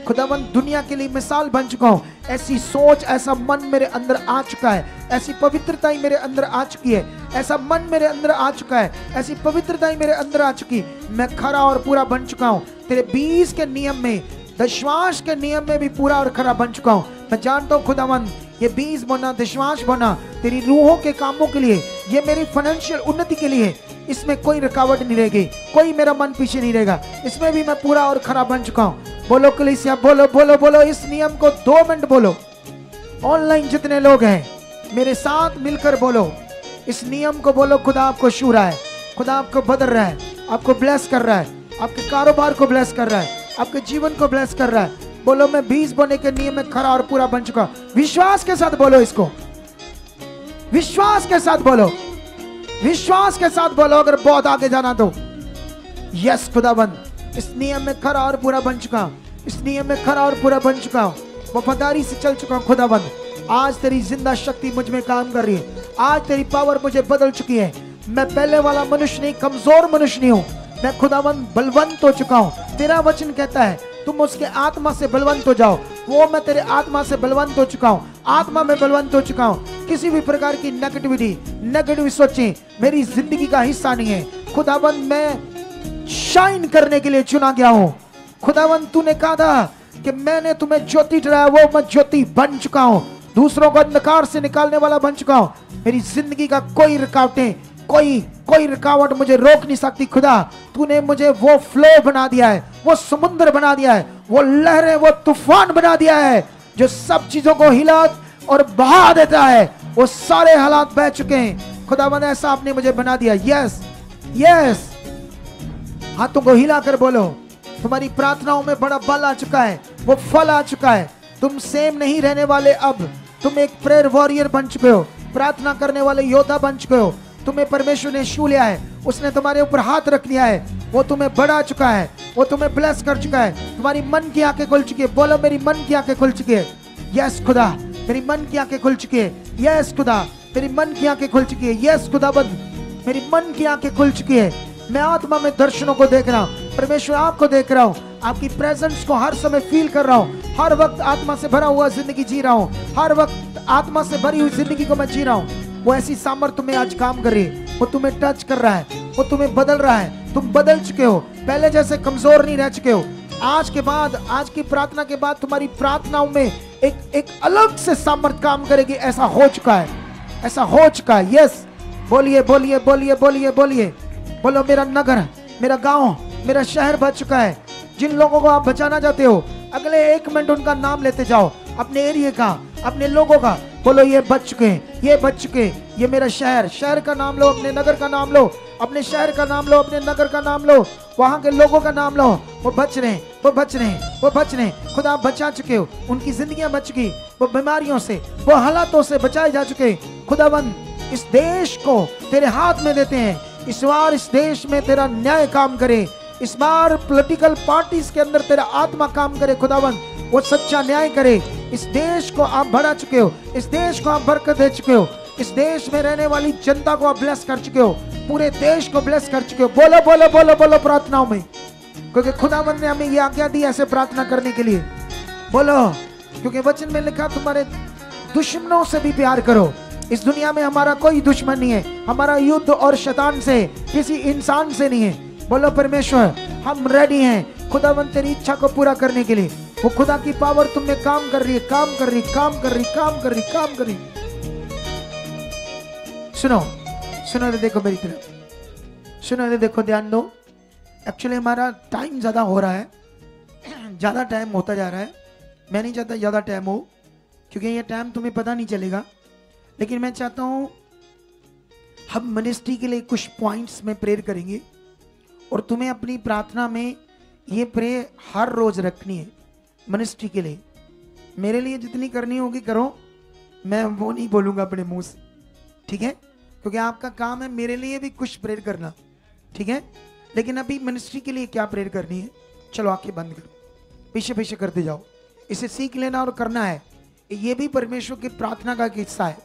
खुदावन दुनिया के लिए मिसाल बन चुका हूँ। ऐसी सोच, ऐसा मन मेरे अंदर आ चुका है, ऐसी पवित्रताई मेरे अंदर आ चुकी है, ऐसा मन मेरे अंदर आ चुका है, ऐसी पवित्रताई मेरे अंदर आ चुकी। मैं खरा और पूरा बन चुका हूँ तेरे 20 के नियम में, दशवांश के नियम में भी पूरा और खरा बन चुका हूँ। मैं जानता हूँ खुदावन, ये 20 बोना, दशवांश बोना तेरी रूहों के कामों के लिए, ये मेरी फाइनेंशियल उन्नति के लिए, इसमें कोई रुकावट नहीं रहेगी, कोई मेरा मन पीछे नहीं रहेगा, इसमें भी मैं पूरा और खरा बन चुका हूँ। बोलो कलीसिया, बोलो बोलो बोलो इस नियम को 2 मिनट बोलो। ऑनलाइन जितने लोग हैं मेरे साथ मिलकर बोलो इस नियम को, बोलो खुदा आपको छू रहा है, खुदा आपको बदल रहा है, आपको ब्लेस कर रहा है, आपके कारोबार को ब्लेस कर रहा है, आपके जीवन को ब्लेस कर रहा है। बोलो मैं 20 बोने के नियम में खरा और पूरा बन चुका। विश्वास के साथ बोलो इसको, विश्वास के साथ बोलो, विश्वास के साथ बोलो। अगर बहुत आगे जाना तो यस खुदाबंद, इस नियम में खरा और पूरा बन चुका हूं, इस नियम में खरा और पूरा बन चुका हूं, वफादारी से चल चुका हूं। खुदाबंद आज तेरी जिंदा शक्ति मुझ में काम कर रही है, आज तेरी पावर मुझे बदल चुकी है। मैं पहले वाला मनुष्य नहीं, कमजोर मनुष्य नहीं हूं, मैं खुदाबंद बलवंत हो चुका हूं, तेरा वचन कहता है तुम उसके आत्मा से बलवंत हो जाओ। वो मैं तेरे आत्मा से बलवंत हो चुका हूँ, आत्मा में बलवंत हो चुका हूँ। किसी भी प्रकार की नेगेटिविटी, नेगेटिव सोचें मेरी जिंदगी का हिस्सा नहीं है। खुदाबंद मैं शाइन करने के लिए चुना गया हूँ। खुदाबंद तूने कहा था कि मैंने तुम्हें ज्योति ठहराया, वो मैं ज्योति बन चुका हूँ, दूसरों को अंधकार से निकालने वाला बन चुका हूँ। मेरी जिंदगी का कोई रुकावटें, कोई रुकावट मुझे रोक नहीं सकती। खुदा तूने मुझे वो फ्लो बना दिया है, वो समुद्र बना दिया है, वो लहरें, वो तूफान बना दिया है जो सब चीजों को हिला और बहा देता है। वो सारे हालात बह चुके हैं। खुदावंद ऐसा आपने मुझे बना दिया। यस यस, हाथों को हिलाकर बोलो, तुम्हारी प्रार्थनाओं में बड़ा बल आ चुका है, वो फल आ चुका है। तुम सेम नहीं रहने वाले, अब तुम एक प्रेयर वॉरियर बन चुके हो, प्रार्थना करने वाले योद्धा बन चुके हो। तुम्हें परमेश्वर ने छू लिया है, उसने तुम्हारे ऊपर हाथ रख लिया है, वो तुम्हें बढ़ा चुका है, वो तुम्हें ब्लेस कर चुका है। तुम्हारी मन की आंखें खुल चुकी है। बोलो मेरी मन की आंखें खुल चुकी है। यस खुदा, मेरी मन की आंखें खुल चुकी है। यस खुदा, मेरी मन की आंखें खुल चुकी है। यस खुदाबंद, मेरी मन की आंखें खुल चुकी है। मैं आत्मा में दर्शनों को देख रहा हूँ। परमेश्वर आपको देख रहा हूँ, आपकी प्रेजेंस को हर समय फील कर रहा हूँ। हर वक्त आत्मा से भरा हुआ जिंदगी जी रहा हूँ। हर वक्त आत्मा से भरी हुई जिंदगी को मैं जी रहा हूँ। वो ऐसी सामर्थ्य तुम्हें आज काम कर रही है, वो तुम्हें टच कर रहा है, वो तुम्हें बदल रहा है। तुम बदल चुके हो, पहले जैसे कमजोर नहीं रह चुके हो। आज के बाद, आज की प्रार्थना के बाद तुम्हारी प्रार्थनाओं में एक अलग से सामर्थ्य काम करेगी। ऐसा हो चुका है, ऐसा हो चुका है। यस, बोलिए बोलिए बोलिए बोलिए बोलिए, बोलो मेरा नगर, मेरा गांव, मेरा शहर बच चुका है। जिन लोगों को आप बचाना चाहते हो, अगले 1 मिनट उनका नाम लेते जाओ, अपने एरिया का, अपने लोगों का। बोलो ये बच चुके हैं, ये बच चुके हैं। ये मेरा शहर, शहर का नाम लो, अपने नगर का नाम लो, अपने शहर का नाम लो, अपने नगर का नाम लो, वहां के लोगों का नाम लो। वो बच रहे हैं, वो बच रहे हैं, वो बच रहे हैं। खुदा आप बचा चुके हो, उनकी जिंदगियां बच गई। वो बीमारियों से, वो हालातों से बचाए जा चुके हैं। खुदाबंद इस देश को तेरे हाथ में देते हैं। इस बार इस देश में तेरा न्याय काम करे। इस बार पॉलिटिकल पार्टीज के अंदर तेरा आत्मा काम करे। खुदाबंद वो सच्चा न्याय करे। इस देश को आप बढ़ा चुके हो, इस देश को आप बरकत दे चुके हो, इस देश में रहने वाली जनता को आप ब्लेस कर चुके हो, पूरे देश को ब्लेस कर चुके हो। बोलो बोलो बोलो बोलो प्रार्थनाओं में, क्योंकि खुदाबंद ने हमें ये आज्ञा दी ऐसे प्रार्थना करने के लिए। बोलो, क्योंकि वचन में लिखा तुम्हारे दुश्मनों से भी प्यार करो। इस दुनिया में हमारा कोई दुश्मन नहीं है। हमारा युद्ध और शैतान से, किसी इंसान से नहीं है। बोलो परमेश्वर हम रेडी हैं खुदावंद तेरी इच्छा को पूरा करने के लिए। वो खुदा की पावर तुम में काम कर रही है, काम कर रही, काम कर रही, काम कर रही, काम कर रही। सुनो सुनो, देखो मेरी तरफ सुनो, देखो ध्यान दो। एक्चुअली हमारा टाइम ज्यादा हो रहा है, ज्यादा टाइम होता जा रहा है। मैं नहीं चाहता ज्यादा टाइम हो, क्योंकि ये टाइम तुम्हें पता नहीं चलेगा। लेकिन मैं चाहता हूं हम मिनिस्ट्री के लिए कुछ पॉइंट्स में प्रेयर करेंगे, और तुम्हें अपनी प्रार्थना में ये प्रे हर रोज रखनी है मिनिस्ट्री के लिए। मेरे लिए जितनी करनी होगी करो, मैं वो नहीं बोलूंगा अपने मुंह से, ठीक है? क्योंकि आपका काम है मेरे लिए भी कुछ प्रेयर करना, ठीक है? लेकिन अभी मिनिस्ट्री के लिए क्या प्रेयर करनी है, चलो आंखें बंद करो, पीछे पीछे करते जाओ। इसे सीख लेना और करना है। ये भी परमेश्वर की प्रार्थना का एक हिस्सा है,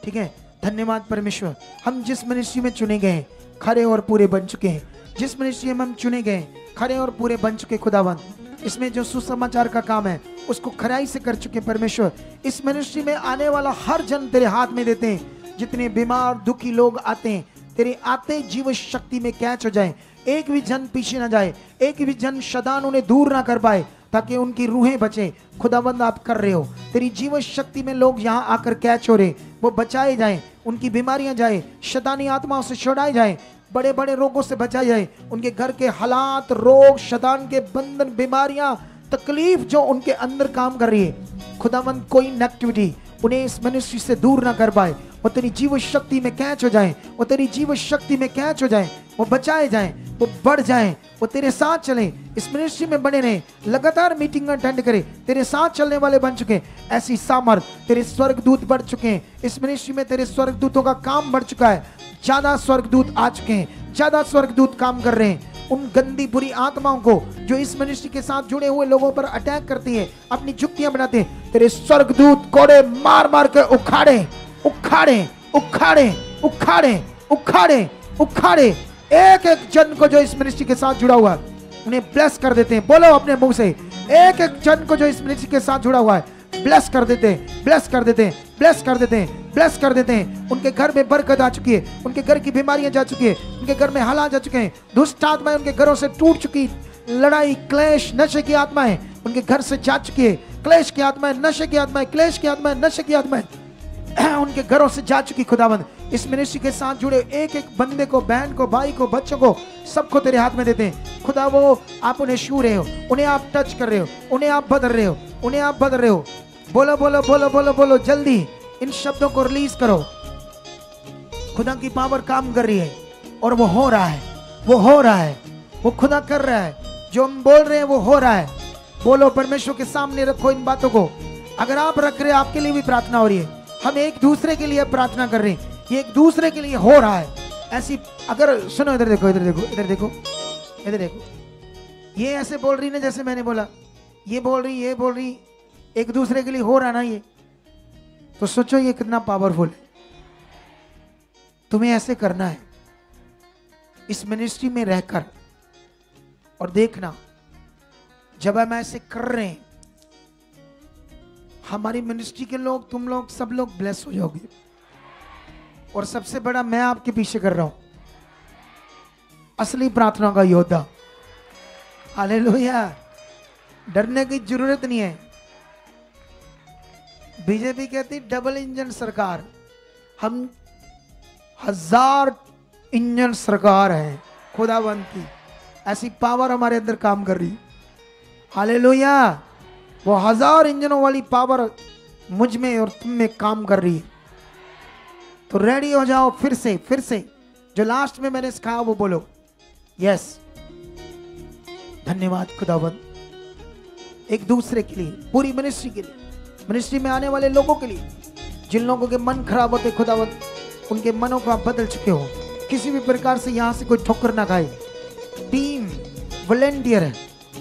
ठीक है? धन्यवाद परमेश्वर, हम जिस मिनिस्ट्री में चुने गए हैं खरे और पूरे बन चुके हैं। जिस मिनिस्ट्री में हम चुने गए खरे और पूरे बन चुके खुदावंद, इसमें जो सुसमाचार का काम है उसको खराई से कर चुके परमेश्वर। इस मिनिस्ट्री में आने वाला हर जन तेरे हाथ में देते हैं। जितने बीमार दुखी लोग आते हैं, तेरे आते जीव शक्ति में कैच हो जाए। एक भी जन पीछे ना जाए, एक भी जन शैतान उन्हें दूर ना कर पाए, ताकि उनकी रूहें बचे। खुदावंद आप कर रहे हो, तेरी जीव शक्ति में लोग यहाँ आकर कैच हो रहे, वो बचाए जाए, उनकी बीमारियां जाए, शैतानी आत्माओं से छुड़ाए जाए, बड़े बड़े रोगों से बचाए जाए। उनके घर के हालात, रोग, शैतान के बंधन, बीमारियां, तकलीफ जो उनके अंदर काम कर रही है, खुदावंद कोई नेगेटिविटी उन्हें इस मिनिस्ट्री से दूर ना कर पाए। वो तेरी जीव शक्ति में कैच हो जाए, वो तेरी जीव शक्ति में कैच हो जाए, वो बचाए जाए, वो बढ़ जाए, वो तेरे साथ चले, इस मिनिस्ट्री में बने रहे, लगातार मीटिंग अटेंड करे, तेरे साथ चलने वाले बन चुके। ऐसी सामर्थ तेरे स्वर्गदूत बढ़ चुके हैं। इस मिनिस्ट्री में तेरे स्वर्गदूतों का काम बढ़ चुका है। ज्यादा स्वर्गदूत आ चुके हैं, ज्यादा स्वर्गदूत काम कर रहे हैं। उन गंदी बुरी आत्माओं को जो इस मिनिस्ट्री के साथ जुड़े हुए लोगों पर अटैक करती है, अपनी जुक्तियां बनाते हैं, तेरे स्वर्गदूत कोड़े मार मार के उखाड़े उखाड़े उखाड़े उखाड़े उखाड़े उखाड़े एक एक जन को जो इस मिनिस्ट्री के साथ जुड़ा हुआ। उन्हें ब्लेस कर देते हैं। बोलो अपने मुंह से, एक एक जन को जो इस मिनिस्ट्री के साथ जुड़ा हुआ है ब्लेस कर देते हैं, ब्लेस कर देते हैं, ब्लेस कर देते हैं, ब्लेस कर देते हैं। उनके घर में बरकत आ चुकी है, उनके घर की बीमारियां जा चुकी है, उनके घर में हालात जा चुके हैं, दुष्ट आत्माएं उनके घरों से टूट चुकी, लड़ाई क्लेश नशे की आत्माएं उनके घर से जा चुकी है, क्लेश की आत्माएं, नशे की आत्माएं, क्लेश की आत्माएं, नशे की आत्माएं उनके घरों से जा चुकी। खुदावंद इस मिनिस्ट्री के साथ जुड़े एक एक बंदे को, बहन को, भाई को, बच्चों को, सबको तेरे हाथ में देते हैं। खुदा वो आप उन्हें छू रहे हो, उन्हें आप टच कर रहे हो, उन्हें आप बदल रहे हो, उन्हें आप बदल रहे हो। बोलो बोलो बोलो बोलो बोलो, जल्दी इन शब्दों को रिलीज करो। खुदा की पावर काम कर रही है और वो हो रहा है, वो हो रहा है, वो खुदा कर रहा है। जो हम बोल रहे हैं वो हो रहा है। बोलो, परमेश्वर के सामने रखो इन बातों को। अगर आप रख रहे हैं, आपके लिए भी प्रार्थना हो रही है। हम एक दूसरे के लिए प्रार्थना कर रहे हैं, ये एक दूसरे के लिए हो रहा है। ऐसी अगर सुनो, इधर देखो, इधर देखो, इधर देखो, इधर देखो। ये ऐसे बोल रही ना जैसे मैंने बोला, ये बोल रही, ये बोल रही, एक दूसरे के लिए हो रहा ना ये, तो सोचो ये कितना पावरफुल है। तुम्हें ऐसे करना है इस मिनिस्ट्री में रहकर, और देखना जब हम ऐसे कर रहे हैं, हमारी मिनिस्ट्री के लोग, तुम लोग, सब लोग ब्लेस हो जाओगे। और सबसे बड़ा, मैं आपके पीछे कर रहा हूं, असली प्रार्थना का योद्धा। हालेलुया, डरने की जरूरत नहीं है। बीजेपी कहती डबल इंजन सरकार, हम 1000 इंजन सरकार है खुदावंद की। ऐसी पावर हमारे अंदर काम कर रही। हालेलुया, वो 1000 इंजनों वाली पावर मुझ में और तुम में काम कर रही है। तो रेडी हो जाओ, फिर से जो लास्ट में मैंने सिखाया वो बोलो, यस। धन्यवाद खुदावंद, एक दूसरे के लिए, पूरी मिनिस्ट्री के लिए, मिनिस्ट्री में आने वाले लोगों के लिए, जिन लोगों के मन खराब होते खुदावंद, उनके मनों को आप बदल चुके हो। किसी भी प्रकार से यहां से कोई ठोकर ना खाए। टीम वॉलंटियर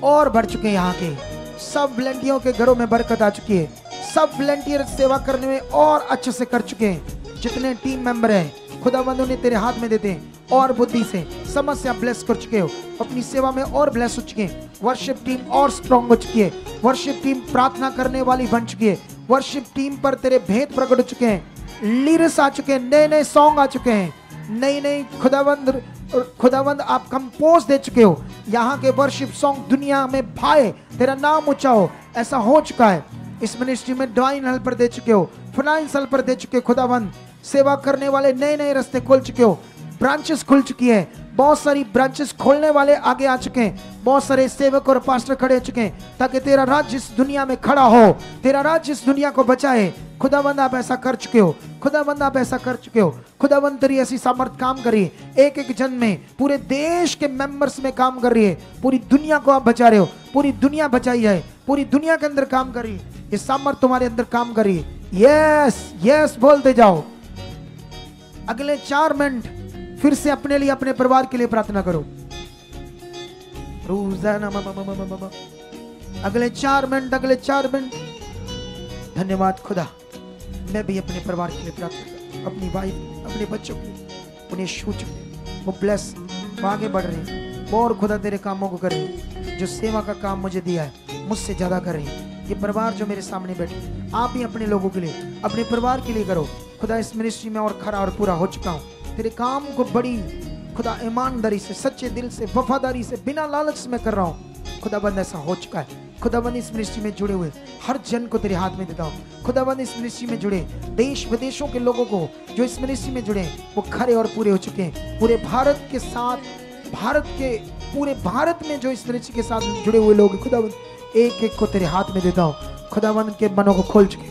और बढ़ चुके हैं, यहाँ के सब वॉलंटियरों के घरों में बरकत आ चुकी है। सब वॉलंटियर सेवा करने में और अच्छे से कर चुके हैं। जितने टीम मेंबर हैं खुदावंद उन्हें तेरे हाथ में देते हैं, और बुद्धि से समस्या ब्लेस कर चुके हो। अपनी सेवा में और ब्लेस हो चुके हैं। वर्शिप टीम और स्ट्रॉन्ग हो चुकी है। वर्शिप टीम प्रार्थना करने वाली बन चुकी है। वर्शिप टीम पर तेरे भेद प्रकट हो चुके हैं। लिरिक्स आ चुके हैं, नए नए सॉन्ग आ चुके हैं, नई नई खुदावंद आप कंपोज दे चुके हो। यहाँ के वर्शिप सॉन्ग दुनिया में भाए, तेरा नाम ऊंचा हो, ऐसा हो चुका है। इस मिनिस्ट्री में डिवाइन हेल्पर दे चुके हो, फाइनेंस हेल्पर दे चुके हो खुदावंद। सेवा करने वाले नए नए रास्ते खोल चुके हो। ब्रांचेस खुल चुकी है, बहुत सारी ब्रांचेस खोलने वाले आगे आ चुके हैं। बहुत सारे सेवक और पास्टर खड़े हो चुके हैं ताकि तेरा राज्य इस दुनिया में खड़ा हो, तेरा राज्य इस दुनिया को बचाए। खुदावंद आप ऐसा कर चुके हो। खुदावंद आप ऐसा कर चुके हो। खुदावंद तेरी ऐसी सामर्थ काम कर रही है। एक एक जन में, पूरे देश के मेंबर्स में काम कर रही है। पूरी दुनिया को आप बचा रहे हो। पूरी दुनिया बचाई है, पूरी दुनिया के अंदर काम कर रही है। ये सामर्थ तुम्हारे अंदर काम कर रही है। यस यस बोलते जाओ। अगले 4 मिनट फिर से अपने लिए, अपने परिवार के लिए प्रार्थना करो। अगले 4 मिनट, अगले 4 मिनट। धन्यवाद खुदा, मैं भी अपने परिवार के लिए प्रार्थना करता हूं, अपनी वाइफ, अपने बच्चों के लिए। उन्हें छू चुके, वो ब्लेस, वो आगे बढ़ रहे हैं, वो और खुदा तेरे कामों को कर रहे हैं। जो सेवा का काम मुझे दिया है मुझसे ज्यादा कर रहे हैं। ये परिवार जो मेरे सामने बैठे, आप भी अपने लोगों के लिए, अपने परिवार के लिए करो। खुदा इस मिनिस्ट्री में और खरा और पूरा हो चुका हूँ। तेरे काम को बड़ी खुदा ईमानदारी से, सच्चे दिल से, वफादारी से, बिना लालच में कर रहा हूँ। खुदाबंद ऐसा हो चुका है। खुदाबंद इस मिनिस्ट्री में जुड़े हुए हर जन को तेरे हाथ में देता हूँ। खुदाबंद इस मिनिस्ट्री में जुड़े देश विदेशों के लोगों को जो इस मिनिस्ट्री में जुड़े वो खरे और पूरे हो चुके हैं। पूरे भारत के साथ, पूरे भारत में जो इस मिनिस्ट्री के साथ जुड़े हुए लोग, खुदाबंद एक एक को तेरे हाथ में देता हूँ। खुदाबंद के मनों को खोल चुके,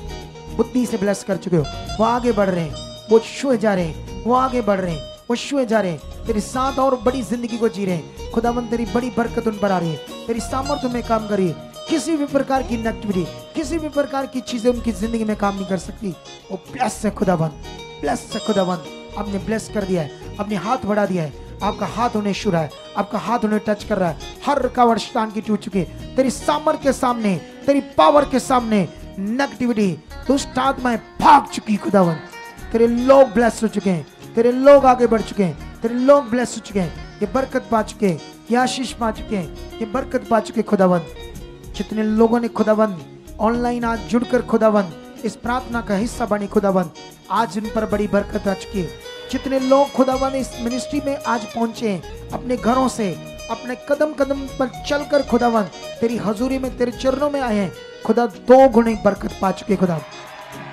बुद्धि से ब्लेस कर चुके हो। वो आगे बढ़ रहे हैं, वो छुए जा रहे हैं, वो आगे बढ़ रहे हैं, वो छुए जा रहे हैं। तेरे साथ और बड़ी जिंदगी को जी रहे हैं। खुदावंद तेरी बड़ी बरकत उन पर आ रही है। तेरी सामर्थ्य में काम कर रही है। किसी भी प्रकार की नेगेटिविटी, किसी भी प्रकार की चीजें उनकी जिंदगी में काम नहीं कर सकती। वो ब्लेस है खुदावंद, ब्लेस है खुदावंद। आपने ब्लेस कर दिया है, अपने हाथ बढ़ा दिया है। आपका हाथ उन्हें छू रहा है, आपका हाथ उन्हें टच कर रहा है। हर रुकावट शैतान की टूट चुकी है। तेरी सामर्थ्य के सामने, तेरी पावर के सामने नेगेटिविटी, दुष्ट आत्माएं भाग चुकी। खुदावंद तेरे लोग ब्लेस हो चुके हैं, तेरे लोग आगे बढ़ चुके हैं, तेरे लोग ब्लेस हो चुके हैं। ये बरकत पा चुके हैं, ये आशीष पा चुके हैं, ये बरकत पा चुके खुदावंद। जितने लोगों ने खुदावंद ऑनलाइन आज जुड़कर खुदावंद इस प्रार्थना का हिस्सा बने खुदावंद, आज इन पर बड़ी बरकत आ चुकी है। जितने लोग खुदावंद इस मिनिस्ट्री में आज पहुंचे हैं, अपने घरों से अपने कदम कदम पर चलकर खुदावंद तेरी हजूरी में तेरे चरणों में आए हैं खुदा, 2 गुनी बरकत पा चुके खुदा,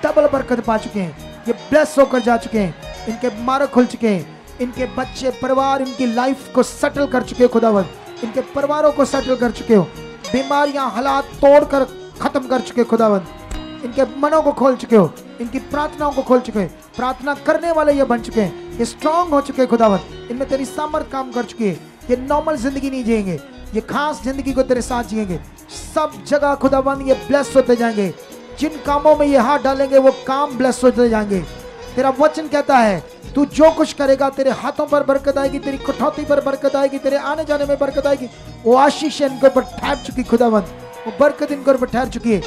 डबल बरकत पा चुके हैं। ये ब्लेस होकर जा चुके हैं, इनके मार्ग खुल चुके हैं, इनके बच्चे परिवार इनकी लाइफ को सेटल कर चुके हो खुदावंद, इनके परिवारों को सेटल कर चुके हो, बीमारियां हालात तोड़कर खत्म कर चुके खुदावंद, इनके मनों को खोल चुके हो, इनकी प्रार्थनाओं को खोल चुके हैं, प्रार्थना करने वाले ये बन चुके हैं, ये स्ट्रांग हो चुके हैं खुदावंद, इनमें तेरी सामर्थ काम कर चुकी है। ये नॉर्मल जिंदगी नहीं जिएंगे, ये खास जिंदगी को तेरे साथ जिएंगे। सब जगह खुदावंद ये ब्लेस होते जाएंगे, जिन कामों में ये हाथ डालेंगे वो काम ब्लेस होते जाएंगे। तेरा वचन कहता है तू जो कुछ करेगा तेरे हाथों पर बरकत आएगी, तेरी कठौती पर बरकत आएगी, तेरे आने जाने में बरकत आएगी। वो आशीष इनके ऊपर ठहर चुकी खुदावंद, वो बरकत इनके ऊपर ठहर चुकी है।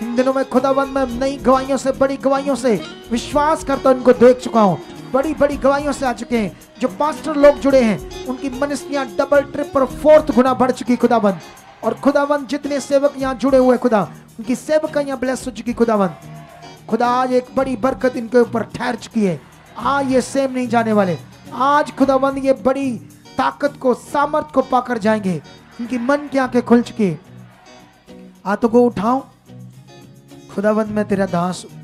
इन दिनों में खुदावंद मैं नई गवाहियों से, बड़ी गवाहियों से विश्वास करता हूं, इनको देख चुका हूं, बड़ी बड़ी गवाहियों से आ चुके हैं। जो पास्टर लोग जुड़े हैं उनकी मिनिस्ट्रियां डबल ट्रिपल 4th गुना बढ़ चुकी खुदावंद। और खुदावंद जितने सेवक यहाँ जुड़े हुए खुदा, उनकी सेवकां यहाँ ब्लेस हो चुकी खुदावंद। खुदा आज एक बड़ी बरकत इनके ऊपर ठहर चुकी है। आज ये सेम नहीं जाने वाले, आज खुदावंद ये बड़ी ताकत को, सामर्थ को पाकर जाएंगे। इनकी मन की आंखें खुल चुकी है। हाथों को उठाओ। खुदावंद मैं तेरा दास हूं,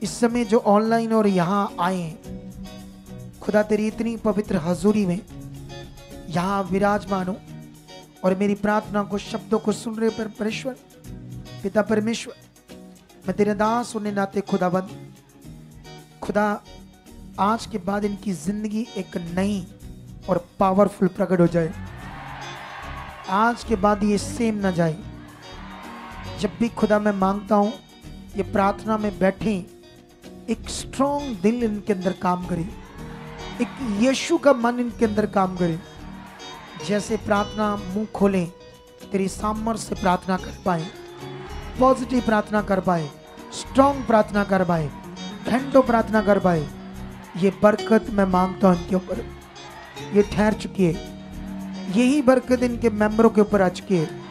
इस समय जो ऑनलाइन और यहाँ आए हैं खुदा, तेरी इतनी पवित्र हजूरी में यहाँ विराजमान हो और मेरी प्रार्थना को, शब्दों को सुन रहे पर परमेश्वर पिता परमेश्वर, मैं तेरे दास होने नाते खुदावंद, खुदा आज के बाद इनकी जिंदगी एक नई और पावरफुल प्रकट हो जाए। आज के बाद ये सेम ना जाए। जब भी खुदा मैं मांगता हूं ये प्रार्थना में बैठे एक स्ट्रॉन्ग दिल इनके अंदर काम करे, एक यीशु का मन इनके अंदर काम करे। जैसे प्रार्थना मुंह खोलें तेरी सामर्थ्य से प्रार्थना कर पाए, पॉजिटिव प्रार्थना कर पाए, स्ट्रॉन्ग प्रार्थना कर पाए, घंटों प्रार्थना कर पाए। ये बरकत मैं मांगता हूं इनके ऊपर, ये ठहर चुकी है। यही बरकत इनके मेंबरों के ऊपर आ चुकी है।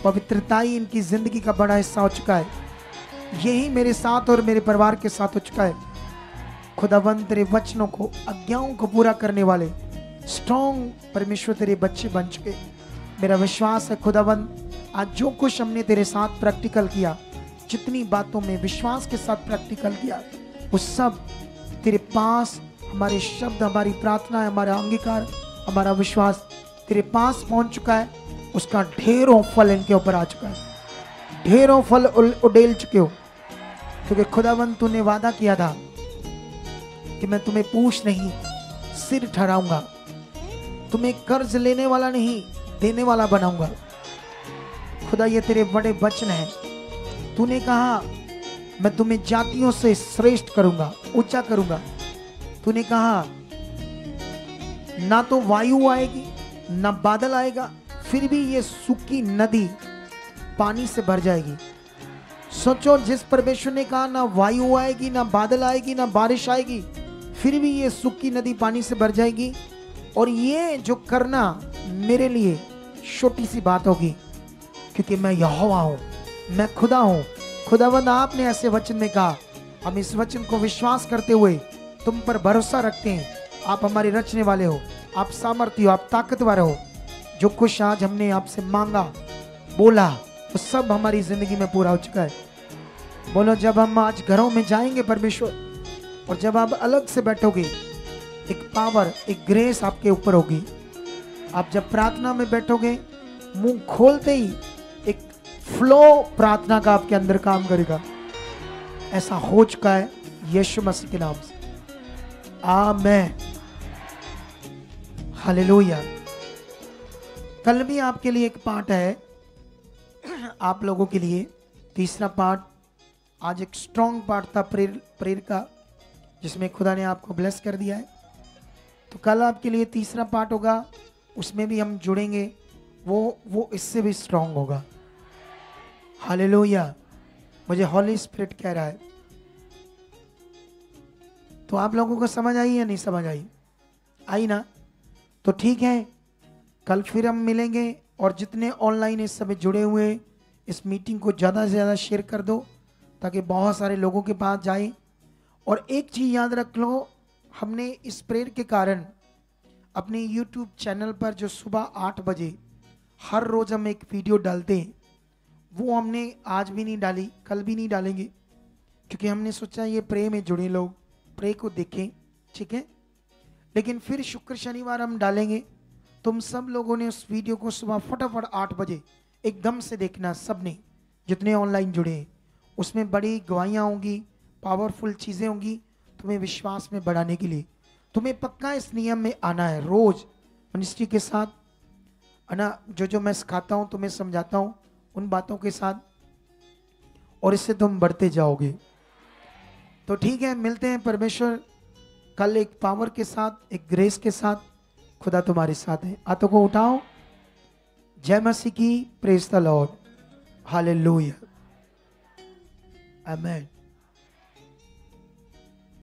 पवित्रता ही इनकी जिंदगी का बड़ा हिस्सा हो चुका है। यही मेरे साथ और मेरे परिवार के साथ हो चुका है। खुदावंद तेरे वचनों को, आज्ञाओं को पूरा करने वाले स्ट्रॉन्ग परमेश्वर तेरे बच्चे बन चुके। मेरा विश्वास है खुदावंद आज जो कुछ हमने तेरे साथ प्रैक्टिकल किया, जितनी बातों में विश्वास के साथ प्रैक्टिकल किया, वो सब तेरे पास, हमारे शब्द, हमारी प्रार्थना, हमारा अंगीकार, हमारा विश्वास तेरे पास पहुंच चुका है। उसका ढेरों फल इनके ऊपर आ चुका है, ढेरों फल उड़ेल चुके हो। क्योंकि खुदावंद तूने वादा किया था कि मैं तुम्हें पूछ नहीं सिर ठहराऊंगा, तुम्हें कर्ज लेने वाला नहीं देने वाला बनाऊंगा। खुदा ये तेरे बड़े वचन हैं। तूने कहा मैं तुम्हें जातियों से श्रेष्ठ करूंगा, ऊंचा करूंगा। तूने कहा ना तो वायु आएगी ना बादल आएगा, फिर भी ये सूखी नदी पानी से भर जाएगी। सोचो, जिस परमेश्वर ने कहा ना वायु आएगी ना बादल आएगी ना बारिश आएगी, फिर भी ये सूखी नदी पानी से भर जाएगी। और ये जो करना मेरे लिए छोटी सी बात होगी, क्योंकि मैं यहोवा हूं, मैं खुदा हूं। खुदावंद आपने ऐसे वचन में कहा, हम इस वचन को विश्वास करते हुए तुम पर भरोसा रखते हैं। आप हमारे रचने वाले हो, आप सामर्थ्य हो, आप ताकतवर हो। जो कुछ आज हमने आपसे मांगा, बोला, वो सब हमारी जिंदगी में पूरा हो चुका है। बोलो, जब हम आज घरों में जाएंगे परमेश्वर, और जब आप अलग से बैठोगे, एक पावर, एक ग्रेस आपके ऊपर होगी। आप जब प्रार्थना में बैठोगे, मुंह खोलते ही एक फ्लो प्रार्थना का आपके अंदर काम करेगा। ऐसा हो चुका है यीशु मसीह के नाम से। आमीन, हालेलुया। कल भी आपके लिए एक पाठ है, आप लोगों के लिए तीसरा पाठ। आज एक स्ट्रॉन्ग पाठ था प्रेयर का, जिसमें खुदा ने आपको ब्लेस कर दिया है। तो कल आपके लिए तीसरा पार्ट होगा, उसमें भी हम जुड़ेंगे। वो इससे भी स्ट्रॉन्ग होगा। हालेलुया। मुझे हॉली स्पिरिट कह रहा है। तो आप लोगों को समझ आई या नहीं समझ आई? आई ना? तो ठीक है, कल फिर हम मिलेंगे। और जितने ऑनलाइन इस समय जुड़े हुए हैं, इस मीटिंग को ज़्यादा से ज़्यादा शेयर कर दो ताकि बहुत सारे लोगों के पास जाए। और एक चीज़ याद रख लो, हमने इस प्रेयर के कारण अपने YouTube चैनल पर जो सुबह 8 बजे हर रोज़ हम एक वीडियो डालते हैं, वो हमने आज भी नहीं डाली, कल भी नहीं डालेंगे, क्योंकि हमने सोचा ये प्रे में जुड़े लोग प्रे को देखें, ठीक है। लेकिन फिर शुक्र शनिवार हम डालेंगे। तुम सब लोगों ने उस वीडियो को सुबह फटाफट 8 बजे एकदम से देखना, सब ने जितने ऑनलाइन जुड़े हैं। उसमें बड़ी गवाहियाँ होंगी, पावरफुल चीज़ें होंगी तुम्हें विश्वास में बढ़ाने के लिए। तुम्हें पक्का इस नियम में आना है, रोज़ मिनिस्ट्री के साथ, है ना, जो मैं सिखाता हूँ तुम्हें समझाता हूँ उन बातों के साथ, और इससे तुम बढ़ते जाओगे। तो ठीक है, मिलते हैं परमेश्वर कल एक पावर के साथ, एक ग्रेस के साथ। खुदा तुम्हारे साथ है। हाथों को उठाओ, जय मसीह की, praise the Lord, hallelujah, amen.